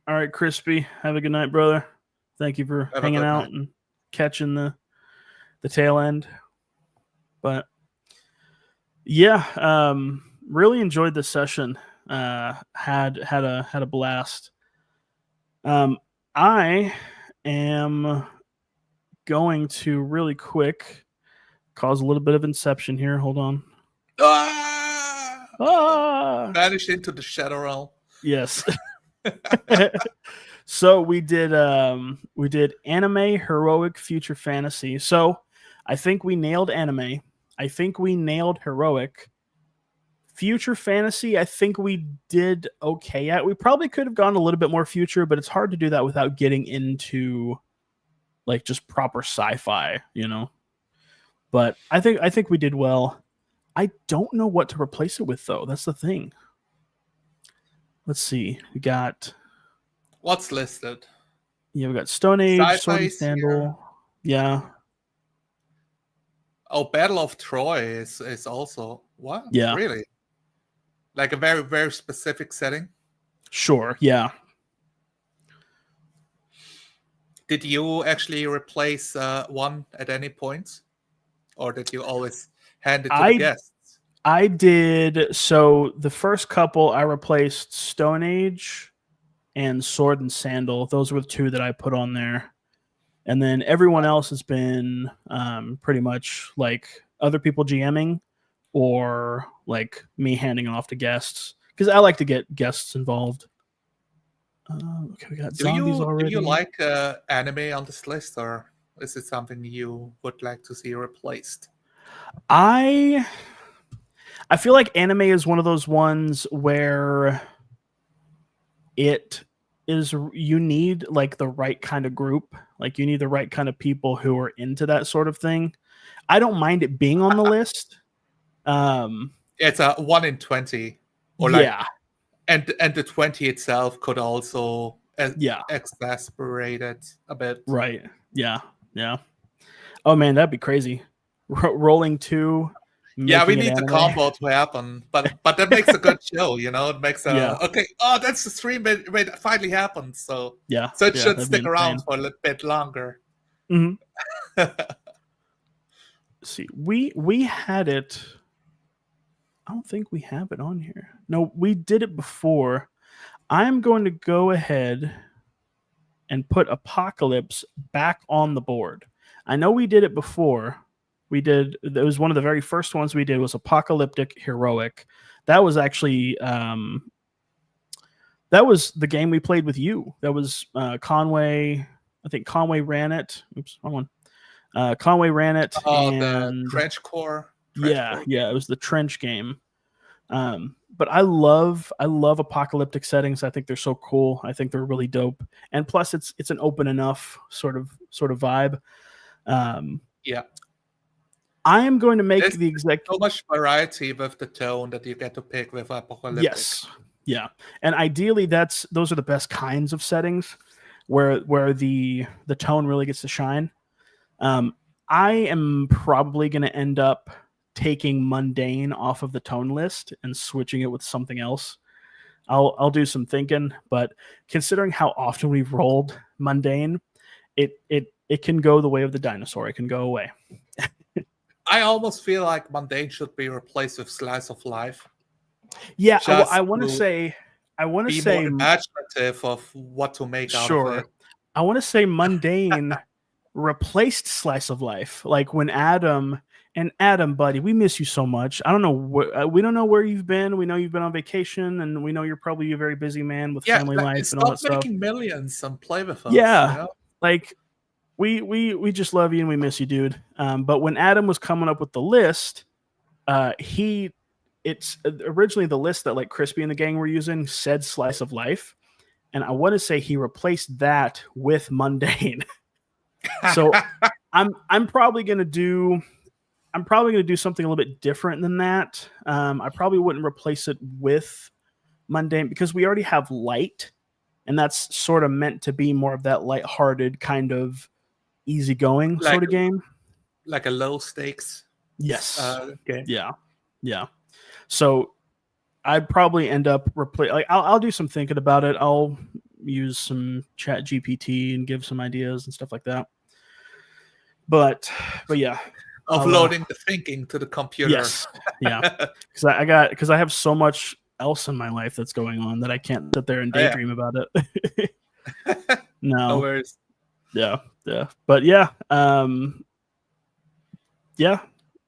All right, Crispy. Have a good night, brother. Thank you for hanging out and catching the tail end. But yeah, really enjoyed this session. Had a blast. I am going to really quick cause a little bit of inception here. Hold on. Vanished into the shadow realm. Yes. So we did anime, heroic, future fantasy. So I think we nailed anime. I think we nailed heroic. Future fantasy, I think we did okay at. We probably could have gone a little bit more future, but it's hard to do that without getting into like just proper sci-fi, But I think we did well. I don't know what to replace it with though. That's the thing. Let's see. We got what's listed. Yeah, we got Stone Age, Sword and Sandal. Yeah. Oh, Battle of Troy is also what? Yeah. Really? Like a very, very specific setting? Sure, yeah. Did you actually replace one at any point? Or did you always hand it to the guests? I did. So the first couple, I replaced Stone Age and Sword and Sandal. Those were the two that I put on there. And then everyone else has been pretty much like other people GMing or like me handing off to guests because I like to get guests involved. Okay, we got zombies already. Do you like anime on this list, or is it something you would like to see replaced? I feel like anime is one of those ones where you need like the right kind of group. Like you need the right kind of people who are into that sort of thing. I don't mind it being on the list. It's a 1 in 20. Or like, and the 20 itself could also exasperate it a bit. Right. Yeah. Oh man, that'd be crazy. Rolling 2. Yeah, we need the combo to happen, but that makes a good show, It makes okay. Oh, that's the stream when it finally happened. So so it should stick around for a little bit longer. Mm-hmm. See, we had it. I don't think we have it on here. No, we did it before. I'm going to go ahead and put Apocalypse back on the board. I know we did it before. It was one of the very first ones we did was Apocalyptic Heroic. That was actually that was the game we played with you. That was Conway. I think Conway ran it. Oops, wrong one. Conway ran it. Oh, and the Trench Core. Yeah, it was the trench game. But I love apocalyptic settings. I think they're so cool. I think they're really dope. And plus, it's an open enough sort of vibe. Yeah. I am going to make There's so much variety with the tone that you get to pick with apocalyptic. Yes. Yeah. And ideally those are the best kinds of settings where the tone really gets to shine. I am probably going to end up taking mundane off of the tone list and switching it with something else. I'll do some thinking, but considering how often we've rolled mundane, it can go the way of the dinosaur. It can go away. I almost feel like mundane should be replaced with slice of life. Yeah, I want to say more imaginative of what to make out of it. I want to say mundane replaced slice of life. Like when Adam, buddy, we miss you so much. I don't know we don't know where you've been. We know you've been on vacation, and we know you're probably a very busy man with family life and all that stuff. Stop making millions and play with us. Yeah, you know? Like we just love you and we miss you, dude. But when Adam was coming up with the list, it's originally the list that like Crispy and the gang were using said slice of life, and I want to say he replaced that with mundane. So I'm probably gonna do something a little bit different than that. I probably wouldn't replace it with mundane because we already have light, and that's sort of meant to be more of that lighthearted kind of easygoing sort of game, like a low stakes. Yes. Okay. Yeah. So I'd probably end up I'll do some thinking about it. I'll use some Chat GPT and give some ideas and stuff like that. But yeah, offloading the thinking to the computer. Yes. Yeah. Because I have so much else in my life that's going on that I can't sit there and daydream about it. No worries. Yeah. But yeah. Yeah.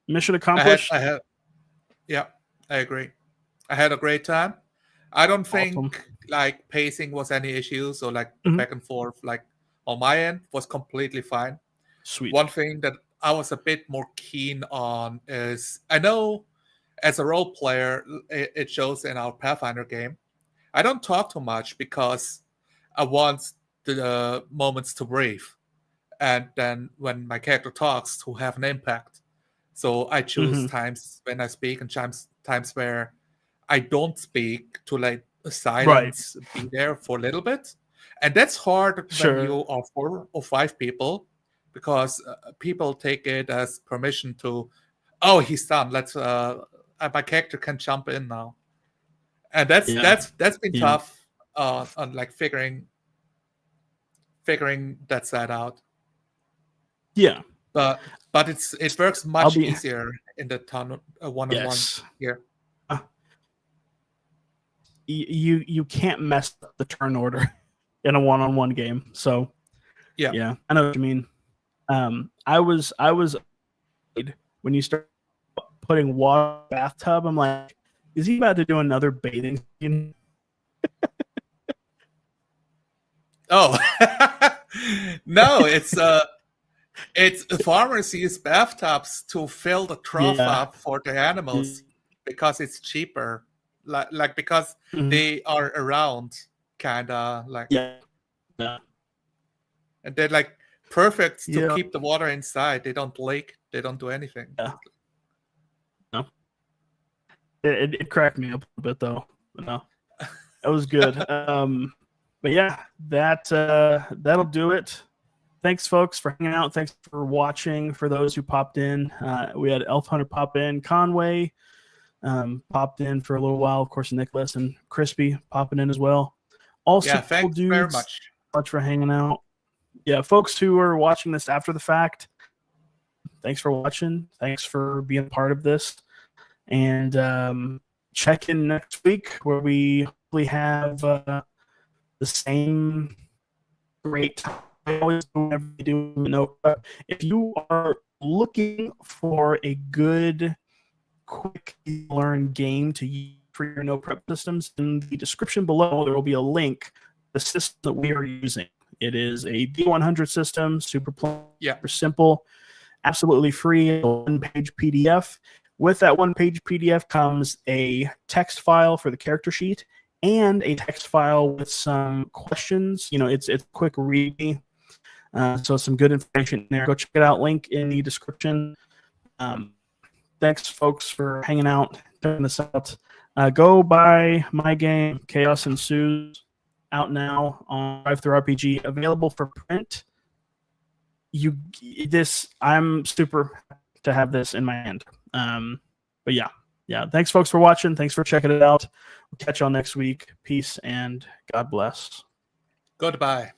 Mission accomplished. I agree. I had a great time. I don't think like pacing was any issue. So like back and forth, like on my end was completely fine. Sweet. One thing that I was a bit more keen on is I know as a role player, it shows in our Pathfinder game. I don't talk too much because I want the moments to breathe. And then when my character talks to have an impact. So I choose times when I speak and times where I don't speak to let silence be there for a little bit. And that's hard when you are 4 or 5 people because people take it as permission to, oh, he's done. Let's my character can jump in now. And that's been tough on like figuring that side out. Yeah. But it works much easier in the one-on-one here. You can't mess up the turn order in a one-on-one game. So yeah, I know what you mean. I was when you start putting water in the bathtub, I'm like, is he about to do another bathing scene? Oh no, it's farmers use bathtubs to fill the trough up for the animals because it's cheaper. Like because they are around, kinda like and they're like perfect to keep the water inside. They don't leak. They don't do anything. No, it cracked me up a bit though. But no, that was good. But yeah, that'll do it. Thanks, folks, for hanging out. Thanks for watching. For those who popped in, we had Elf Hunter pop in, Conway popped in for a little while. Of course, Nicholas and Crispy popping in as well. Also, thanks very much for hanging out. Yeah, folks who are watching this after the fact, thanks for watching. Thanks for being part of this. And check in next week where we hopefully have the same great time. I always do whenever you do. If you are looking for a good, quick learn game to use for your no prep systems, in the description below there will be a link to the system that we are using. It is a D100 system, super simple, absolutely free, a one-page PDF. With that one-page PDF comes a text file for the character sheet and a text file with some questions. It's quick reading, so some good information in there. Go check it out. Link in the description. Thanks, folks, for hanging out, checking this out. Go buy my game, Chaos Ensues, out now on Drive-Thru-RPG, available for print. I'm super to have this in my hand. But yeah. Thanks, folks, for watching. Thanks for checking it out. We'll catch y'all next week. Peace and God bless. Goodbye.